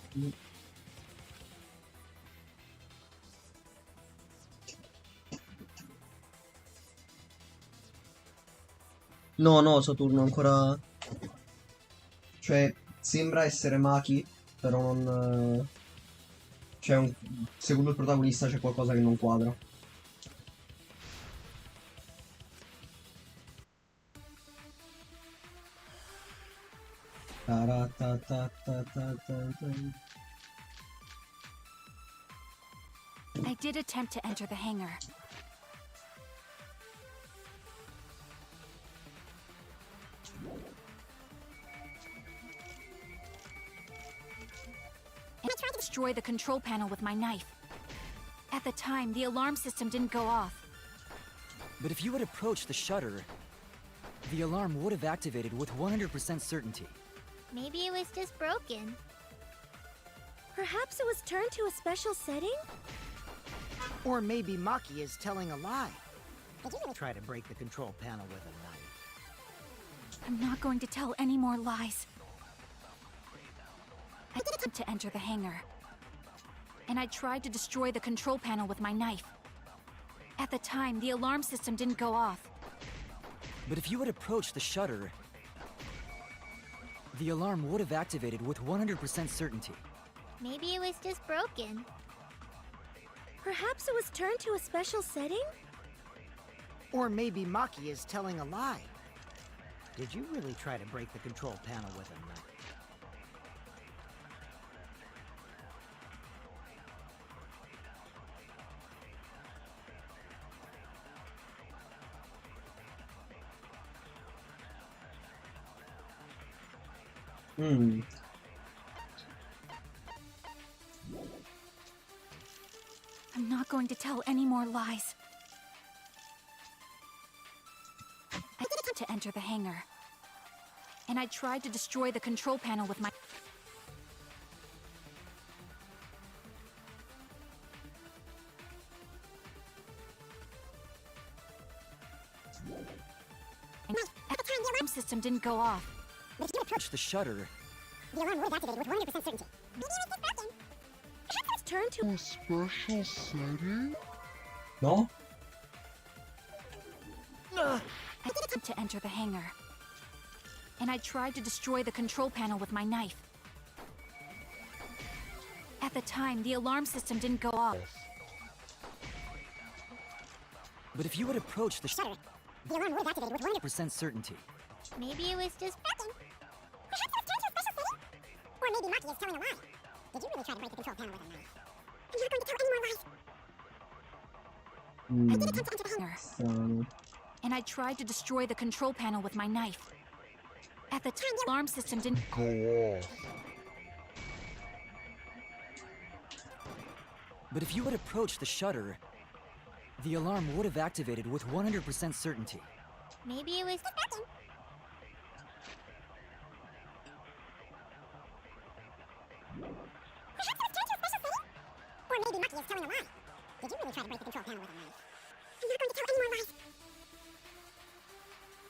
No, Saturno ancora. Cioè, sembra essere Maki, però non. Cioè, secondo il protagonista c'è qualcosa che non quadra. I did attempt to enter the hangar. And I tried to destroy the control panel with my knife. At the time, the alarm system didn't go off. But if you had approached the shutter, the alarm would have activated with 100% certainty. Maybe it was just broken. Perhaps it was turned to a special setting? Or maybe Maki is telling a lie. Try to break the control panel with a knife. I'm not going to tell any more lies. I did attempt to enter the hangar. And I tried to destroy the control panel with my knife. At the time, the alarm system didn't go off. But if you had approached the shutter, the alarm would have activated with 100% certainty. Maybe it was just broken. Perhaps it was turned to a special setting? Or maybe Maki is telling a lie. Did you really try to break the control panel with a knife? Mm. I'm not going to tell any more lies. I did to enter the hangar. And I tried to destroy the control panel with my... At the time, the alarm system didn't go off. But if you approach the shutter, the alarm would have activated with 100% certainty. Maybe it was broken. Perhaps let's turn to A special setting? No? I did attempt to enter the hangar. And I tried to destroy the control panel with my knife. At the time, the alarm system didn't go off. but if you had approached the shutter, the alarm would have activated with 100% 100% certainty. Maybe it was just broken. Perhaps let's turn to a special setting? Or maybe Maki is telling a lie. Did you really try to break the control panel with a knife? I'm not going to tell any more lies. I did attempt to enter the hangar. Strano. And I tried to destroy the control panel with my knife. At the time, the alarm system didn't Go off. But if you had approached the shutter, the alarm would have activated with 100% certainty. Maybe it was just broken. Perhaps let's turn to a special setting? Or maybe Maki is telling a lie. Did you really try to break the control panel with a knife? I'm not going to tell any more lies.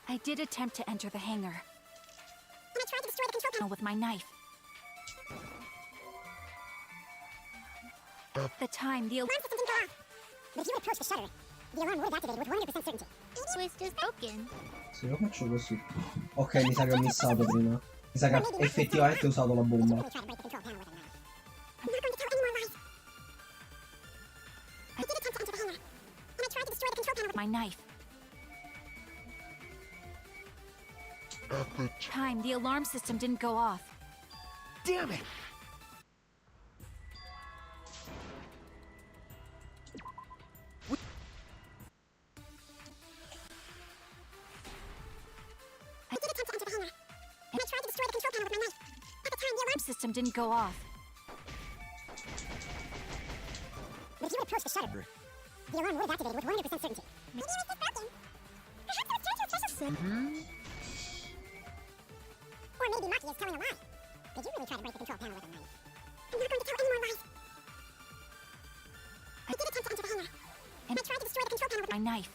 I did attempt to enter the hangar. And I tried to destroy the control panel With my knife. At the time, the alarm system didn't go off. But if you approach the shutter, the alarm would have activated with 100% certainty. Maybe it was just broken. Se lo faccio così. Ok, mi sa che ho missato prima. Mi sa che effettivamente ho usato la Did you bomba. really try to break the control panel with a knife? I'm not going to tell any more lies. I did attempt to enter the hangar. And I tried to destroy the control panel with my knife. At the Time, the alarm system didn't go off. Damn it! I did attempt to enter the hangar. And I tried to destroy the control panel with my knife. At the time, the alarm System didn't go off. But if you approach the shutter, the alarm would have activated with 100% certainty. Maybe it was just broken. Perhaps let's turn to a special setting. Or maybe Maki is telling a lie. Did you really try to break the control panel with a knife? I'm not going to tell any more lies. I did attempt to enter the hangar. And I tried to destroy the control panel with My knife.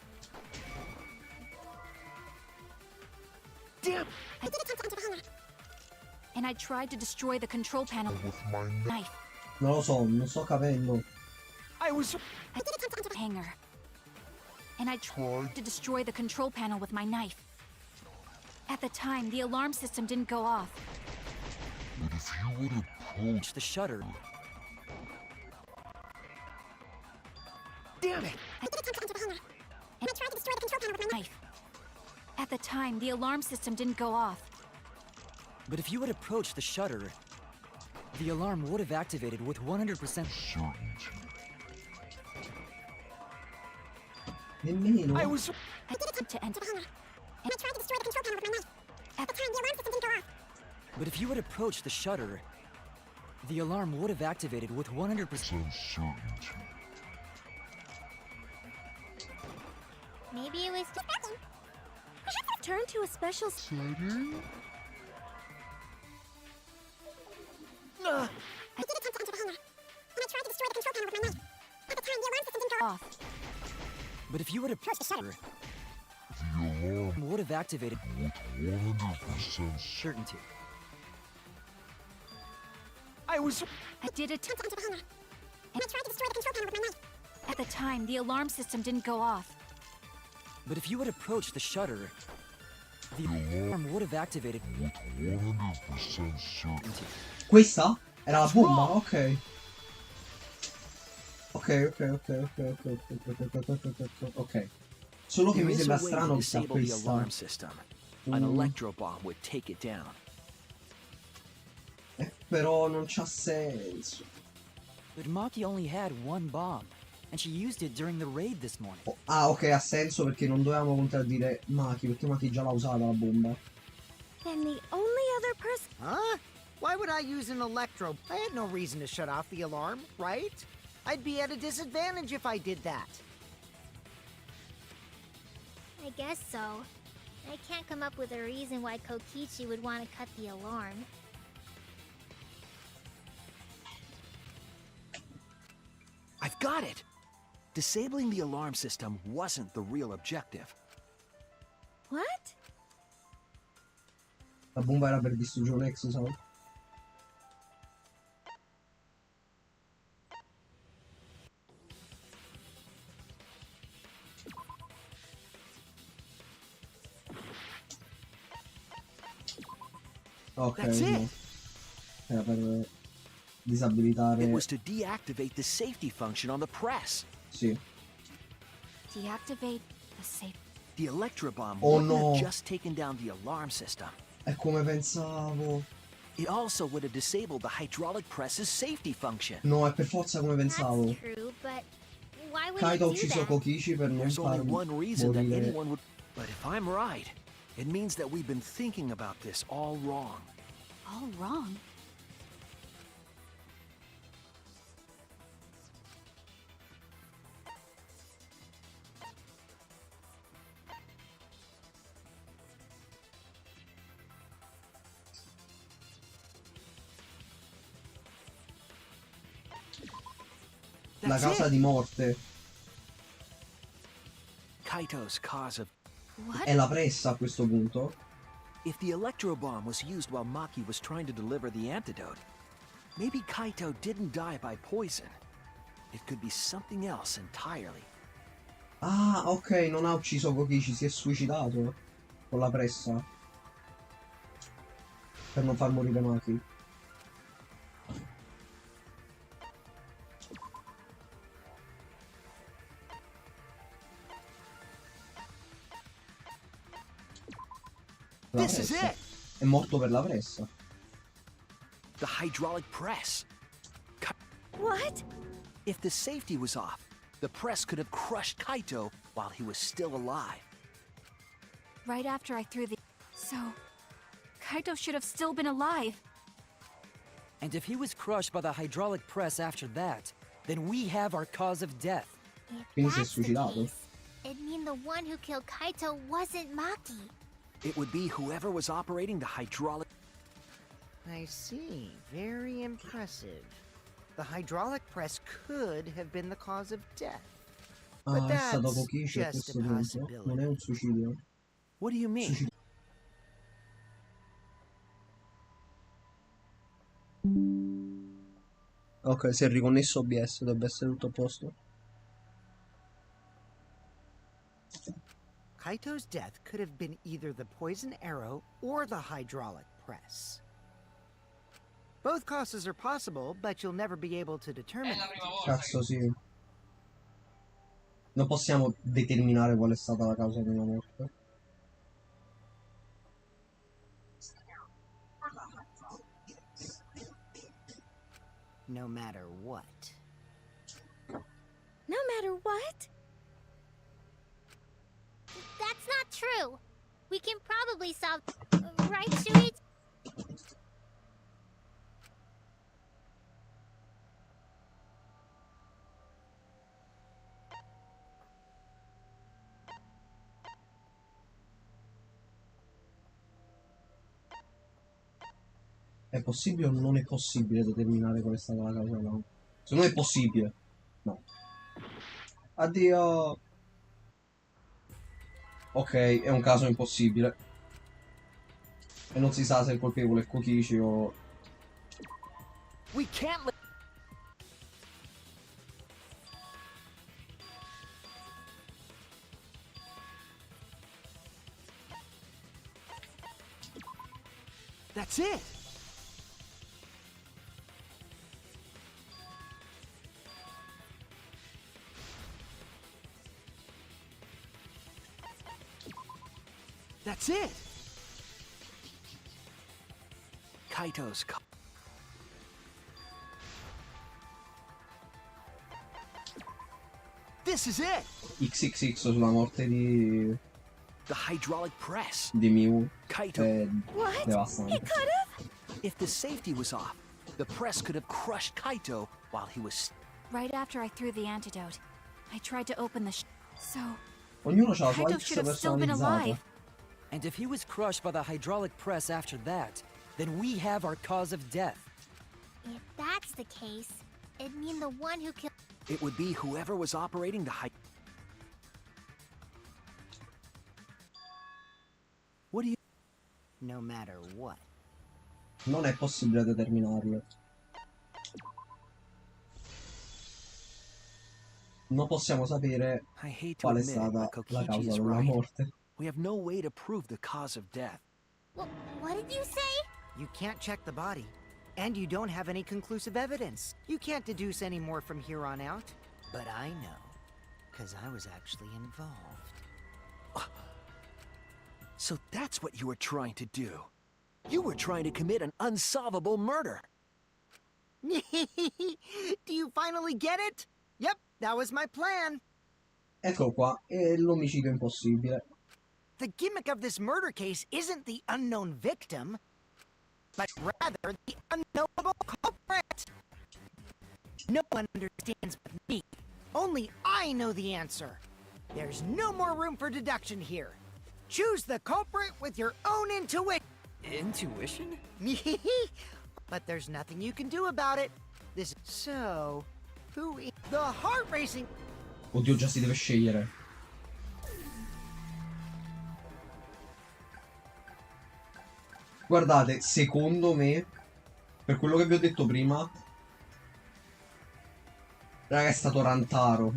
Damn! I did attempt to enter the hangar. And I tried to destroy the control panel with my knife. Non lo so, non sto capendo. I did attempt to enter the hangar. And I tried to destroy the control panel with my knife. At the time, the alarm system didn't go off. But if you would approach The shutter, Damn it! I did attempt to enter the hangar. And I tried to destroy the control panel with my knife. At the time, the alarm system didn't go off. but if you had approached the shutter, the alarm would have activated with 100% certainty. Nemmeno. I did attempt to enter the hangar. And I tried to destroy the control panel with my knife. At the time, the alarm system didn't go off. But if you had approached the shutter, the alarm would have activated with 100% Certainty. Maybe it was just broken. Perhaps let's turn to a special Setting? I did attempt to enter the hangar. And I tried to destroy the control panel with my knife. At the time, the alarm system didn't go off. Off. But if you had Approach the shutter. The alarm would have activated with 100% certainty. I did attempt To enter the hangar. And I tried to destroy the control panel with my knife. At the time, the alarm system didn't go off. But if you had approached the shutter, the alarm would have activated with 100% certainty. Questa? Era la bomba? Ok. Ok. Solo che mi There is sembra a way to strano che sta disable the questa. alarm system. An electro bomb would take it down. Però non c'ha senso. But Maki only had one bomb, and she used it during the raid this morning. Oh, ah, ok, ha senso perché non dovevamo contraddire Maki, perché Maki già l'ha usata la bomba. Then the only other first. Huh? Why would I use an electro? I had no reason to shut off the alarm, right? I'd be at a disadvantage if I did that. I guess so. I can't come up with a reason why Kokichi would want to cut the alarm. I've got it! Disabling the alarm system wasn't the real objective. What? La bomba era per distruggere un exosal. Ok, That's no. it! Era per disabilitare. It was to deactivate the safety function on the press. Sì. Deactivate the safe. The Electrobomb Oh, wouldn't no. have just taken down the alarm system. È come pensavo. It also would have disabled the hydraulic press's safety function. No, è per forza come pensavo. That's true, but why would Kaito ha he do ucciso that? Kokichi per non There's only far one reason that morire. anyone would... But if I'm right, it means that we've been thinking about this all wrong. All wrong. La That's causa it. di morte Kaito's cause of... What? è la pressa a questo punto. If the Electrobomb was used while Maki was trying to deliver the antidote, maybe Kaito didn't die by poison. It could be something else entirely. Ah, ok, non ha ucciso Kokichi, si è suicidato con la pressa per non far morire Maki. La This is pressa. it! È morto per la pressa. The hydraulic press. What? If the safety was off, the press could have crushed Kaito while he was still alive. Right after I threw the... So... Kaito should have still been alive. And if he was crushed by the hydraulic press after that, then we have our cause of death. If Quindi si è that's the suicidato. case, it'd mean the one who killed Kaito wasn't Maki. It would be whoever was operating the hydraulic... I see. Very impressive. The hydraulic press could have been the cause of death. Ah, But è stato that's Kokichi a just questo a punto. possibility. Non è un suicidio. What do you mean? Ok, si è riconnesso OBS, dovrebbe essere tutto a posto. Kaito's death could have been either the poison arrow or the hydraulic press. Both causes are possible, but you'll never be able to determine it. Cazzo, sì. Non possiamo determinare qual è stata la causa della morte. No matter what. No matter what? That's not true. We can probably solve... right, Shuichi? È possibile o non è possibile determinare qual è stata la causa della morte? Se non è possibile. No. Addio. Ok, è un caso impossibile. E non si sa se il colpevole è Kokichi o... We can't let... That's it! That's it! Kaito's... This is it! XXX sulla morte di... The hydraulic press. di Miu. Kaito. È What? devastante. It could have? If the safety was off, the press could have crushed Kaito while he was... Right after I threw the antidote, I tried to open the so Ognuno ha la sua Kaito X should have still been personalizzata. alive. And if he was crushed by the hydraulic press after that, then we have our cause of death. If that's the case, it'd mean the one who killed. It would be whoever was operating the What do you... No matter what. Non è possibile determinarlo. Non possiamo sapere I hate to qual è admit it, stata but la Kokichi causa is della right. morte. We have no way to prove the cause of death. What did you say? You can't check the body. And you don't have any conclusive evidence. You can't deduce any more from here on out. But I know. Because I was actually involved. So that's what you were trying to do. You were trying to commit an unsolvable murder. Do you finally get it? Yep, that was my plan. Ecco qua, è l'omicidio impossibile. The gimmick of this murder case isn't the unknown victim, but rather the unknowable culprit. No one understands but me. Only I know the answer. There's no more room for deduction here. Choose the culprit with your own intuition. Intuition? But there's nothing you can do about it. This so who is the heart racing? Oddio, già si deve scegliere. Guardate, secondo me, per quello che vi ho detto prima, raga, è stato Rantaro.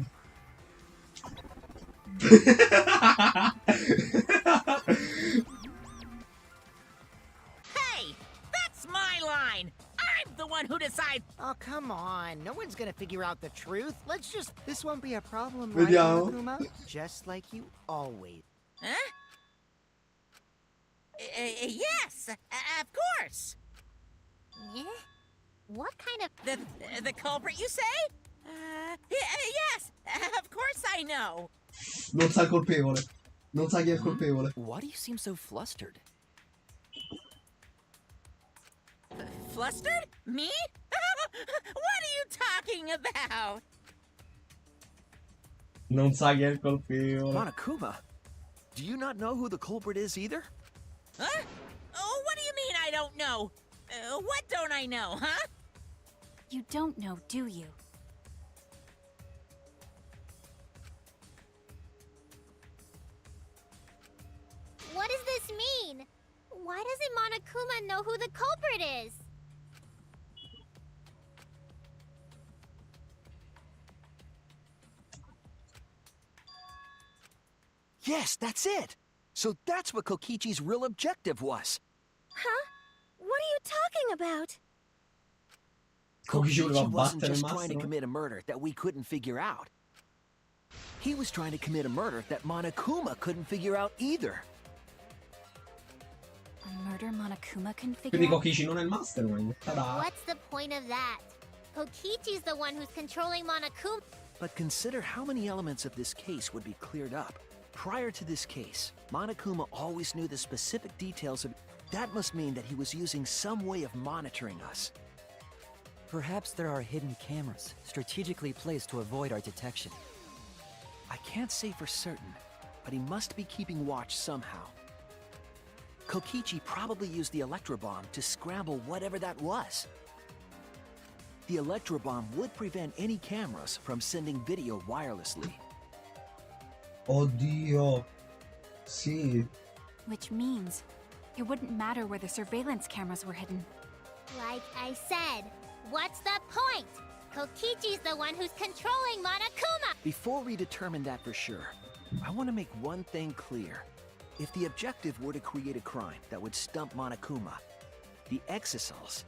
Hey, that's my line. I'm the one who decides. Oh, come on. No one's gonna figure out the truth. Let's just... This won't be a problem, right, Vediamo. Monokuma? Just like you always... Huh? Yes, of course. Yeah? What kind of... The culprit, you say? Yes, of course I know. Non sa il colpevole. Non sa chi è il colpevole. Why do you seem so flustered? Flustered? Me? What are you talking about? Non sa chi è il colpevole. Monokuma, do you not know who the culprit is either? Huh? Oh, what do you mean I don't know? What don't I know, huh? You don't know, do you? What does this mean? Why doesn't Monokuma know who the culprit is? Yes, that's it! So that's what Kokichi's real objective was. Huh? What are you talking about? Kokichi voleva Kokichi wasn't battere il just trying to mastro. commit a murder that we couldn't figure out. He was trying to commit a murder that Monokuma couldn't figure out either. A murder Monokuma can figure Quindi out? Kokichi non è il mastermind. Ta-da. What's the point of that? Kokichi's the one who's controlling Monokuma. But consider how many elements of this case would be cleared up. Prior to this case, Monokuma always knew the specific details of... That must mean that he was using some way of monitoring us. Perhaps there are hidden cameras, strategically placed to avoid our detection. I can't say for certain, but he must be keeping watch somehow. Kokichi probably used the Electrobomb to scramble whatever that was. The Electrobomb would prevent any cameras from sending video wirelessly. Oddio. Sì. Which means it wouldn't matter where the surveillance cameras were hidden. Like I said, what's the point? Kokichi's the one who's controlling Monokuma. Before we determine that for sure, I want to make one thing clear. If the objective were to create a crime that would stump Monokuma, the exosols...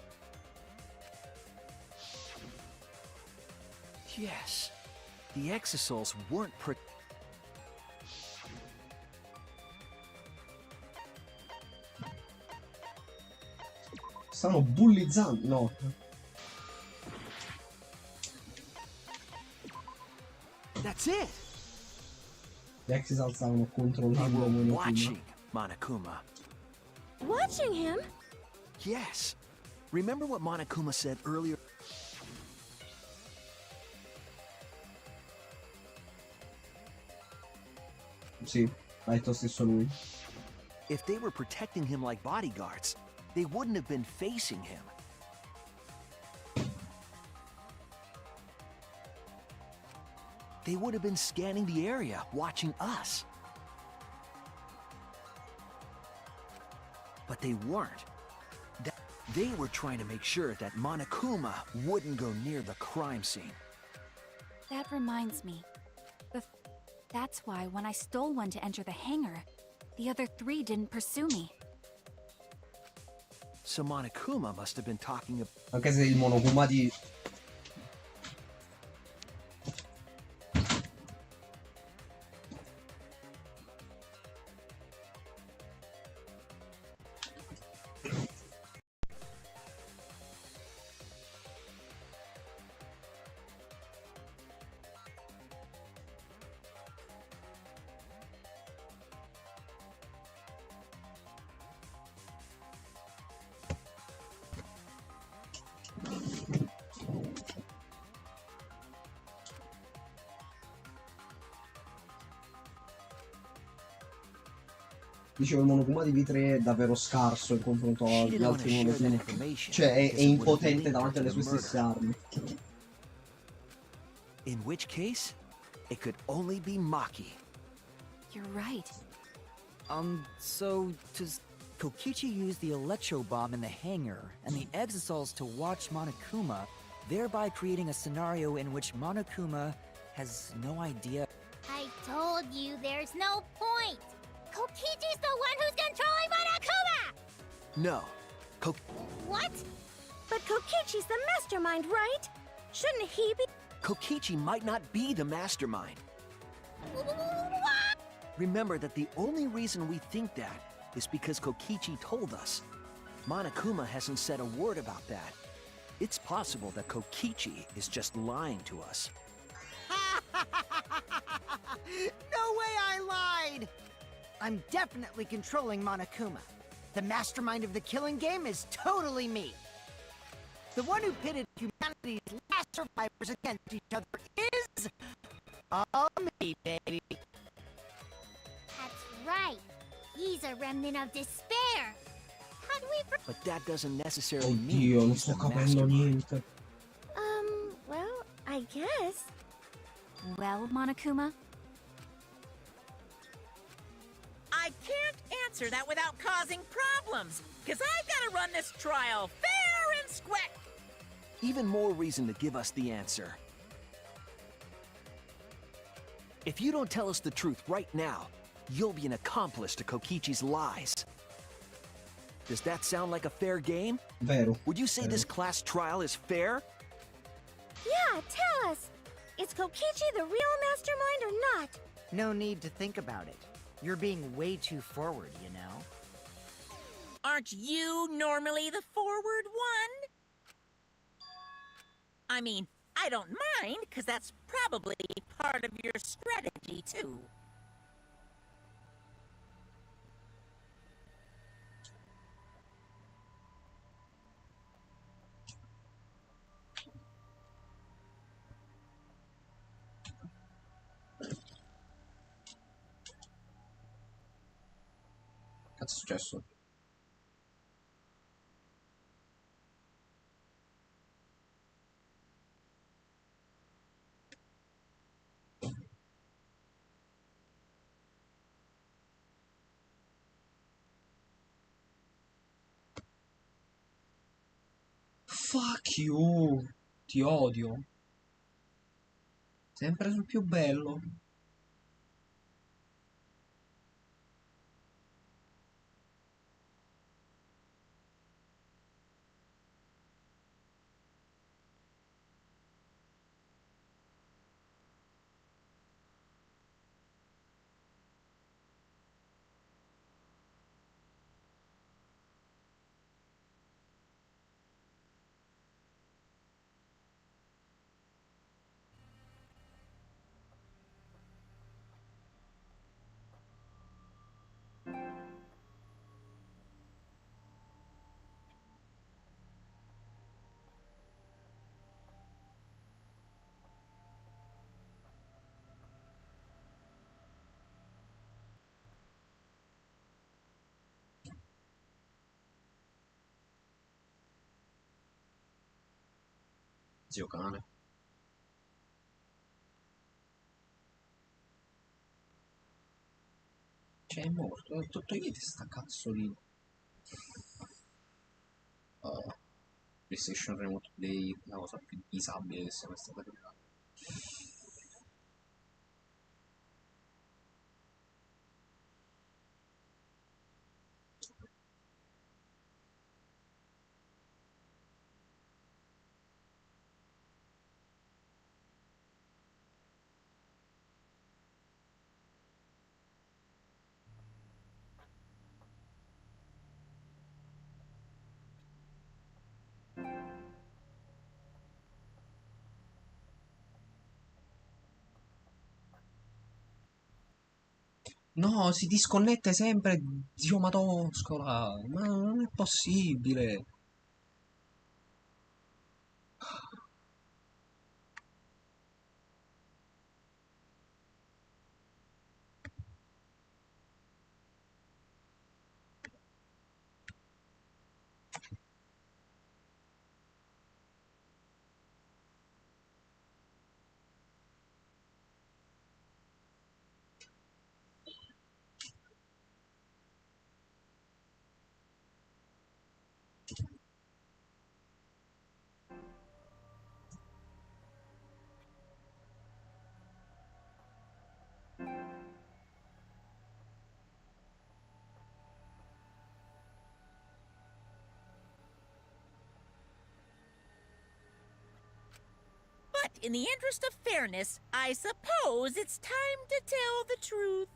Yes, the exosols weren't Stanno bullizzando. No. That's it! Gli Exisal stavano They controllando were Monokuma. watching Monokuma. Watching him? Yes, Remember what Monokuma said earlier? Sì, ha detto stesso lui. If they were protecting him like bodyguards, they wouldn't have been facing him. They would have been scanning the area, watching us. But they weren't. They were trying to make sure that Monokuma wouldn't go near the crime scene. That reminds me. That's why when I stole one to enter the hangar, the other 3 didn't pursue me. So Monokuma must have been talking about... Anche se il Monokuma di... Dicevo, il Monokuma di V3 è davvero scarso in confronto agli altri Monokuma. Cioè, è impotente davanti alle sue stesse armi. In which case, it could only be Maki. You're right. So does Kokichi use the electro bomb in the hangar and the Exosols to watch Monokuma, thereby creating a scenario in which Monokuma has no idea? I told you there's no point! Kokichi's the one who's controlling Monokuma! No. What? But Kokichi's the mastermind, right? Shouldn't he be? Kokichi might not be the mastermind. What? Remember that the only reason we think that is because Kokichi told us. Monokuma hasn't said a word about that. It's possible that Kokichi is just lying to us. No way I lied! I'm definitely controlling Monokuma. The mastermind of the killing game is totally me. The one who pitted humanity's last survivors against each other is... all me, baby. That's right. He's a remnant of despair. How do we... But that doesn't necessarily mean Oddio, non he's sto the capendo mastermind. niente. Well, I guess. Well, Monokuma? I can't answer that without causing problems, because I've got to run this trial fair and square. Even more reason to give us the answer. If you don't tell us the truth right now, you'll be an accomplice to Kokichi's lies. Does that sound like a fair game? Vero. Would you say this class trial is fair? Yeah, tell us. Is Kokichi the real mastermind or not? No need to think about it. You're being way too forward, you know? Aren't you normally the forward one? I mean, I don't mind, because that's probably part of your strategy, too. Cazzo è successo? Fuck you! Ti odio. Sempre sul più bello. Zio cane. Cioè è morto, togliti sta cazzo di PlayStation Remote Play, la cosa più disabile che sia mai stata creata. No, si disconnette sempre, zio Matoscola, ma non è possibile. But in the interest of fairness, I suppose it's time to tell the truth.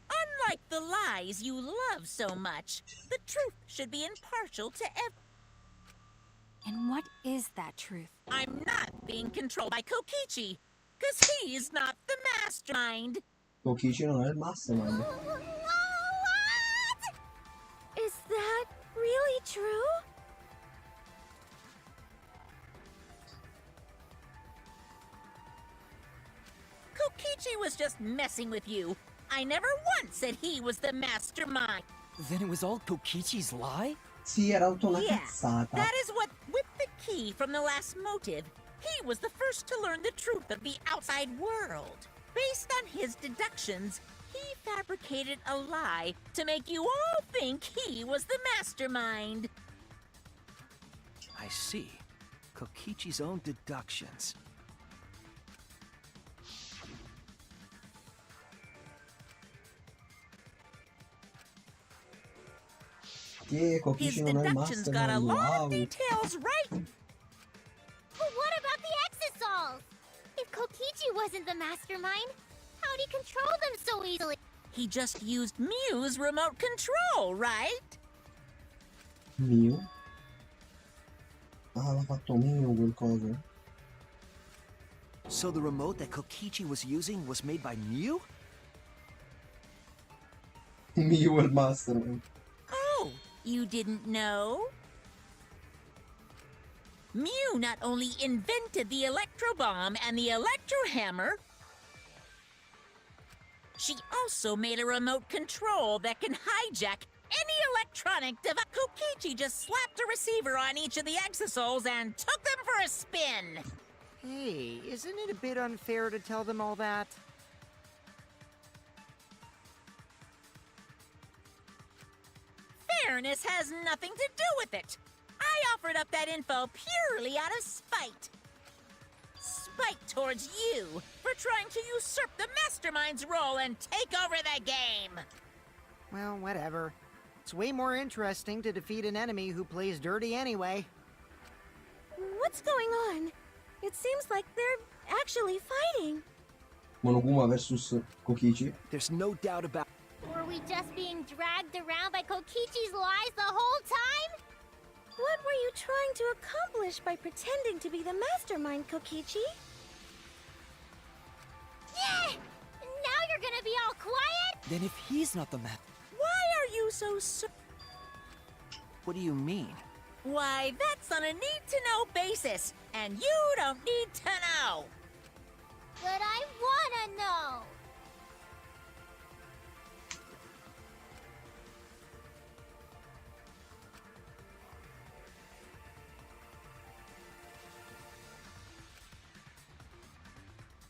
Unlike the lies you love so much, the truth should be impartial to And what is that truth? I'm not being controlled by Kokichi, because he's not the mastermind. Kokichi non è il mastermind. What? Is that really true? Kokichi was just messing with you. I never once said he was the mastermind. Then it was all Kokichi's lie? Sì, era tutta una Yeah, cazzata. that is what whipped the key from the last motive. He was the first to learn the truth of the outside world. Based on his deductions, he fabricated a lie to make you all think he was the mastermind. I see. Kokichi's own deductions. Che His Kokichi non è il deductions got a mastermind, lot wow. of details right. But what about the exosols? If Kokichi wasn't the mastermind, how'd he control them so easily? He just used Mew's remote control, right? Mio? Ah, l'ha fatto mio quel coso. So the remote that Kokichi was using was made by Mew? Mio è il mastermind. Oh, you didn't know? Mew not only invented the electro bomb and the electro hammer, she also made a remote control that can hijack any electronic device. Kokichi just slapped a receiver on each of the exosols and took them for a spin. Hey, isn't it a bit unfair to tell them all that? Fairness has nothing to do with it. I offered up that info purely out of spite. Spite towards you for trying to usurp the mastermind's role and take over the game. Well, whatever. It's way more interesting to defeat an enemy who plays dirty anyway. What's going on? It seems like they're actually fighting. Monokuma versus Kokichi. There's no doubt about Were we just being dragged around by Kokichi's lies the whole time? What were you trying to accomplish by pretending to be the mastermind, Kokichi? Yeah! Now you're gonna be all quiet? Then if he's not the man, Why are you so What do you mean? Why, that's on a need-to-know basis, and you don't need to know. But I wanna know!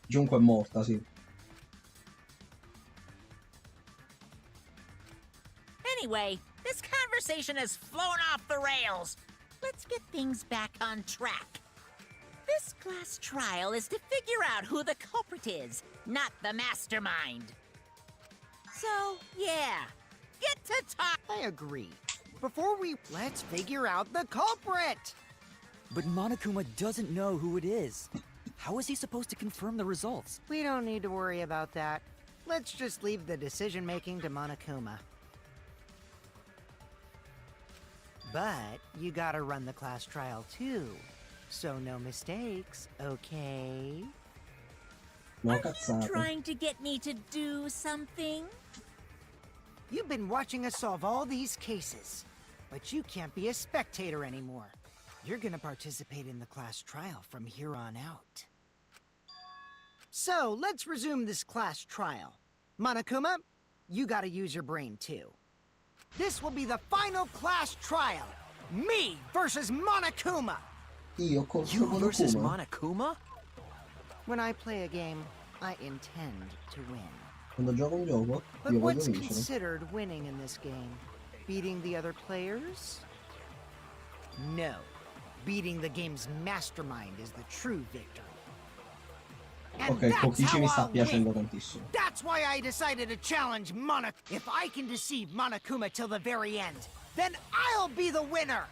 Junko è morta, sì. Anyway, this conversation has flown off the rails. Let's get things back on track. This class trial is to figure out who the culprit is, not the mastermind. So, yeah, get to talk. I agree. Let's figure out the culprit! but Monokuma doesn't know who it is. How is he supposed to confirm the results? We don't need to worry about that. Let's just leave the decision-making to Monokuma. But you gotta run the class trial too. So no mistakes, okay? No Are you cazzate. trying to get me to do something? You've been watching us solve all these cases, but you can't be a spectator anymore. You're gonna participate in the class trial from here on out. So, let's resume this class trial. Monokuma, you gotta use your brain too. This will be the final class trial. Me versus Monokuma! Io contro You versus Monokuma. Monokuma? When I play a game, I intend to win. Quando gioco un gioco, But io voglio what's vincere. considered winning in this game? Beating the other players? No. Beating the game's mastermind is the true victory. And Ok, that's Kokichi how mi sta I'll piacendo win. tantissimo. That's why I decided to challenge If I can deceive Monokuma till the very end, then I'll be the winner!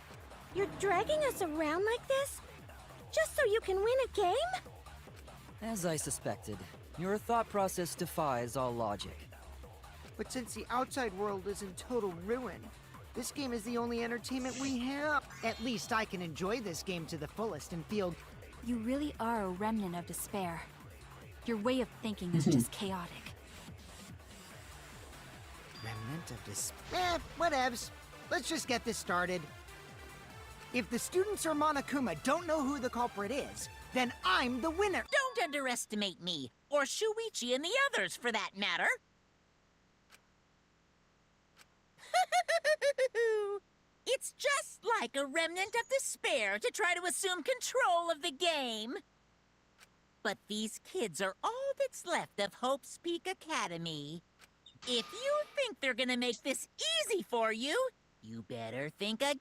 You're dragging us around like this? Just so you can win a game? As I suspected, your thought process defies all logic. But since the outside world is in total ruin, this game is the only entertainment we have. At least I can enjoy this game to the fullest and feel... You really are a remnant of despair. Your way of thinking is just chaotic. Remnant of despair. Whatevs. Let's just get this started. If the students or Monokuma don't know who the culprit is, then I'm the winner. Don't underestimate me, or Shuichi and the others, for that matter. It's just like a remnant of despair to try to assume control of the game. But these kids are all that's left of Hope's Peak Academy. If you think they're gonna make this easy for you, you better think again.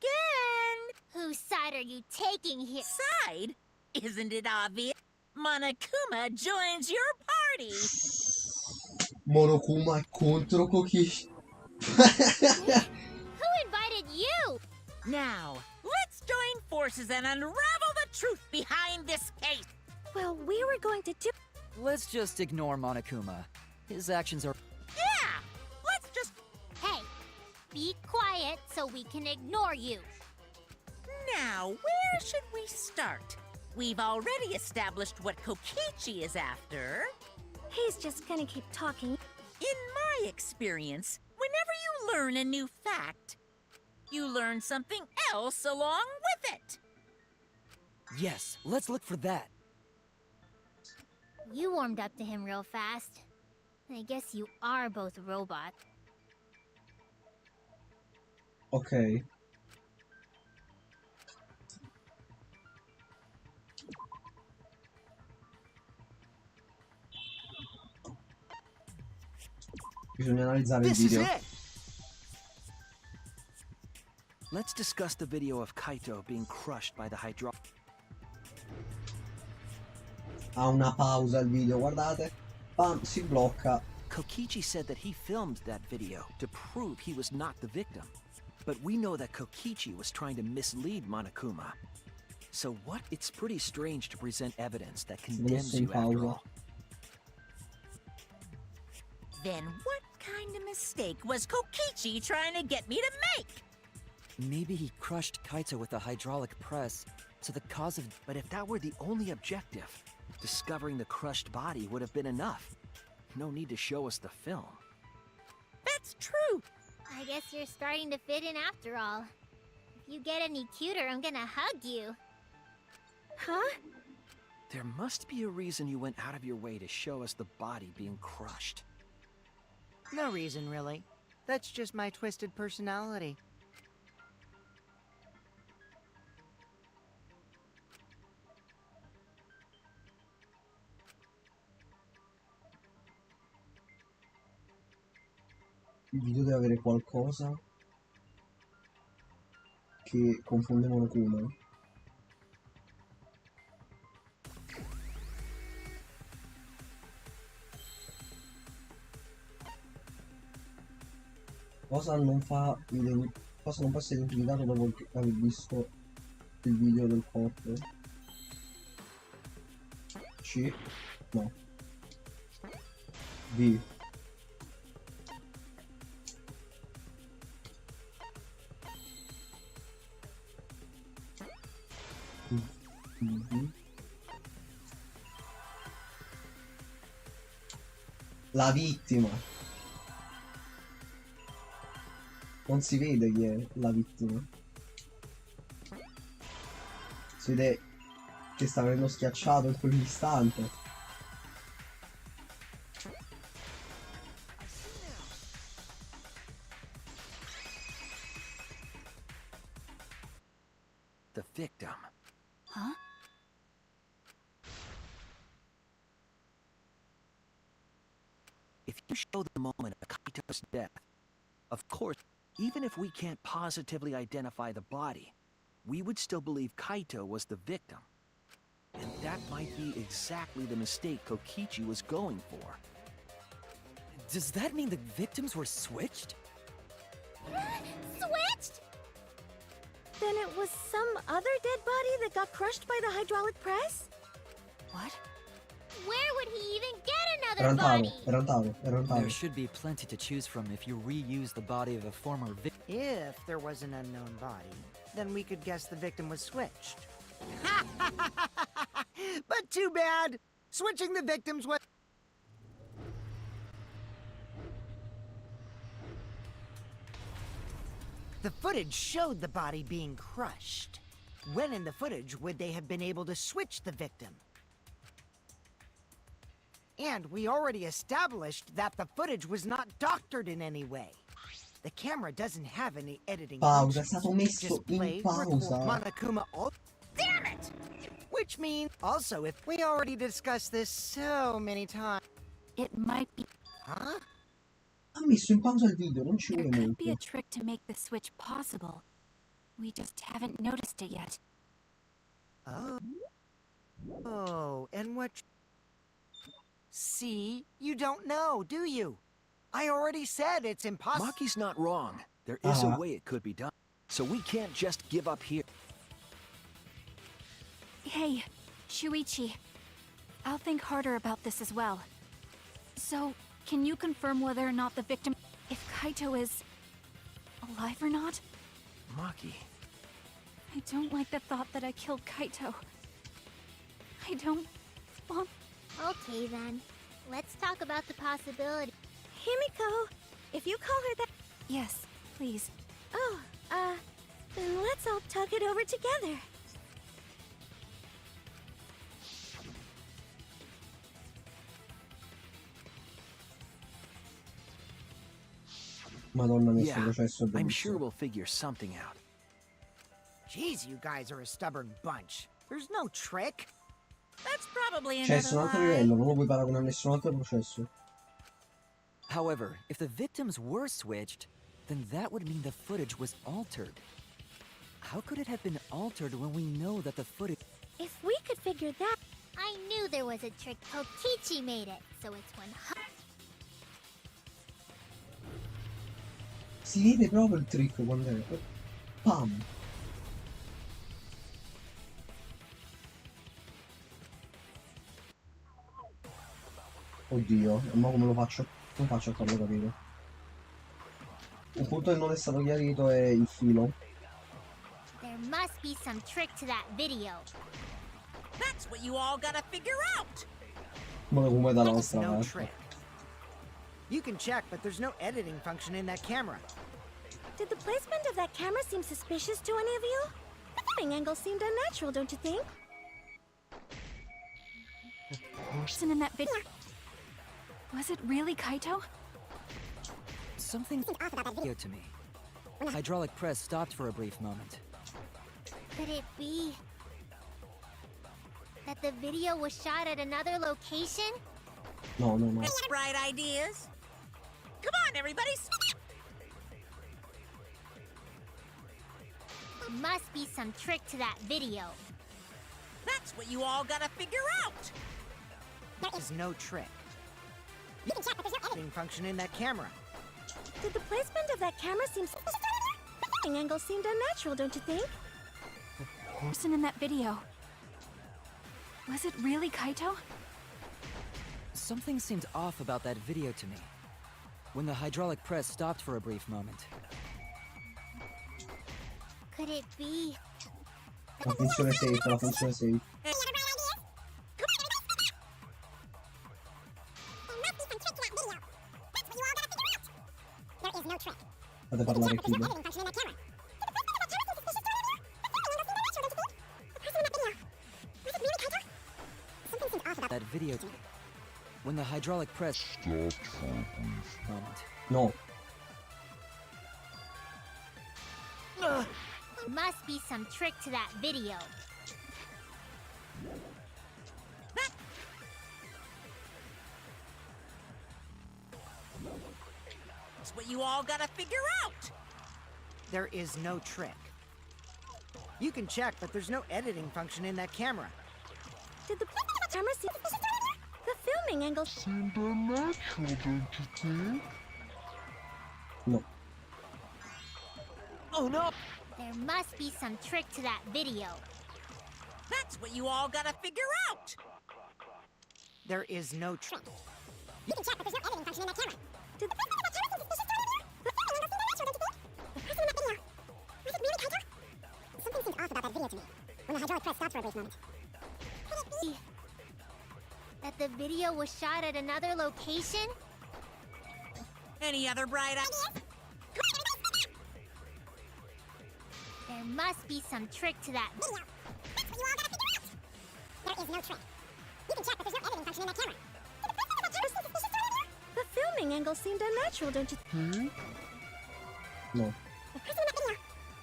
Whose side are you taking here? Side? Isn't it obvious? Monokuma joins your party. Monokuma è contro Kokichi. Who invited you? Now, let's join forces and unravel the truth behind this case. Well, we were going to do... Let's just ignore Monokuma. His actions are... Yeah! Let's just... Hey, be quiet so we can ignore you. Now, where should we start? We've already established what Kokichi is after. He's just gonna keep talking. In my experience, whenever you learn a new fact, you learn something else along with it. Yes, let's look for that. You warmed up to him real fast. I guess you are both robots. Ok. Bisogna analizzare il This is video. it! Let's discuss the video of Kaito being crushed by the hydro... Ha una pausa il video, guardate. Pam, si blocca. Kokichi said that he filmed that video to prove he was not the victim. But we know that Kokichi was trying to mislead Monokuma. So what? It's pretty strange to present evidence that condemns Messo in you after pausa. all. Then what kind of mistake was Kokichi trying to get me to make? Maybe he crushed Kaito with a hydraulic press, so the cause of... But if that were the only objective, discovering the crushed body would have been enough. No need to show us the film. That's true. I guess you're starting to fit in after all. If you get any cuter, I'm gonna hug you. Huh? There must be a reason you went out of your way to show us the body being crushed. No reason, really. That's just my twisted personality. Il video deve avere qualcosa che confondevano come. Cosa non cosa non può essere identificato dopo aver visto il video del corpo? C. No. D. La vittima. Non si vede chi è la vittima. Si vede che sta venendo schiacciato in quell'istante. The victim. Huh? If you show the moment of Kaito's death, of course, even if we can't positively identify the body, we would still believe Kaito was the victim. And that might be exactly the mistake Kokichi was going for. Does that mean the victims were switched? Switched? Then it was some other dead body that got crushed by the hydraulic press? What? Where would he even get Era un another tavo, body? era un tavo, era un tavo. There should be plenty to choose from if you reuse the body of a former victim. If there was an unknown body, then we could guess the victim was switched. But too bad! Switching the victims was... The footage showed the body being crushed. When in the footage would they have been able to switch the victim? And we already established that the footage was not doctored in any way. The camera doesn't have any editing Pausa, è functions. stato messo Just in play, pausa. record, Monokuma all... Damn it! Which means, also, if we already discussed this so many times... It might be. Huh? Ha messo in pausa il video, non ci There vuole could be a molto. trick to make the switch possible. We just haven't noticed it yet. Oh. Oh, and what... See? You don't know, do you? I already said it's impossible. Maki's not wrong. There is a way it could be done. So we can't just give up here. Hey, Shuichi. I'll think harder about this as well. So, can you confirm whether or not the victim... If Kaito is... alive or not? Maki. I don't like the thought that I killed Kaito. I don't... want... Okay then. Let's talk about the possibility. Himiko, if you call her that... Yes, please. Oh, then let's all talk it over together. Madonna, questo Yeah, processo è I'm sure bellissimo. we'll figure something out. Jeez, you guys are a stubborn bunch. There's no trick. That's probably Cioè, another su un altro lie. livello, non lo puoi paragonare a nessun altro processo. However, if the victims were switched, then that would mean the footage was altered. How could it have been altered when we know that the footage... If we could figure that... I knew there was a trick. Kokichi made it, so it's 100. Si vede proprio il trick quando è... Pam! Oddio, ma come lo faccio? Non faccio a farlo capire. Un punto che non è stato chiarito è il filo. There must be some trick to that video. That's what you all gotta figure out. Come dalla There's nostra no parte. trick. You can check, but there's no editing function in that camera. Did the placement of that camera seem suspicious to any of you? The filming angle seemed unnatural, don't you think? Person in that video. Was it really Kaito? Something video to me. Hydraulic press stopped for a brief moment. Could it be that the video was shot at another location? No. Any bright ideas? Come on, everybody. There must be some trick to that video. That's what you all gotta figure out. There's no trick. You can check, but there's no editing function in that camera. Did the placement of that camera seem suspicious? The filming angle seemed unnatural, don't you think? Person in that video. Was it really Kaito? Something seemed off about that video to me. When the hydraulic press stopped for a brief moment. Could it be La funzione safe, la funzione safe. Fate parlare Kibo. That video to me. When the hydraulic press Stopped for a brief moment. No. there must be some trick to that video? That's what you all gotta figure out. There is no trick. You can check, but there's no editing function in that camera. Did the camera seem the filming angle seemed unnatural, don't you think? No. Oh no! There must be some trick to that video. That's what you all gotta figure out. There is no trick. You can check, but there's no editing function in that camera. did the Something seems off about that video to me. When the hydraulic press stopped for a brief moment. Could it be that the video was shot at another location? Any other bright ideas? There must be some trick to that video. That's what you all gotta figure out. There is no trick. You can check, but there's no editing function in that camera. the filming angle seemed unnatural, don't you think? No.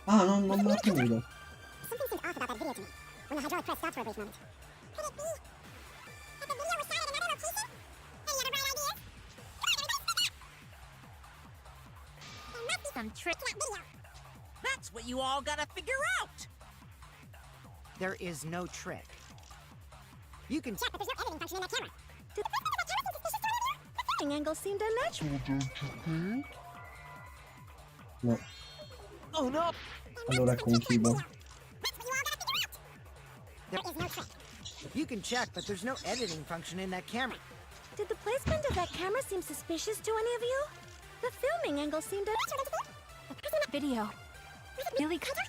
Ah, non me l'ho capito. Something seems off about that video to me. When the hydraulic press stopped for a brief moment. Could it be that the video was shot at another location? Any other bright ideas? There must be some trick to that video. That's what you all gotta figure out. There is no trick. You can Check, but there's no editing function in that camera. Did the filming angle seemed unnatural? Well, don't you think? No. Oh no! Allora con Kibo. That's what you all gotta figure out. There is no trick. You can check, but there's no editing function in that camera. Did the placement of that camera seem suspicious to any of you? The filming angle seemed unnatural, don't you think? Video. Really Kaito?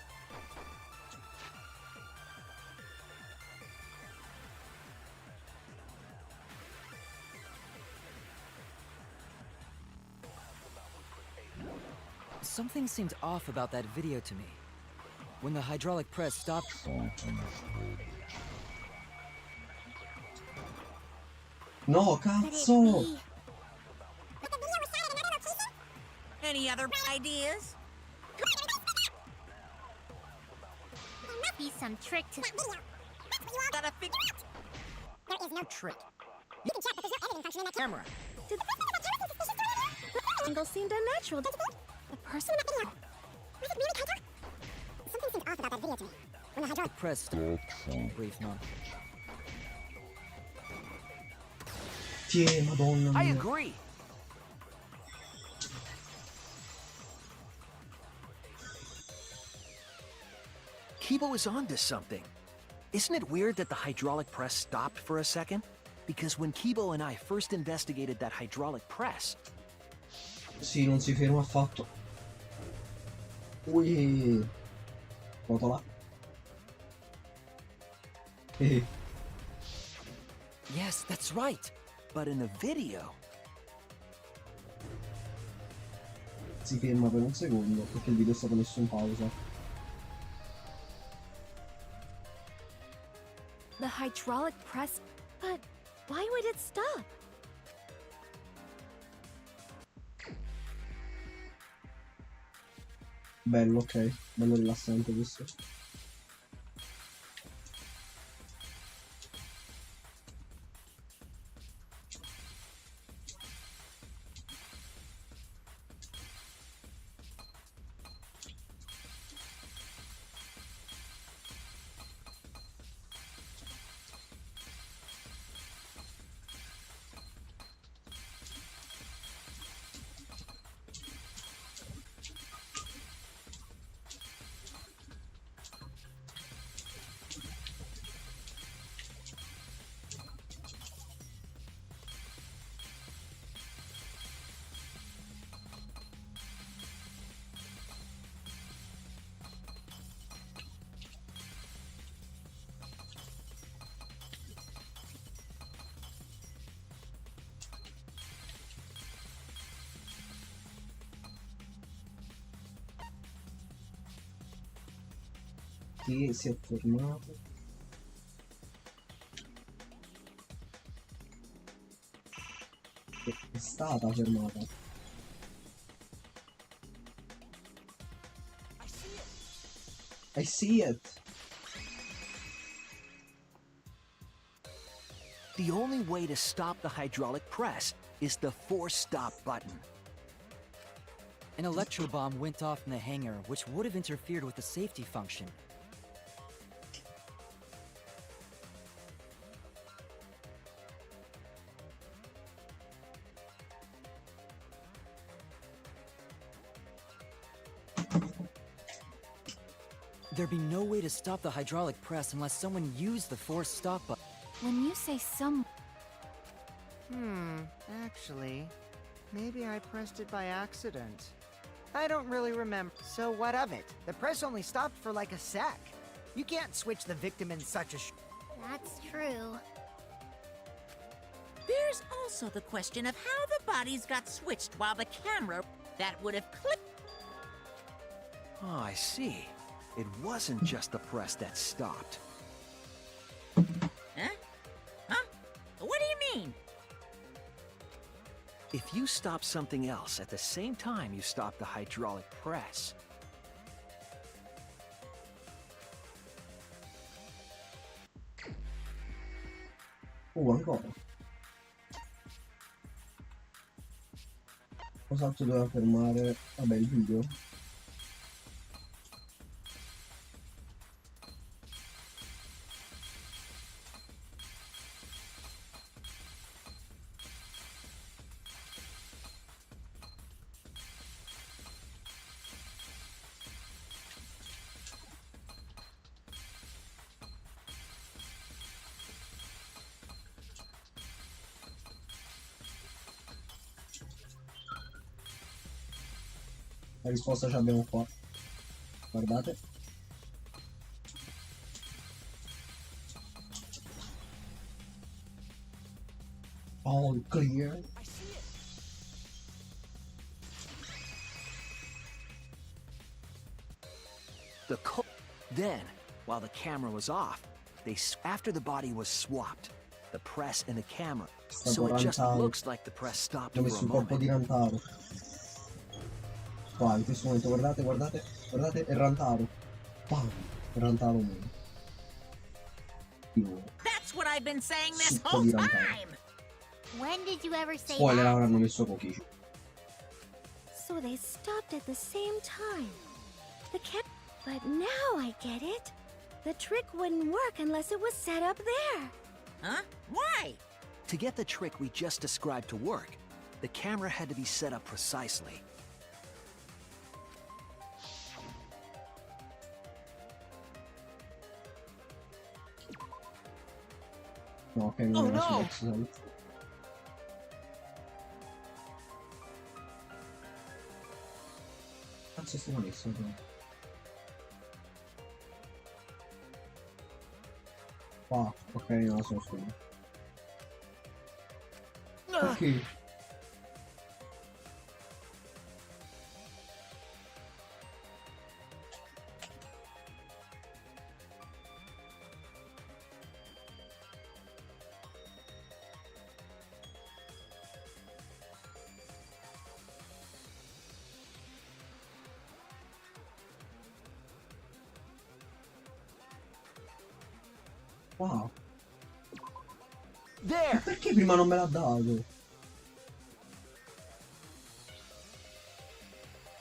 Something seemed off about that video to me. When the hydraulic press stopped. No, Could it cazzo! be that the video was shot at another location? Any other ideas? There must be some trick to that video. That's what you all Gotta figure out. There is no Trick. You can check, but there's no editing function in that camera. Camera. Did the filming angle seemed unnatural, don't you think? The person in that video. Was it really Kaito? Something seems off about that video to me. When the hydraulic Press stopped Stopped for for a brief moment. Tie, madonna I mia. agree! Kibo is onto something. Isn't it weird that the hydraulic press stopped for a second? Because when Kibo and I first investigated that hydraulic press, Sì, non si ferma affatto. Ui. Rotola. Yes, that's right. But in the video, Si ferma per un secondo perché il video è stato messo in pausa. The hydraulic press. But why would it stop? Bello, ok. Bello rilassante questo. Che si è fermato. È stata fermata. I see it. the only way to stop the hydraulic press is the force stop button. An electro bomb went off in the hangar, which would have interfered with the safety function. There'd be no way to stop the hydraulic press unless someone used the force stop button. When you say some... Actually, maybe I pressed it by accident. I don't really remember. So what of it? The press only stopped for like a sec. You can't switch the victim in such a That's true. There's also the question of how the bodies got switched while the camera that would have clicked. Oh, I see. It wasn't just the press that stopped. Huh? Huh? What do you mean? If you stop something else at the same time you stop the hydraulic press, Ancora. Cos'altro doveva fermare? Vabbè, il video. La risposta ce l'abbiamo qua. Guardate. All clear. Then, while the camera was off, after the body was swapped, the press and the camera, so it just looks like the press stopped Ho for messo a un colpo moment. di Rantaro. Qua, in questo momento, guardate, guardate, guardate, è Rantaro. Bam! Rantaro muore. Di nuovo. That's what I've been saying this Succo whole di Rantaro. time. When did you ever say Spoiler, that? avranno messo Kokichi. So they stopped at the same time. The cat. But now I get it. The trick wouldn't work unless it was set up there. Huh? Why? To get the trick we just described to work, the camera had to be set up precisely. No, ok, non era su no! Box. Cazzo stiamo messo? Qua, ok, no, sono solo. Ok. Wow. There! Perché prima non me l'ha dato?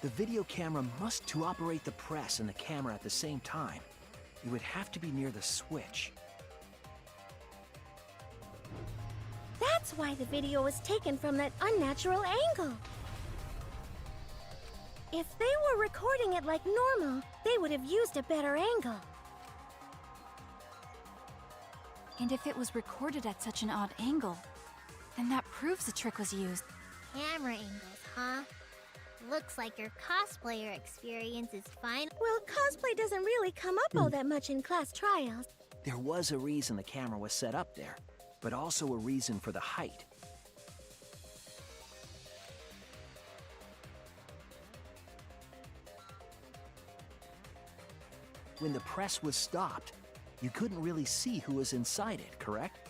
The video camera to operate the press and the camera at the same time. It would have to be near the switch. That's why the video was taken from that unnatural angle. If they were recording it like normal, they would have used a better angle. And if it was recorded at such an odd angle, then that proves the trick was used. Camera angles, huh? Looks like your cosplayer experience is fine. Well, cosplay doesn't really come up all that much in class trials. There was a reason the camera was set up there, but also a reason for the height. When the press was stopped, you couldn't really see who was inside it, correct?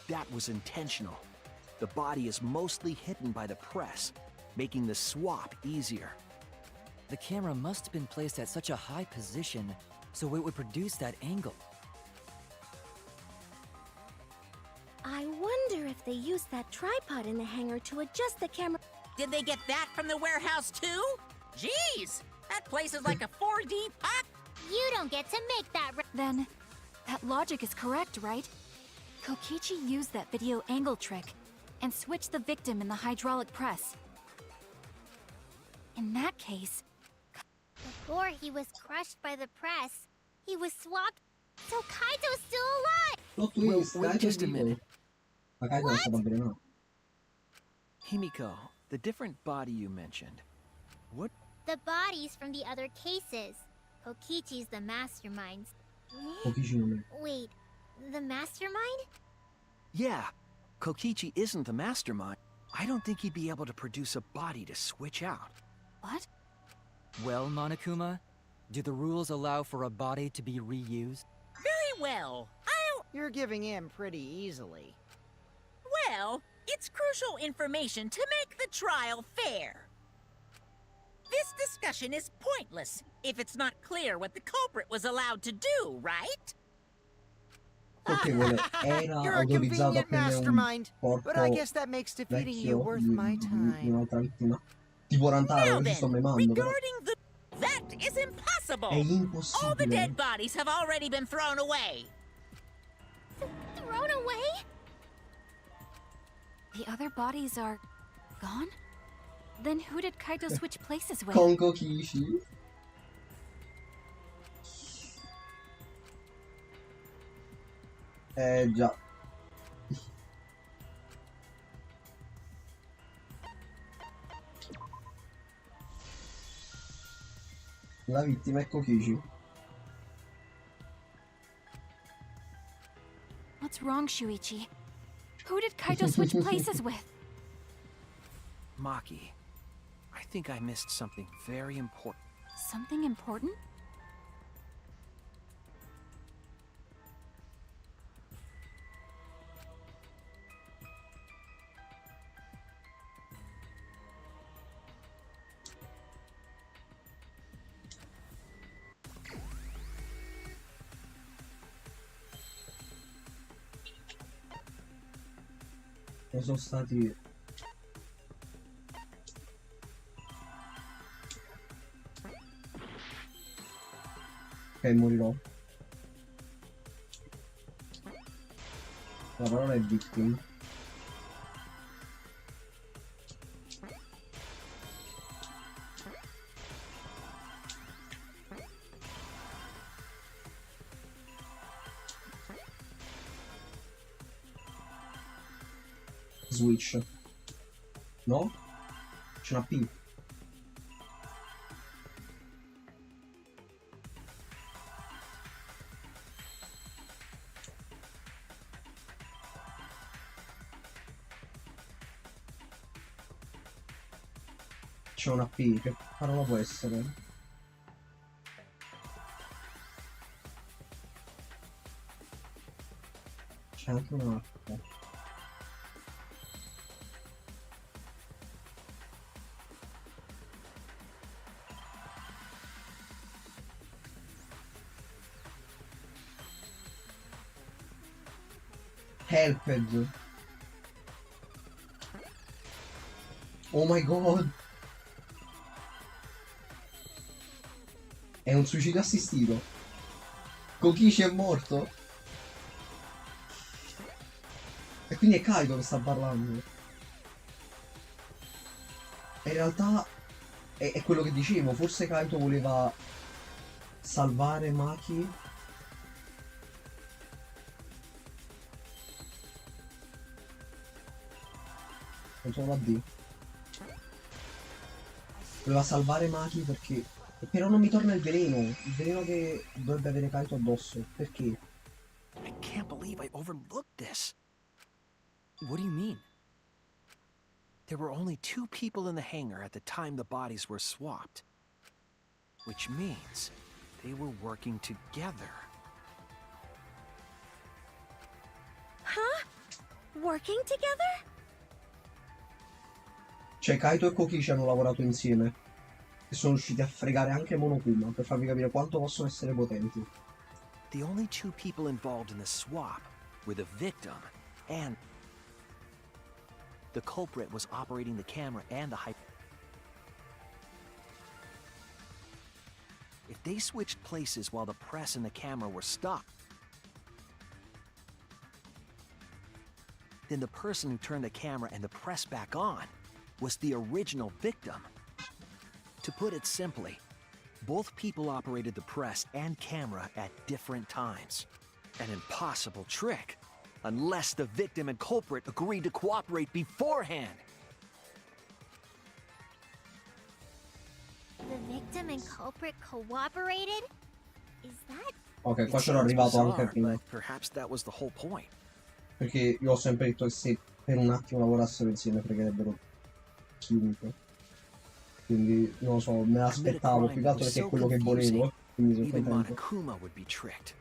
That was intentional. The body is mostly hidden by the press, making the swap easier. The camera must have been placed at such a high position so it would produce that angle. I wonder if they used that tripod in the hangar to adjust the camera. Did they get that from the warehouse too? Jeez, that place is like a 4D pop. You don't get to make that. Then, that logic is correct, right? Kokichi used that video angle trick and switched the victim in the hydraulic press. In that case, Before he was crushed by the press, he was swapped. So Kaito's still alive. Plot Well, twist, wait dai, just a dico. minute. Magari non sta bene, no? Himiko, the different body you mentioned. What? The bodies from the other cases. Kokichi's the mastermind. Pochissimo meno. Wait, the mastermind? Yeah, Kokichi isn't the mastermind. I don't think he'd be able to produce a body to switch out. what? Well, Monokuma, do the rules allow for a body to be reused? Very well. You're giving in pretty easily. Well, it's crucial information to make the trial fair. This discussion is pointless if it's not clear what the culprit was allowed to do, right? Colpevole era You're a autorizzato a convenient prendere un mastermind, corpo but I guess that makes defeating you vecchio worth di, my di time. un'altra vittima. Tipo Rantaro, Now così sto then, memando, però. regarding the... That is impossible! È All the impossibile. dead bodies have already been thrown away. Thrown away? The other bodies are gone? Then who did Kaito switch places with? Con Kokichi. Già. La vittima è Kokichi. What's wrong, Shuichi? Who did Kaito switch places with? Maki, I think I missed something very important. Something important? Non sono stati... Ok, morirò. La parola è victim. Switch. No? C'è una P. C'è una P, che parola può essere? C'è anche una H. Helped. Oh my god. È un suicidio assistito. Kokichi è morto. E quindi è Kaido che sta parlando. E in realtà è quello che dicevo. Forse Kaido voleva salvare Maki. Non sono la D. Voleva salvare Maki perché... Però non mi torna il veleno. Il veleno che dovrebbe avere Kaito addosso. Perché? I can't believe I overlooked this. What do you mean? There were only 2 people in the hangar at the time the bodies were swapped. Which means they were working together. Huh? Working together? Cioè Kaito e Kokichi hanno lavorato insieme. E sono riusciti a fregare anche Monokuma per farvi capire quanto possono essere potenti. The only 2 people involved in the swap were the victim and the culprit was operating the camera and the If they switched places while the press and the camera were stopped, then the person who turned the camera and the press back on was the original victim. To put it simply, both people operated the press and camera at different times. An impossible trick, unless the victim and culprit agreed to cooperate beforehand. The victim and culprit cooperated? Is that... Ok, qua c'ero arrivato anche prima. But perhaps that was the whole point. Perché io ho sempre detto che se per un attimo lavorassero insieme fregherebbero chiunque. Quindi non lo so, me l'aspettavo più che altro perché è quello che volevo. Quindi sono Even contento. Monokuma would be tricked.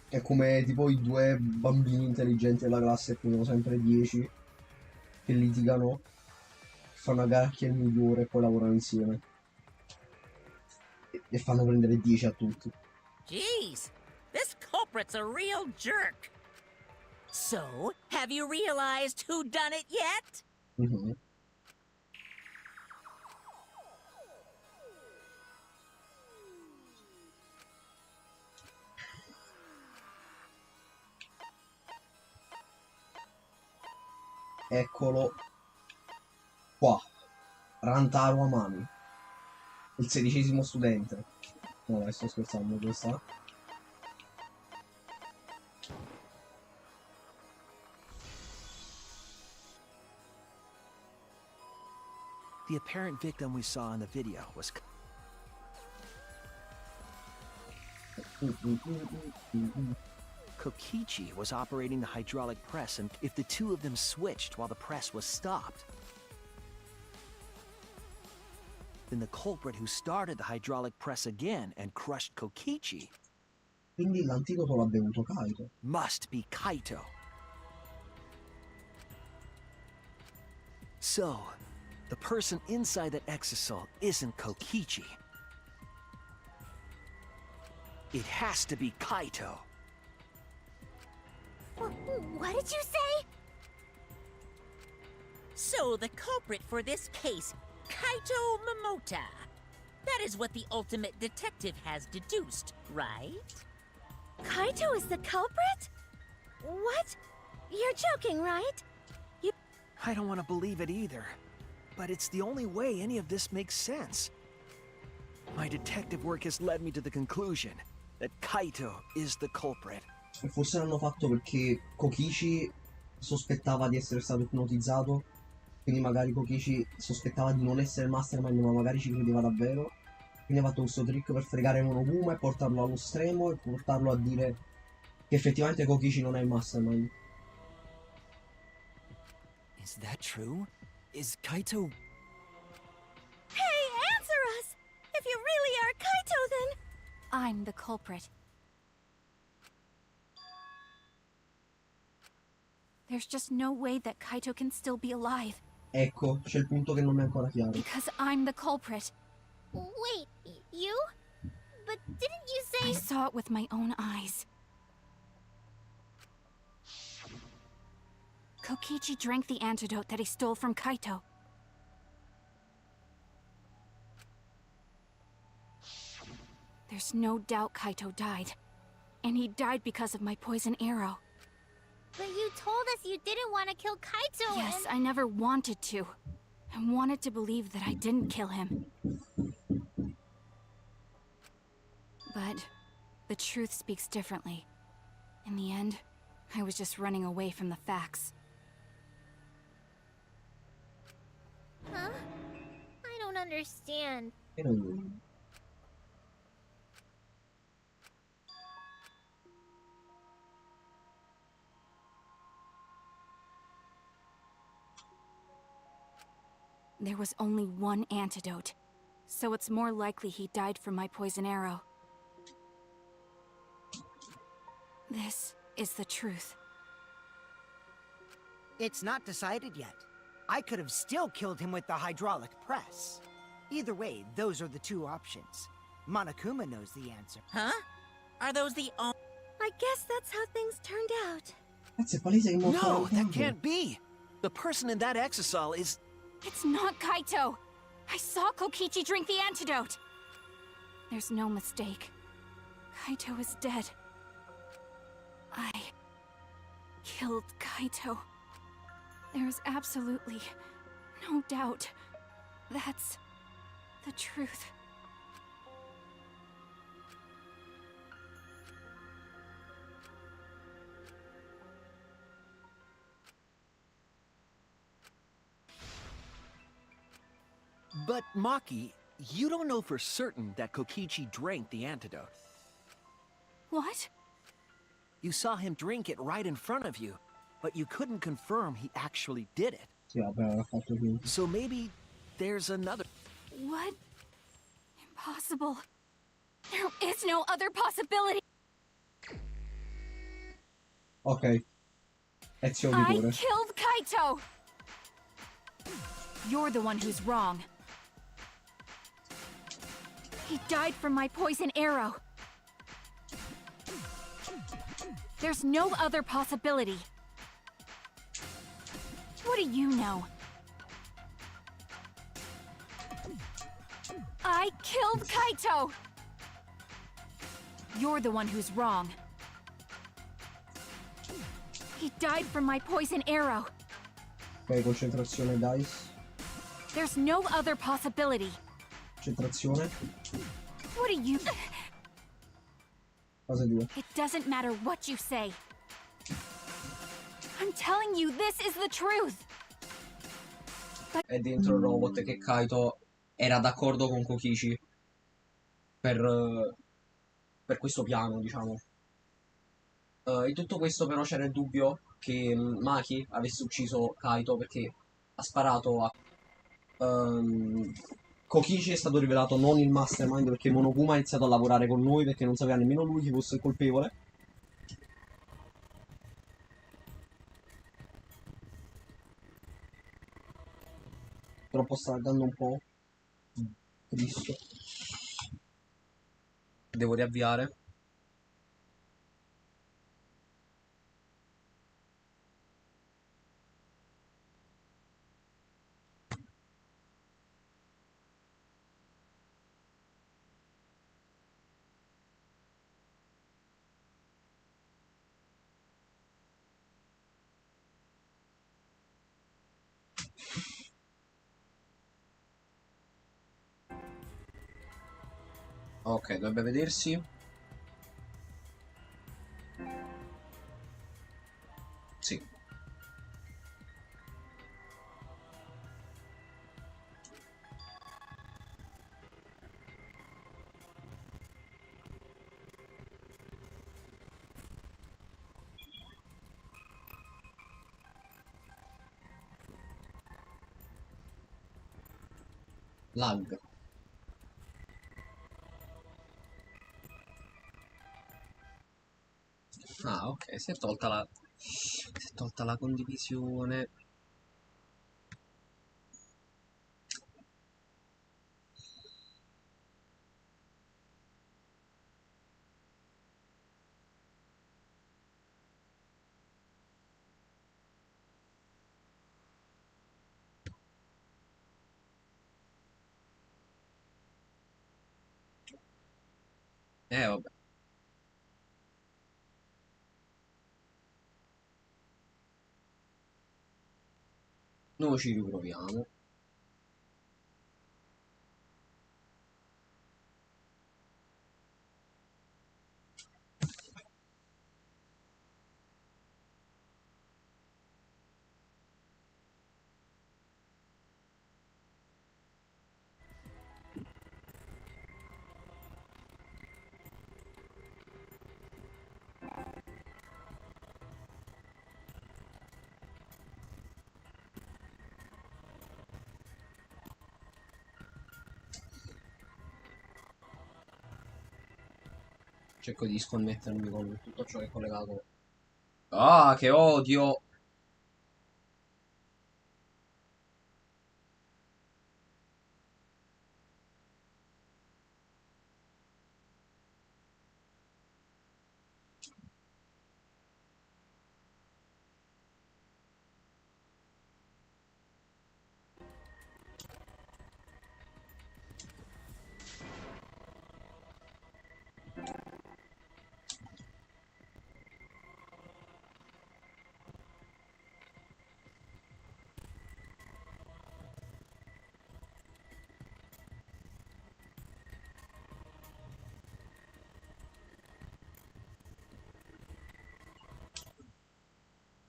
È come tipo i 2 bambini intelligenti della classe, che sono sempre 10, che litigano, fanno a gara chi è il migliore e poi lavorano insieme. E fanno prendere 10 a tutti. Jeez, this culprit's a real jerk. So, have you realized who done it yet? Mhm. Eccolo qua, Rantaro Amami, il 16° studente. No, dai, sto scherzando, questa. The apparent victim we saw in the video was Kokichi was operating the hydraulic press, and if the 2 of them switched while the press was stopped, then the culprit who started the hydraulic press again and crushed Kokichi Quindi l'antidoto l'ha bevuto Kaito. must be Kaito. So, the person inside that exisal isn't Kokichi. It has to be Kaito. What did you say? So the culprit for this case, Kaito Momota. That is what the ultimate detective has deduced, right? Kaito is the culprit? What? You're joking, right? I don't want to believe it either, but it's the only way any of this makes sense. My detective work has led me to the conclusion that Kaito is the culprit. Forse l'hanno fatto perché Kokichi sospettava di essere stato ipnotizzato Quindi magari Kokichi sospettava di non essere il mastermind, ma magari ci credeva davvero. Quindi ha fatto questo trick per fregare Monokuma e portarlo allo stremo e portarlo a dire che effettivamente Kokichi non è il mastermind. Is that true? Is Kaito... Hey, answer us! If you really are Kaito, then... I'm the culprit. There's just no way that Kaito can still be alive. Ecco, c'è il punto che non mi è ancora chiaro. Because I'm the culprit. Wait, you? But didn't you say... I saw it with my own eyes. Kokichi drank the antidote that he stole from Kaito. There's no doubt Kaito died. And he died because of my poison arrow. But you told us you didn't want to kill Kaito Yes, and... I never wanted to. I wanted to believe that I didn't kill him. But the truth speaks differently. In the end, I was just running away from the facts. Huh? I don't understand. There was only one antidote, so it's more likely he died from my poison arrow. This is the truth. It's not decided yet. I could have still killed him with the hydraulic press. Either way, those are the two options. Monokuma knows the answer. Huh? Are those the only... I guess that's how things turned out. Cazzo, è palese che non farà No, il that tempo. can't be. The person in that exisal is... It's not Kaito! I saw Kokichi drink the antidote! There's no mistake. Kaito is dead. I killed Kaito. There is absolutely no doubt. That's the truth. But Maki, you don't know for certain that Kokichi drank the antidote. What? You saw him drink it right in front of you, but you couldn't confirm he actually did it. Sì, vabbè, l'ha fatto lui. So maybe there's another... What? Impossible. There is no other possibility. Ok. Ezio I Auditore. killed Kaito! You're the one who's wrong. He died from my poison arrow. There's no other possibility. What do you know? I killed Kaito! You're the one who's wrong. He died from my poison arrow. Ok, concentrazione, dice. There's no other possibility. Concentrazione. What do you... Fase 2. It doesn't matter what you say. I'm telling you, this is the truth. È dentro il robot che Kaito era d'accordo con Kokichi per questo piano, diciamo. In tutto questo però c'era il dubbio che Maki avesse ucciso Kaito perché ha sparato a... Kokichi è stato rivelato non il mastermind perché Monokuma ha iniziato a lavorare con noi perché non sapeva nemmeno lui chi fosse il colpevole. Purtroppo sta andando un po' Cristo. Devo riavviare. Ok, dovrebbe vedersi. Sì. Lag. Ah, ok, si è tolta la condivisione. Vabbè. Noi ci riproviamo. Cerco di sconnettermi con tutto ciò che è collegato. Ah, che odio!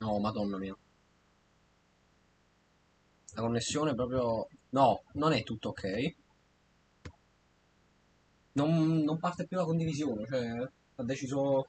No, madonna mia. La connessione proprio... No, non è tutto ok. Non parte più la condivisione, cioè... Ha deciso...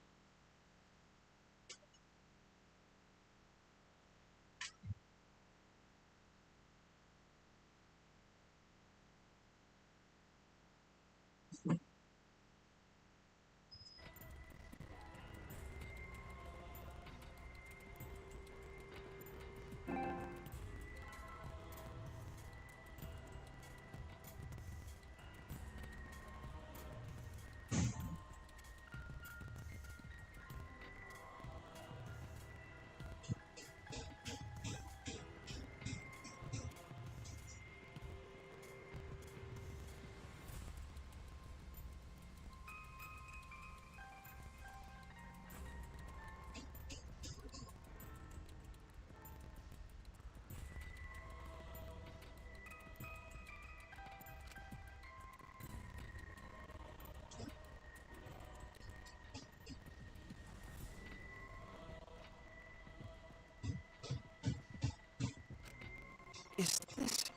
Is this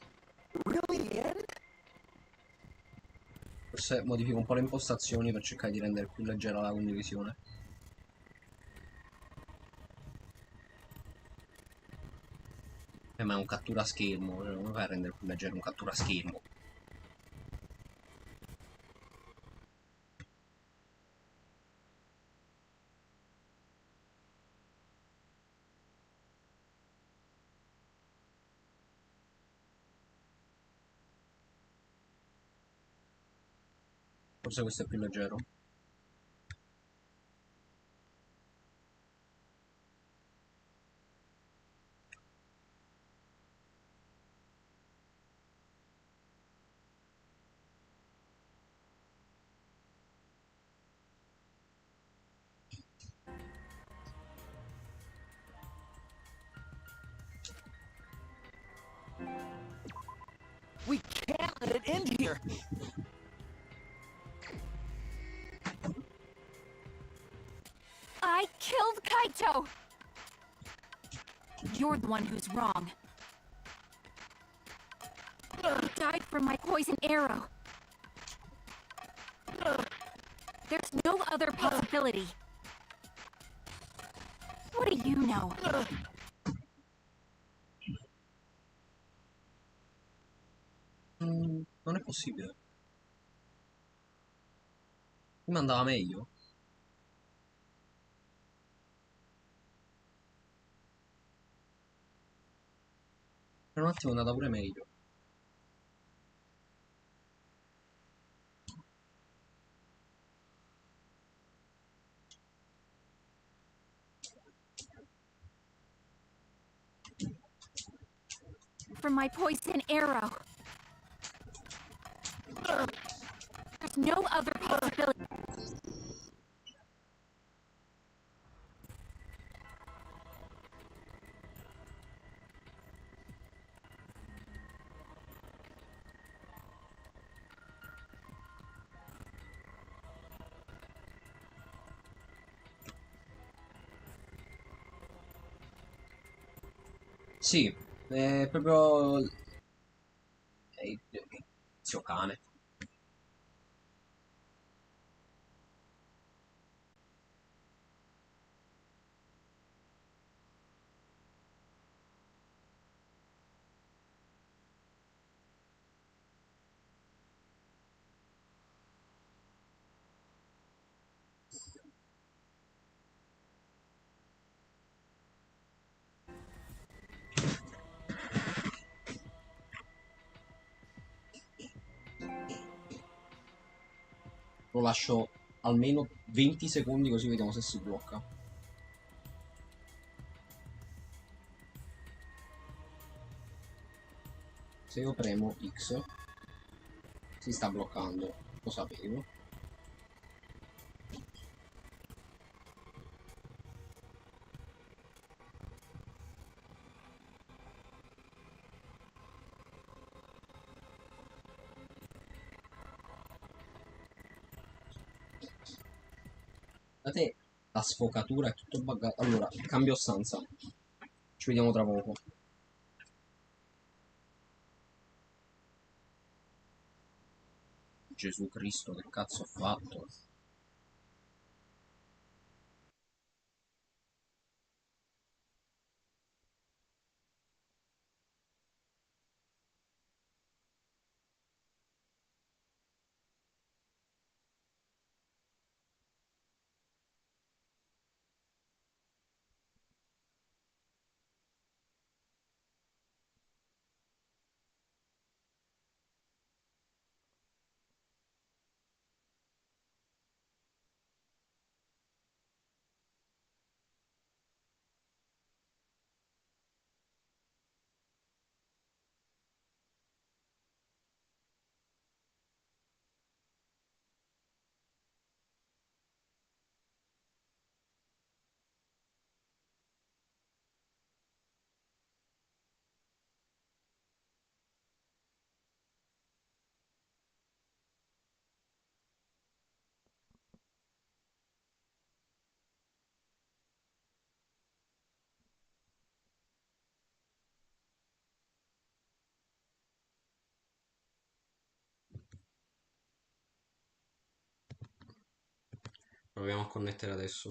really it? Forse modifico un po' le impostazioni per cercare di rendere più leggera la condivisione. Ma è un cattura schermo, cioè come fai a rendere più leggero un cattura schermo? Forse questo è più leggero. We can't let it end here. I killed Kaito! You're the one who's wrong. He died from my poison arrow. There's no other possibility. What do you know? Non è possibile. Prima andava meglio. Per un attimo è andata pure meglio. From my poison arrow. There's no other possibility. Sì, è proprio... Zio cane. Lo lascio almeno 20 secondi così vediamo se si blocca. Se io premo X si sta bloccando, lo sapevo. Guardate la sfocatura è tutto buggato. Allora, cambio stanza. Ci vediamo tra poco. Gesù Cristo, che cazzo ho fatto? Proviamo a connettere adesso.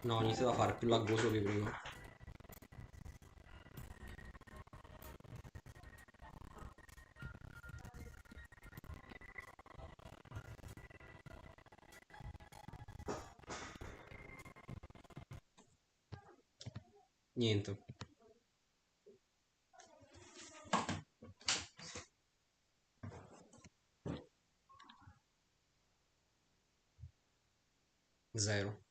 No, inizia a fare più laggoso che prima. Niente. Zero.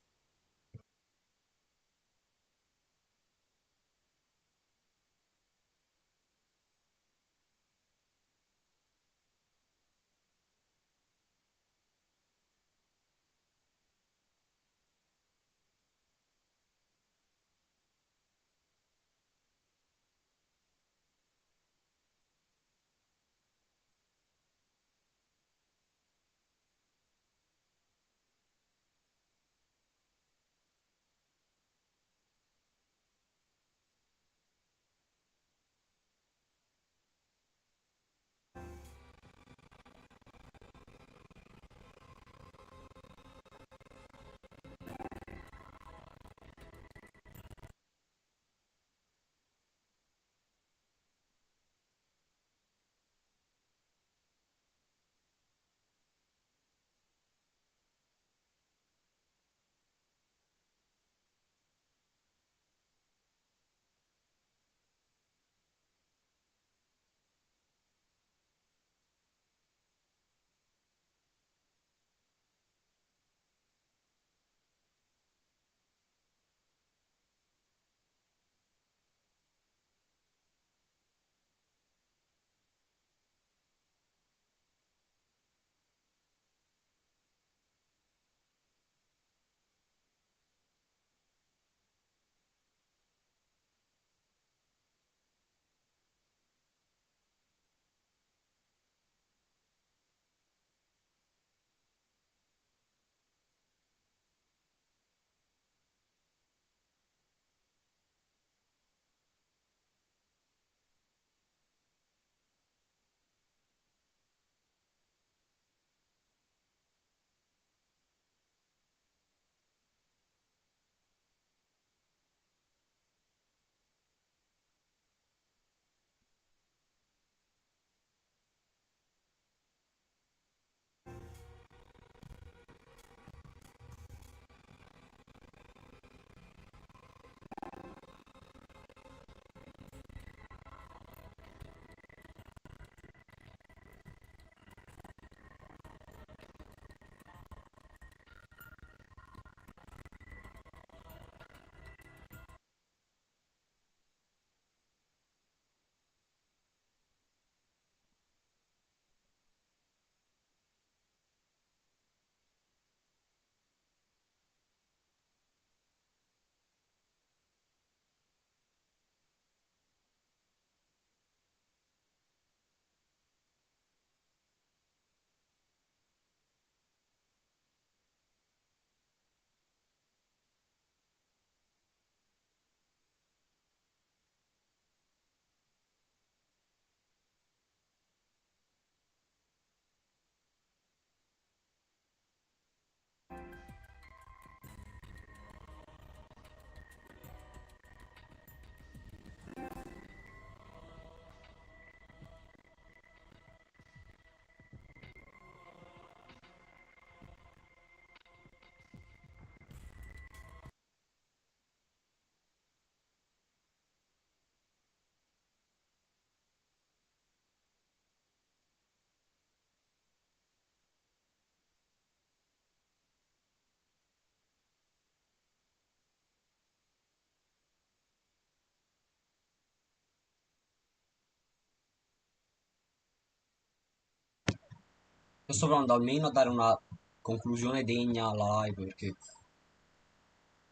Io sto provando almeno a dare una conclusione degna alla live perché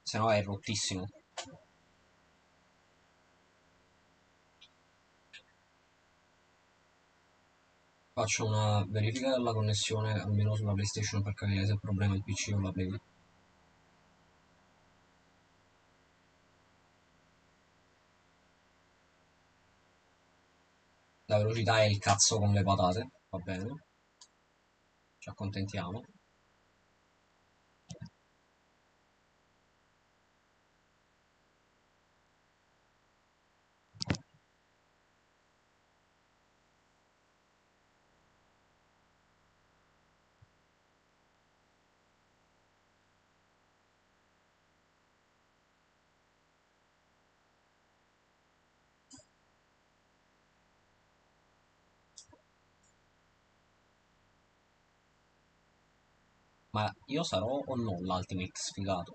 sennò è rottissimo. Faccio una verifica della connessione almeno sulla PlayStation per capire se il problema è il PC o la Play. La velocità è il cazzo con le patate, va bene. Ci accontentiamo. Ma io sarò o no l'ultimate sfigato?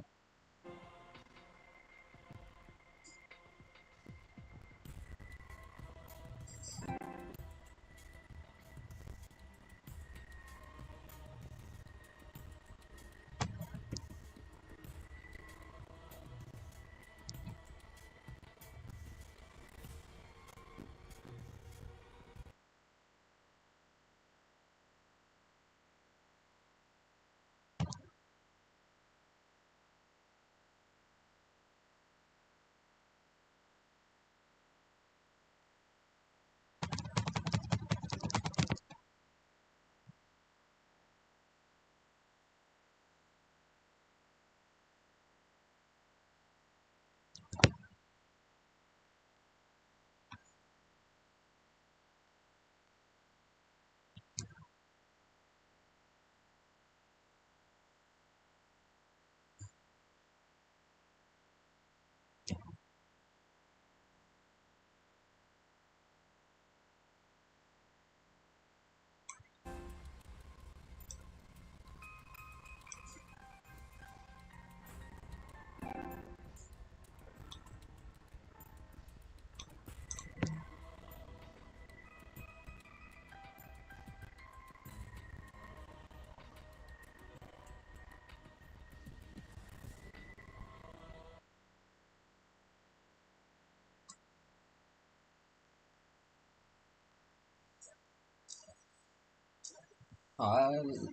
Ah,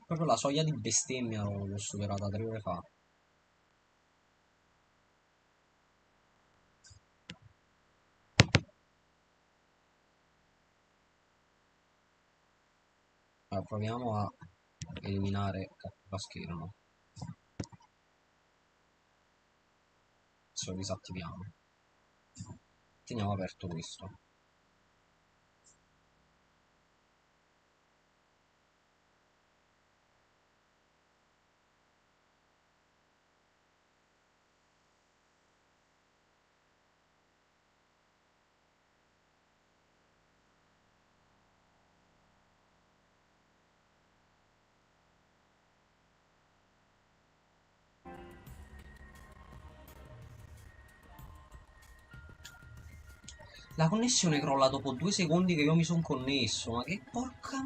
proprio la soglia di bestemmia l'ho superata 3 ore fa. Allora, proviamo a eliminare cattiva schermo. Adesso lo disattiviamo. Teniamo aperto questo. La connessione crolla dopo 2 secondi che io mi sono connesso, ma che porca...